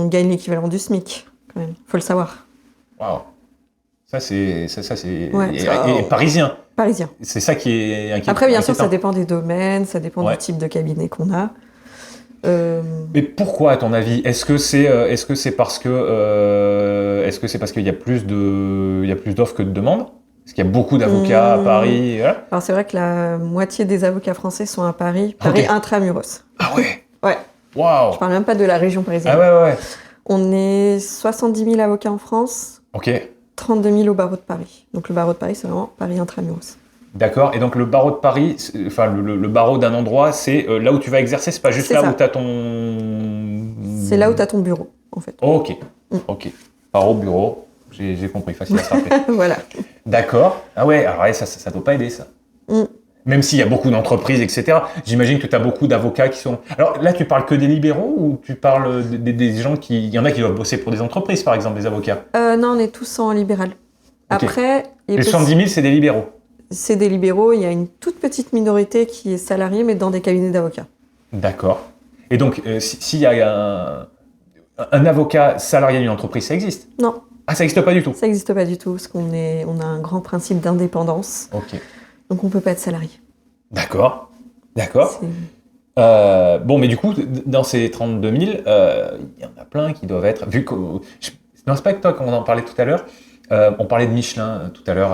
gagnent l'équivalent du SMIC, quand même. Faut le savoir. Waouh. Ça c'est et parisien. Parisien. C'est ça qui est inquiétant. Après, bien sûr, ça dépend des domaines, ça dépend du type de cabinet qu'on a. Mais pourquoi, à ton avis? Est-ce que c'est parce qu'il y a plus d'offres que de demandes? Est-ce qu'il y a beaucoup d'avocats à Paris? Voilà. Alors c'est vrai que la moitié des avocats français sont à Paris, intramuros. Ah ouais? Ouais. Waouh. Je parle même pas de la région parisienne. Ah ouais. On est 70 000 avocats en France. Ok. 32 000 au barreau de Paris. Donc le barreau de Paris, c'est vraiment Paris intramuros. D'accord. Et donc le barreau de Paris, le barreau d'un endroit, c'est là où tu vas exercer, c'est pas juste là où tu as ton... C'est là où tu as ton bureau, en fait. Ok. Ok. Part au bureau. J'ai compris, facile à se rappeler. Voilà. D'accord. Ah ouais, alors ouais, ça doit pas aider, ça. Mm. Même s'il y a beaucoup d'entreprises, etc. J'imagine que tu as beaucoup d'avocats qui sont... Alors là, tu parles que des libéraux ou tu parles des gens qui... Il y en a qui doivent bosser pour des entreprises, par exemple, des avocats? Non, on est tous en libéral. Ok. Après, Les 70 000, c'est des libéraux. c'est des libéraux. Il y a une toute petite minorité qui est salariée, mais dans des cabinets d'avocats. D'accord. Et donc, s'il y a un avocat salarié d'une entreprise, ça existe? Non, Ah, ça n'existe pas du tout? ça n'existe pas du tout, parce on a un grand principe d'indépendance. Ok. Donc on ne peut pas être salarié. D'accord. D'accord. Bon, mais du coup, dans ces 32 000, il y en a plein qui doivent être... Vu que, non, c'est pas que toi, quand on en parlait tout à l'heure, on parlait de Michelin tout à l'heure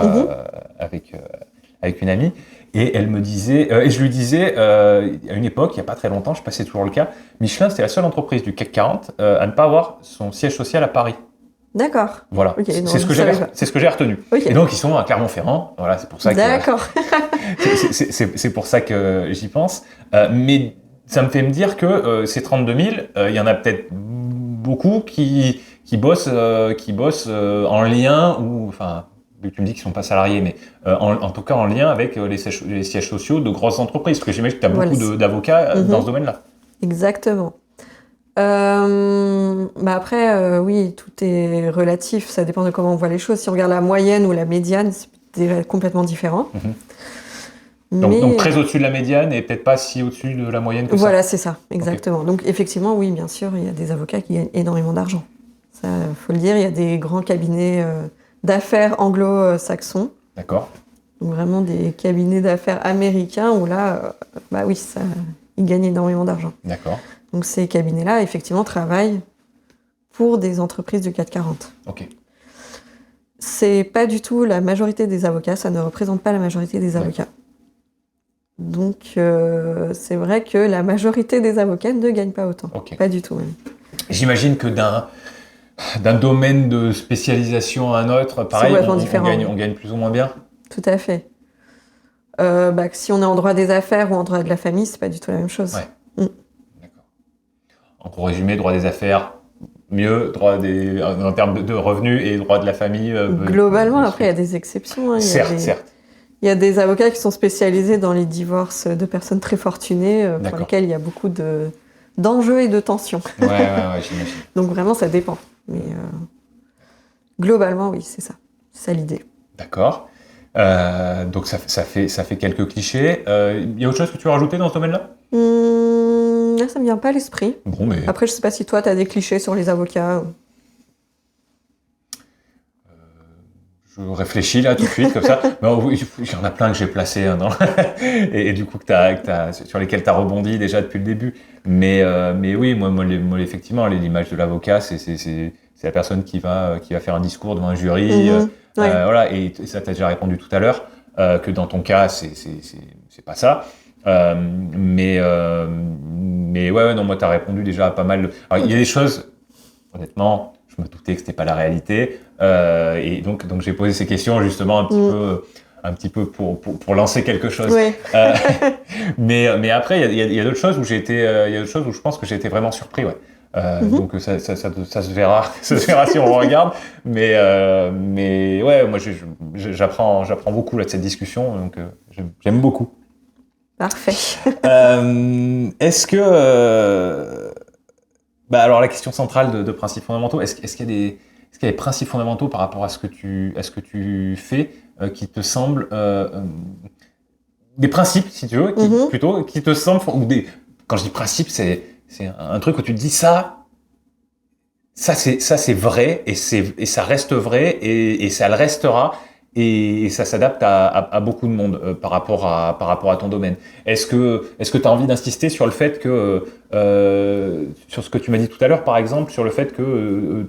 avec une amie, et elle me disait, et je lui disais, à une époque, il n'y a pas très longtemps, je passais toujours le cas, Michelin, c'était la seule entreprise du CAC 40 à ne pas avoir son siège social à Paris. D'accord. Voilà, Okay, c'est ce que j'ai retenu. Okay. Et donc, ils sont à Clermont-Ferrand, voilà, c'est pour ça que... D'accord. c'est pour ça que j'y pense. Mais ça me fait me dire que ces 32 000, il y en a peut-être beaucoup qui bossent en lien, ou, enfin, vu que tu me dis qu'ils ne sont pas salariés, mais en tout cas en lien avec les sièges sociaux de grosses entreprises. Parce que j'imagine que tu as beaucoup d'avocats dans ce domaine-là. Exactement. Après, oui, tout est relatif, ça dépend de comment on voit les choses. Si on regarde la moyenne ou la médiane, c'est déjà complètement différent. Donc très au-dessus de la médiane et peut-être pas si au-dessus de la moyenne que ça. Voilà, c'est ça, exactement. Okay. Donc effectivement, oui, bien sûr, il y a des avocats qui gagnent énormément d'argent. Ça, faut le dire, il y a des grands cabinets d'affaires anglo-saxons. D'accord. Donc vraiment des cabinets d'affaires américains où là, oui, ils gagnent énormément d'argent. D'accord. Donc ces cabinets-là, effectivement, travaillent pour des entreprises du CAC 40. Ok. C'est pas du tout la majorité des avocats, ça ne représente pas la majorité des avocats. Donc c'est vrai que la majorité des avocats ne gagnent pas autant. Okay. Pas du tout même. J'imagine que d'un domaine de spécialisation à un autre, pareil, on gagne plus ou moins bien. Tout à fait. Si on est en droit des affaires ou en droit de la famille, c'est pas du tout la même chose. Ouais. D'accord. En gros résumé, droit des affaires, mieux, en termes de revenus et droit de la famille. Globalement, après, il y a des exceptions. Hein, certes. Il y a des avocats qui sont spécialisés dans les divorces de personnes très fortunées, pour lesquelles il y a beaucoup d'enjeux et de tensions. Ouais, j'imagine. Donc vraiment, ça dépend. Mais globalement, oui, c'est ça. C'est ça l'idée. D'accord. Donc ça fait quelques clichés. Il y a autre chose que tu veux rajouter dans ce domaine-là ? Là, ça me vient pas à l'esprit. Bon, mais... Après, je sais pas si toi, tu as des clichés sur les avocats. Je réfléchis là tout de suite comme ça. Oui, il y en a plein que j'ai placés et du coup sur lesquels tu as rebondi déjà depuis le début. Mais oui, moi effectivement, l'image de l'avocat, c'est la personne qui va faire un discours devant un jury. Voilà, et ça, tu as déjà répondu tout à l'heure, que dans ton cas, c'est pas ça. Mais ouais, non, moi, tu as répondu déjà à pas mal. Alors, il y a des choses, honnêtement, je me doutais que c'était pas la réalité. Et donc j'ai posé ces questions justement un petit peu pour lancer quelque chose. Ouais. Mais après, il y a d'autres choses où je pense que j'ai été vraiment surpris, ouais. Donc ça se verra si on regarde. Mais ouais, moi j'apprends beaucoup là de cette discussion, donc j'aime beaucoup. Parfait. Est-ce que alors la question centrale de principes fondamentaux, est-ce qu'il y a des principes fondamentaux par rapport à ce que tu fais qui te semblent des principes, si tu veux, plutôt qui te semblent, ou quand je dis principes, c'est un truc où tu te dis ça c'est vrai et ça reste vrai et ça le restera. Et ça s'adapte à beaucoup de monde par rapport à ton domaine. Est-ce que tu as envie d'insister sur le fait que, sur ce que tu m'as dit tout à l'heure, par exemple, sur le fait que,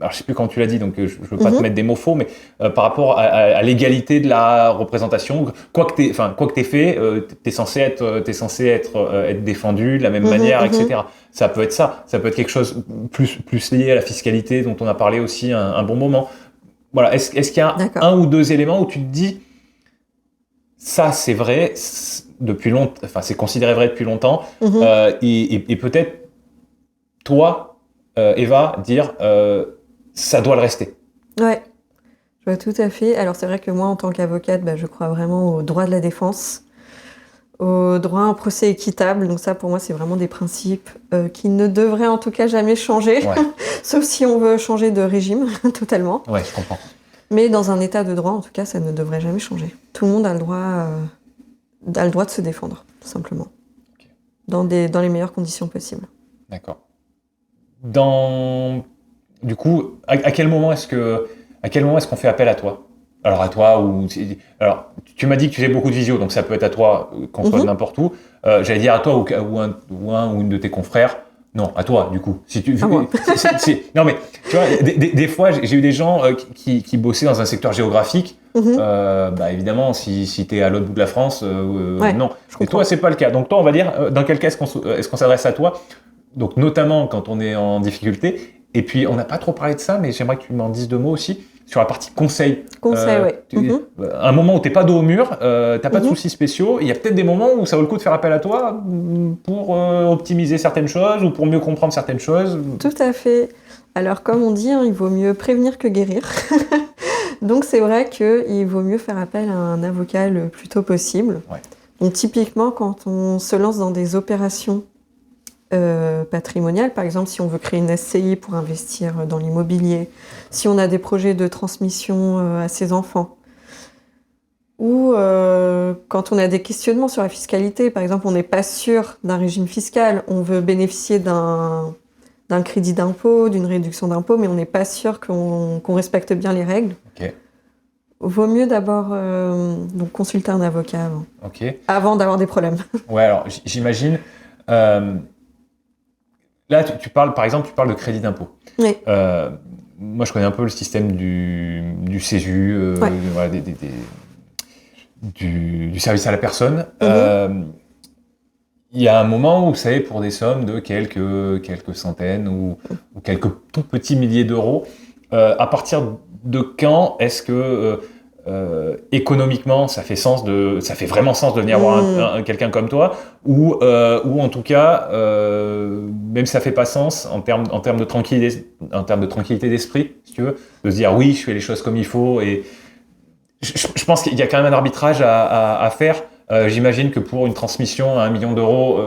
alors je sais plus quand tu l'as dit, donc je veux pas te mettre des mots faux, mais par rapport à l'égalité de la représentation, quoi que t'aies fait, t'es censé être défendu de la même manière, etc. Ça peut être ça peut être quelque chose plus lié à la fiscalité dont on a parlé aussi un bon moment. Voilà, est-ce qu'il y a un ou deux éléments où tu te dis ça c'est vrai depuis longtemps, enfin c'est considéré vrai depuis longtemps, et peut-être toi, Eva, dire ça doit le rester. Ouais, je vois tout à fait. Alors c'est vrai que moi, en tant qu'avocate, je crois vraiment au droit de la défense, au droit à un procès équitable. Donc ça, pour moi, c'est vraiment des principes qui ne devraient en tout cas jamais changer, Ouais, sauf si on veut changer de régime totalement. ouais, je comprends. Mais dans un état de droit, en tout cas, ça ne devrait jamais changer. Tout le monde a le droit de se défendre, tout simplement, Ok. dans les meilleures conditions possibles. D'accord. Du coup, à quel moment est-ce qu'on fait appel à toi? Alors à toi alors tu m'as dit que tu fais beaucoup de visio, donc ça peut être à toi qu'on soit de n'importe où. J'allais dire à toi ou un ou une de tes confrères. Non, à toi du coup. Si tu À moi. non mais tu vois, des fois j'ai eu des gens qui bossaient dans un secteur géographique. Évidemment, si tu es à l'autre bout de la France, Ouais, non. je Et comprends. toi, c'est pas le cas. Donc toi, on va dire, dans quel cas est-ce qu'on s'adresse à toi? Donc notamment quand on est en difficulté. Et puis on n'a pas trop parlé de ça, mais j'aimerais que tu m'en dises 2 mots aussi sur la partie conseil. Conseil, ouais. Un moment où t'es pas dos au mur, t'as pas de Mhm. soucis spéciaux. Il y a peut-être des moments où ça vaut le coup de faire appel à toi pour optimiser certaines choses ou pour mieux comprendre certaines choses. Tout à fait. Alors, comme on dit, il vaut mieux prévenir que guérir. Donc, c'est vrai qu'il vaut mieux faire appel à un avocat le plus tôt possible. Ouais. Donc, typiquement, quand on se lance dans des opérations patrimoniales, par exemple, si on veut créer une SCI pour investir dans l'immobilier, si on a des projets de transmission à ses enfants, ou quand on a des questionnements sur la fiscalité, par exemple, on n'est pas sûr d'un régime fiscal, on veut bénéficier d'un crédit d'impôt, d'une réduction d'impôt, mais on n'est pas sûr qu'on respecte bien les règles. Ok. Vaut mieux d'abord donc consulter un avocat Ok. avant d'avoir des problèmes. Ouais, alors j'imagine. Là, tu parles, par exemple, de crédit d'impôt. Oui. Moi, je connais un peu le système du CESU, Ouais. voilà, du service à la personne. Il y a un moment où, vous savez, pour des sommes de quelques centaines ou quelques tout petits milliers d'euros, à partir de quand est-ce que économiquement ça fait vraiment sens de venir voir quelqu'un comme toi, ou en tout cas même si ça fait pas sens en termes de tranquillité d'esprit, si tu veux, de se dire oui, je fais les choses comme il faut. Et je pense qu'il y a quand même un arbitrage à faire. J'imagine que pour une transmission à 1 million d'euros,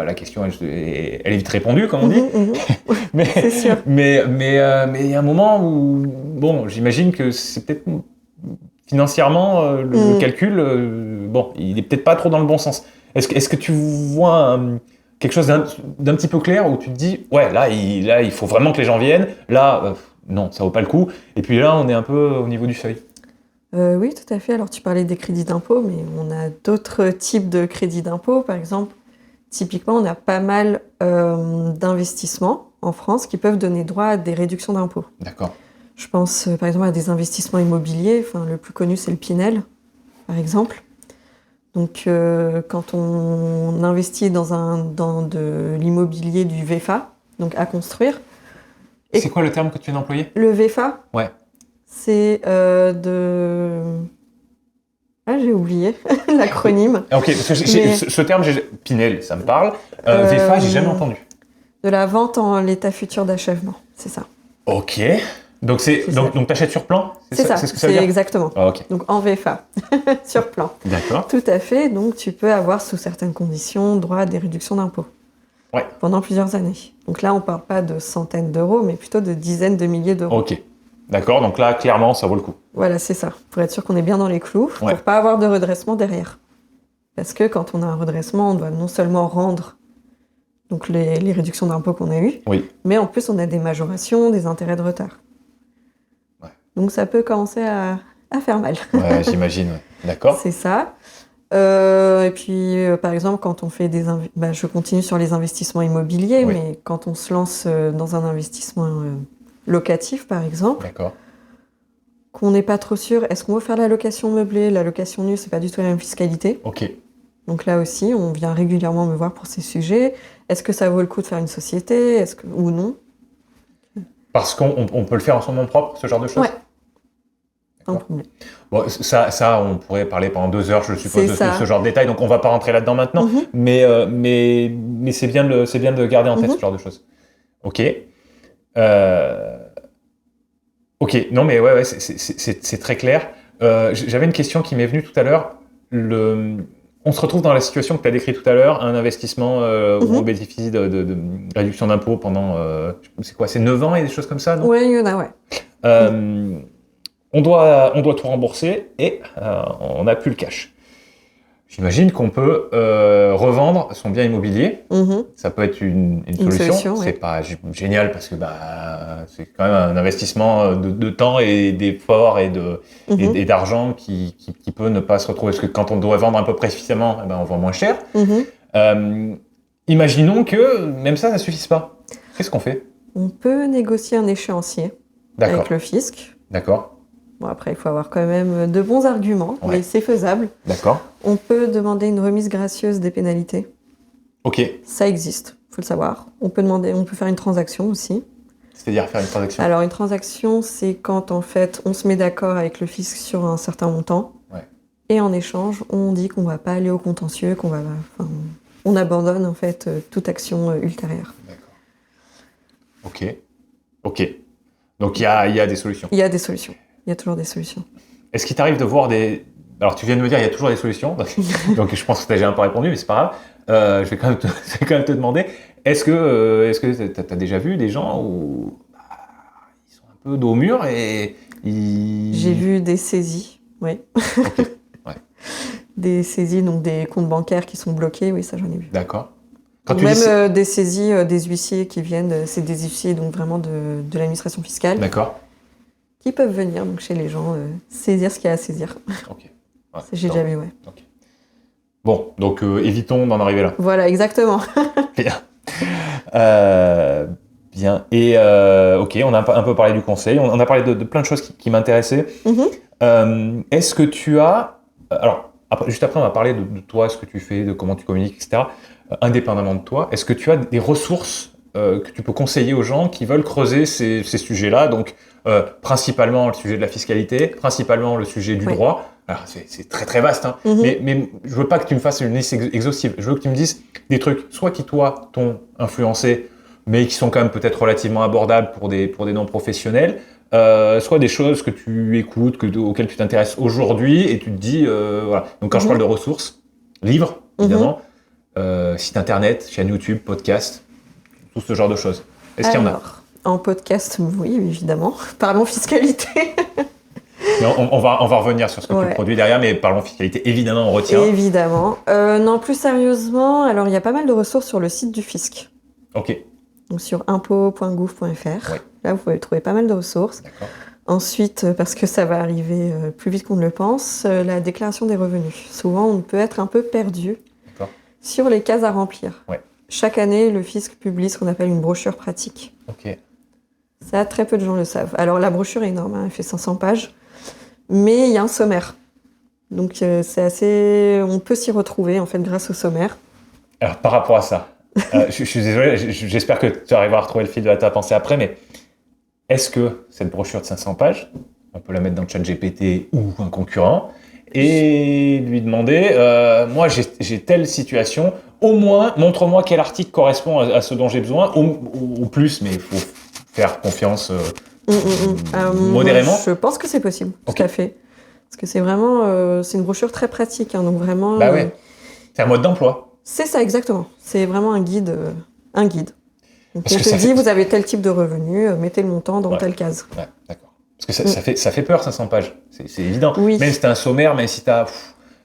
la question elle est vite répondue, comme on dit. Mais C'est sûr. mais il y a un moment où j'imagine que c'est peut-être financièrement le calcul, il est peut-être pas trop dans le bon sens. Est-ce que tu vois quelque chose d'un petit peu clair où tu te dis ouais, là il faut vraiment que les gens viennent, là non, ça vaut pas le coup, et puis là on est un peu au niveau du seuil. Oui, tout à fait. Alors, tu parlais des crédits d'impôt, mais on a d'autres types de crédits d'impôt. Par exemple, typiquement, on a pas mal d'investissements en France qui peuvent donner droit à des réductions d'impôt. D'accord. Je pense, par exemple, à des investissements immobiliers. Enfin, le plus connu, c'est le Pinel, par exemple. Donc, quand on investit dans de l'immobilier du VFA, donc à construire. C'est quoi le terme que tu viens d'employer? Le VFA? Ouais. C'est Ah, j'ai oublié l'acronyme. Ok, parce que ce terme, Pinel, ça me parle. VFA, j'ai jamais entendu. De la vente en l'état futur d'achèvement, c'est ça. Ok. Donc t'achètes sur plan? C'est ça, c'est ce que ça veut dire? exactement. Ah, ok. Donc en VFA, sur plan. D'accord. Tout à fait, donc tu peux avoir sous certaines conditions droit à des réductions d'impôts. Ouais. Pendant plusieurs années. Donc là, on parle pas de centaines d'euros, mais plutôt de dizaines de milliers d'euros. Ok. D'accord, donc là, clairement, ça vaut le coup. Voilà, c'est ça. Pour être sûr qu'on est bien dans les clous, Ouais. pour pas avoir de redressement derrière. Parce que quand on a un redressement, on doit non seulement rendre donc les réductions d'impôts qu'on a eues, Oui. mais en plus, on a des majorations, des intérêts de retard. Ouais. Donc ça peut commencer à faire mal. Ouais, j'imagine. Ouais. D'accord. C'est ça. Et puis, par exemple, quand on fait je continue sur les investissements immobiliers, Oui. mais quand on se lance dans un investissement locatif, par exemple, D'accord. qu'on n'est pas trop sûr, est-ce qu'on veut faire la location meublée, la location nue, c'est pas du tout la même fiscalité. Ok. Donc là aussi, on vient régulièrement me voir pour ces sujets. Est-ce que ça vaut le coup de faire une société, ou non? Parce qu'on peut le faire en son nom propre, ce genre de choses? Ouais. Sans problème. Bon, ça, on pourrait parler pendant 2 heures, je suppose, de ce genre de détails, donc on va pas rentrer là-dedans maintenant. Mais c'est bien de le garder en tête, ce genre de choses. Ok. Ok, non mais ouais, c'est très clair. J'avais une question qui m'est venue tout à l'heure. On se retrouve dans la situation que tu as décrite tout à l'heure, un investissement où on bénéficie de réduction d'impôt pendant, c'est quoi, c'est 9 ans et des choses comme ça, non? Ouais, il y en a, ouais. On doit tout rembourser et on n'a plus le cash. J'imagine qu'on peut revendre son bien immobilier. Ça peut être une solution. C'est pas génial parce que c'est quand même un investissement de temps et d'efforts et d'argent qui peut ne pas se retrouver. Parce que quand on doit vendre un peu précisément, on vend moins cher. Imaginons que même ça ne suffise pas. Qu'est-ce qu'on fait? On peut négocier un échéancier avec le fisc. D'accord. Bon, après, il faut avoir quand même de bons arguments, mais c'est faisable. D'accord. On peut demander une remise gracieuse des pénalités. Ok. Ça existe, il faut le savoir. On peut faire une transaction aussi. C'est-à-dire faire une transaction? Alors, une transaction, c'est quand, en fait, on se met d'accord avec le fisc sur un certain montant. Ouais. Et en échange, on dit qu'on ne va pas aller au contentieux, on abandonne, en fait, toute action ultérieure. D'accord. Ok. Donc, il y a des solutions. Il y a des solutions. Il y a toujours des solutions. Est-ce qu'il t'arrive de voir des... Alors, tu viens de me dire il y a toujours des solutions, donc je pense que tu as déjà un peu répondu, mais c'est pas grave. Je vais quand même te demander, est-ce que tu as déjà vu des gens où ils sont un peu dos au mur et J'ai vu des saisies, oui. Okay. Ouais. Des saisies, donc des comptes bancaires qui sont bloqués, oui, ça j'en ai vu. D'accord. Même des saisies des huissiers qui viennent, c'est des huissiers donc vraiment de l'administration fiscale. D'accord. Qui peuvent venir donc chez les gens saisir ce qu'il y a à saisir. Ok. Ouais, j'ai déjà vu, ouais. Okay. Bon, donc évitons d'en arriver là. Voilà, exactement. Bien. Bien. Et ok, on a un peu parlé du conseil, on a parlé de plein de choses qui m'intéressaient. Est-ce que tu as... Alors, juste après, on va parler de toi, ce que tu fais, de comment tu communiques, etc. Indépendamment de toi, est-ce que tu as des ressources que tu peux conseiller aux gens qui veulent creuser ces sujets-là? Donc, principalement le sujet de la fiscalité, principalement le sujet du droit. Alors, c'est très très vaste, hein. Mais je veux pas que tu me fasses une liste exhaustive. Je veux que tu me dises des trucs, soit qui toi t'ont influencé, mais qui sont quand même peut-être relativement abordables pour des non-professionnels, soit des choses que tu écoutes, auxquelles tu t'intéresses aujourd'hui et tu te dis, voilà. Donc quand je parle de ressources, livres, évidemment, site internet, chaîne YouTube, podcast, tout ce genre de choses. Est-ce qu'il y en a? En podcast, oui, évidemment. Parlons fiscalité. Mais on va revenir sur ce que tu produis derrière, mais parlons fiscalité, évidemment, on retient. Évidemment. Non, plus sérieusement, alors il y a pas mal de ressources sur le site du fisc. Ok. Donc sur impôts.gouv.fr. Ouais. Là, vous pouvez trouver pas mal de ressources. D'accord. Ensuite, parce que ça va arriver plus vite qu'on ne le pense, la déclaration des revenus. Souvent, on peut être un peu perdu sur les cases à remplir. Ouais. Chaque année, le fisc publie ce qu'on appelle une brochure pratique. Ok. Ça, très peu de gens le savent. Alors, la brochure est énorme, hein, elle fait 500 pages, mais il y a un sommaire. Donc, c'est assez... On peut s'y retrouver, en fait, grâce au sommaire. Alors, par rapport à ça, je suis désolé, j'espère que tu arriveras à retrouver le fil de ta pensée après, mais est-ce que cette brochure de 500 pages, on peut la mettre dans le ChatGPT ou un concurrent, et lui demander, moi j'ai telle situation, au moins montre-moi quel article correspond à ce dont j'ai besoin, ou plus, mais il faut faire confiance modérément. Je pense que c'est possible, tout à fait. Parce que c'est vraiment, c'est une brochure très pratique, hein, donc vraiment... Bah ouais, c'est un mode d'emploi. C'est ça, exactement. C'est vraiment un guide. Donc on te dit, vous avez tel type de revenu, mettez le montant dans telle case. Ouais, d'accord. Parce que ça fait peur, 500 pages. C'est évident. Oui. Même si t'as un sommaire, même si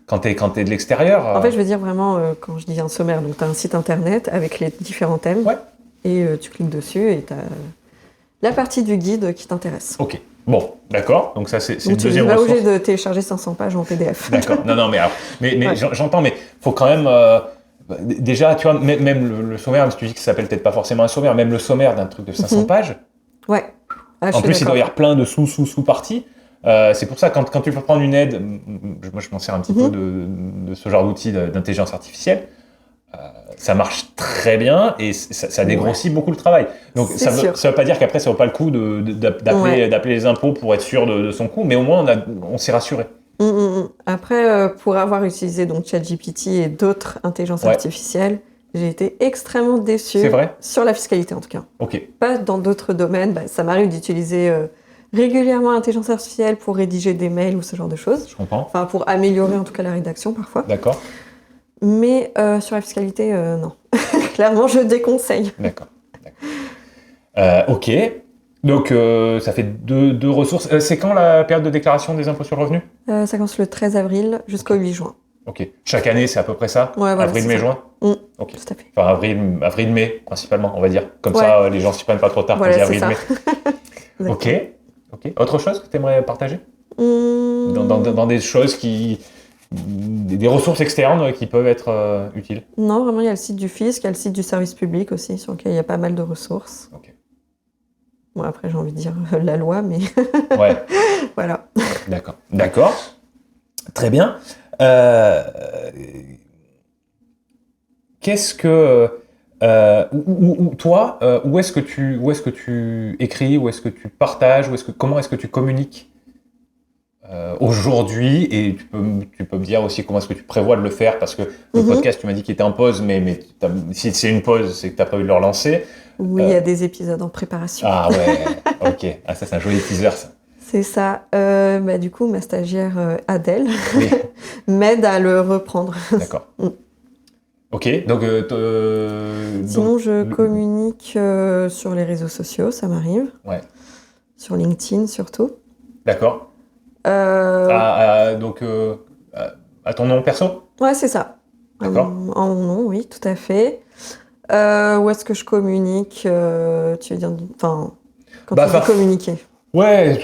quand t'es de l'extérieur... En fait, je veux dire vraiment, quand je dis un sommaire, donc t'as un site internet avec les différents thèmes. Ouais. Et tu cliques dessus et t'as la partie du guide qui t'intéresse. Ok. Bon, d'accord. Donc ça, c'est une deuxième ressource. Tu n'es pas obligé de télécharger 500 pages en PDF. D'accord. Non, mais ouais. J'entends, mais faut quand même... déjà, tu vois, même le sommaire, même si tu dis que ça s'appelle peut-être pas forcément un sommaire, même le sommaire d'un truc de 500 pages... Ouais. En plus, il doit y avoir plein de sous-parties. C'est pour ça, quand tu peux prendre une aide, moi je m'en sers un petit peu de ce genre d'outil d'intelligence artificielle, ça marche très bien et ça dégrossit beaucoup le travail. Donc ça veut pas dire qu'après ça vaut pas le coup d'appeler les impôts pour être sûr de son coût, mais au moins on s'est rassuré. Après, pour avoir utilisé donc ChatGPT et d'autres intelligences artificielles, j'ai été extrêmement déçue. C'est vrai ? Sur la fiscalité en tout cas. Ok. Pas dans d'autres domaines. Ça m'arrive d'utiliser régulièrement l'intelligence artificielle pour rédiger des mails ou ce genre de choses. Je comprends. Enfin, pour améliorer en tout cas la rédaction parfois. D'accord. Mais sur la fiscalité, non. Clairement, je déconseille. D'accord. Ok. Donc, ça fait deux ressources. C'est quand la période de déclaration des impôts sur le revenu? Ça commence le 13 avril jusqu'au 8 juin. Ok. Chaque année, c'est à peu près ça? Ouais, voilà, Avril, c'est mai, ça. juin? Mmh, Ok. tout à fait. Enfin, avril, mai, principalement, on va dire. Comme Ouais. ça, les gens s'y prennent pas trop tard. Voilà, on dit c'est avril, ça. mai. Ok. Autre chose que tu aimerais partager? Mmh, Dans des choses des ressources externes qui peuvent être utiles? Non, vraiment, il y a le site du fisc, il y a le site du service public aussi, sur lequel il y a pas mal de ressources. Ok. Bon, après, j'ai envie de dire la loi, mais Ouais. voilà. D'accord. Très bien. Qu'est-ce que toi, où est-ce que tu écris, où est-ce que tu partages, comment est-ce que tu communiques aujourd'hui, et tu peux me dire aussi comment est-ce que tu prévois de le faire, parce que le podcast, tu m'as dit qu'il était en pause, mais si c'est une pause, c'est que tu as prévu de le relancer. Oui, il y a des épisodes en préparation. Ah ouais, ok. Ah, ça, c'est un joli teaser, ça. C'est ça. Du coup, ma stagiaire Adèle Oui. m'aide à le reprendre. D'accord. Ok, donc... Sinon, je communique sur les réseaux sociaux, ça m'arrive. Ouais. Sur LinkedIn, surtout. D'accord. Donc, à ton nom perso? Ouais, c'est ça. D'accord. En mon nom, oui, tout à fait. Où est-ce que je communique tu veux dire, enfin, quand tu dis communiquer. Ouais,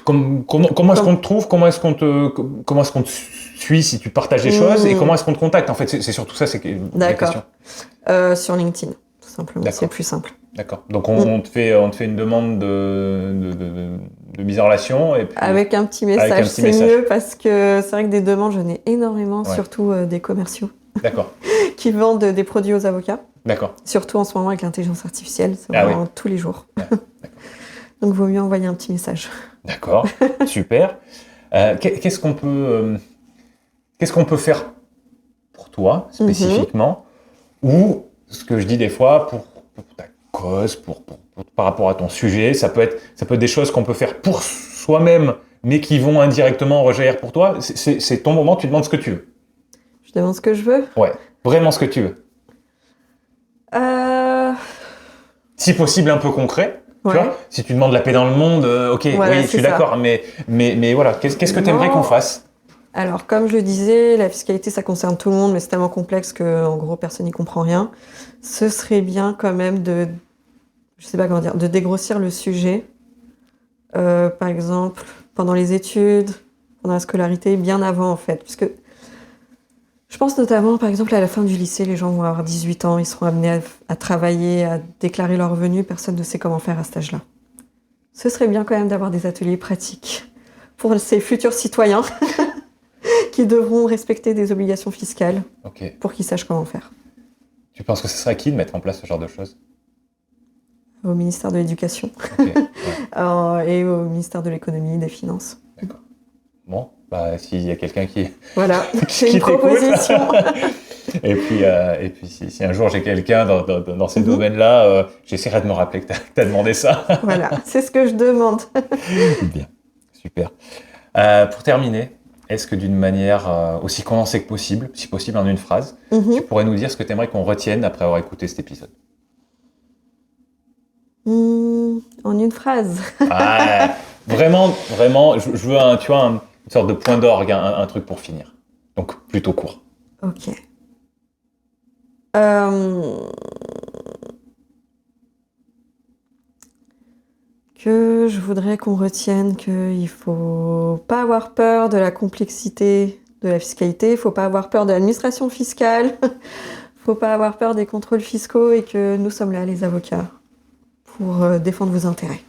comment est-ce qu'on te trouve, comment est-ce qu'on te suit si tu partages des choses, et comment est-ce qu'on te contacte, en fait, c'est surtout ça, c'est la question. Sur LinkedIn, tout simplement, c'est plus simple. D'accord. Donc on te fait une demande de mise en relation, et puis avec un petit message, c'est mieux, parce que c'est vrai que des demandes, j'en ai énormément, surtout des commerciaux. D'accord. Qui vendent des produits aux avocats. D'accord. Surtout en ce moment avec l'intelligence artificielle, c'est vraiment tous les jours. Ouais. Donc il vaut mieux envoyer un petit message. D'accord, super. Qu'est-ce qu'on peut faire pour toi, spécifiquement, ou ce que je dis des fois, pour ta cause, par rapport à ton sujet, ça peut être des choses qu'on peut faire pour soi-même, mais qui vont indirectement rejaillir pour toi. C'est ton moment, tu demandes ce que tu veux. Je demande ce que je veux? Ouais, vraiment ce que tu veux. Si possible, un peu concret. Tu vois, si tu demandes la paix dans le monde, ok, voilà, oui, je suis d'accord, mais voilà, qu'est-ce que tu aimerais qu'on fasse? Alors, comme je le disais, la fiscalité, ça concerne tout le monde, mais c'est tellement complexe qu'en gros, personne n'y comprend rien. Ce serait bien quand même je sais pas comment dire, de dégrossir le sujet. Par exemple, pendant les études, pendant la scolarité, bien avant en fait. Puisque je pense notamment, par exemple, à la fin du lycée, les gens vont avoir 18 ans, ils seront amenés à travailler, à déclarer leurs revenus, personne ne sait comment faire à cet âge-là. Ce serait bien quand même d'avoir des ateliers pratiques pour ces futurs citoyens qui devront respecter des obligations fiscales pour qu'ils sachent comment faire. Tu penses que ce serait à qui de mettre en place ce genre de choses? Au ministère de l'Éducation et au ministère de l'Économie, des Finances. D'accord. Bon, s'il y a quelqu'un qui... Voilà, j'ai une proposition. Et puis si un jour j'ai quelqu'un dans ces domaines-là, j'essaierai de me rappeler que tu as demandé ça. Voilà, c'est ce que je demande. Bien, super. Pour terminer, est-ce que d'une manière aussi condensée que possible, si possible en une phrase, tu pourrais nous dire ce que tu aimerais qu'on retienne après avoir écouté cet épisode? En une phrase. Vraiment, je veux une sorte de point d'orgue, un truc pour finir. Donc plutôt court. Ok. Que je voudrais qu'on retienne qu'il ne faut pas avoir peur de la complexité de la fiscalité, il ne faut pas avoir peur de l'administration fiscale, il ne faut pas avoir peur des contrôles fiscaux, et que nous sommes là, les avocats, pour défendre vos intérêts.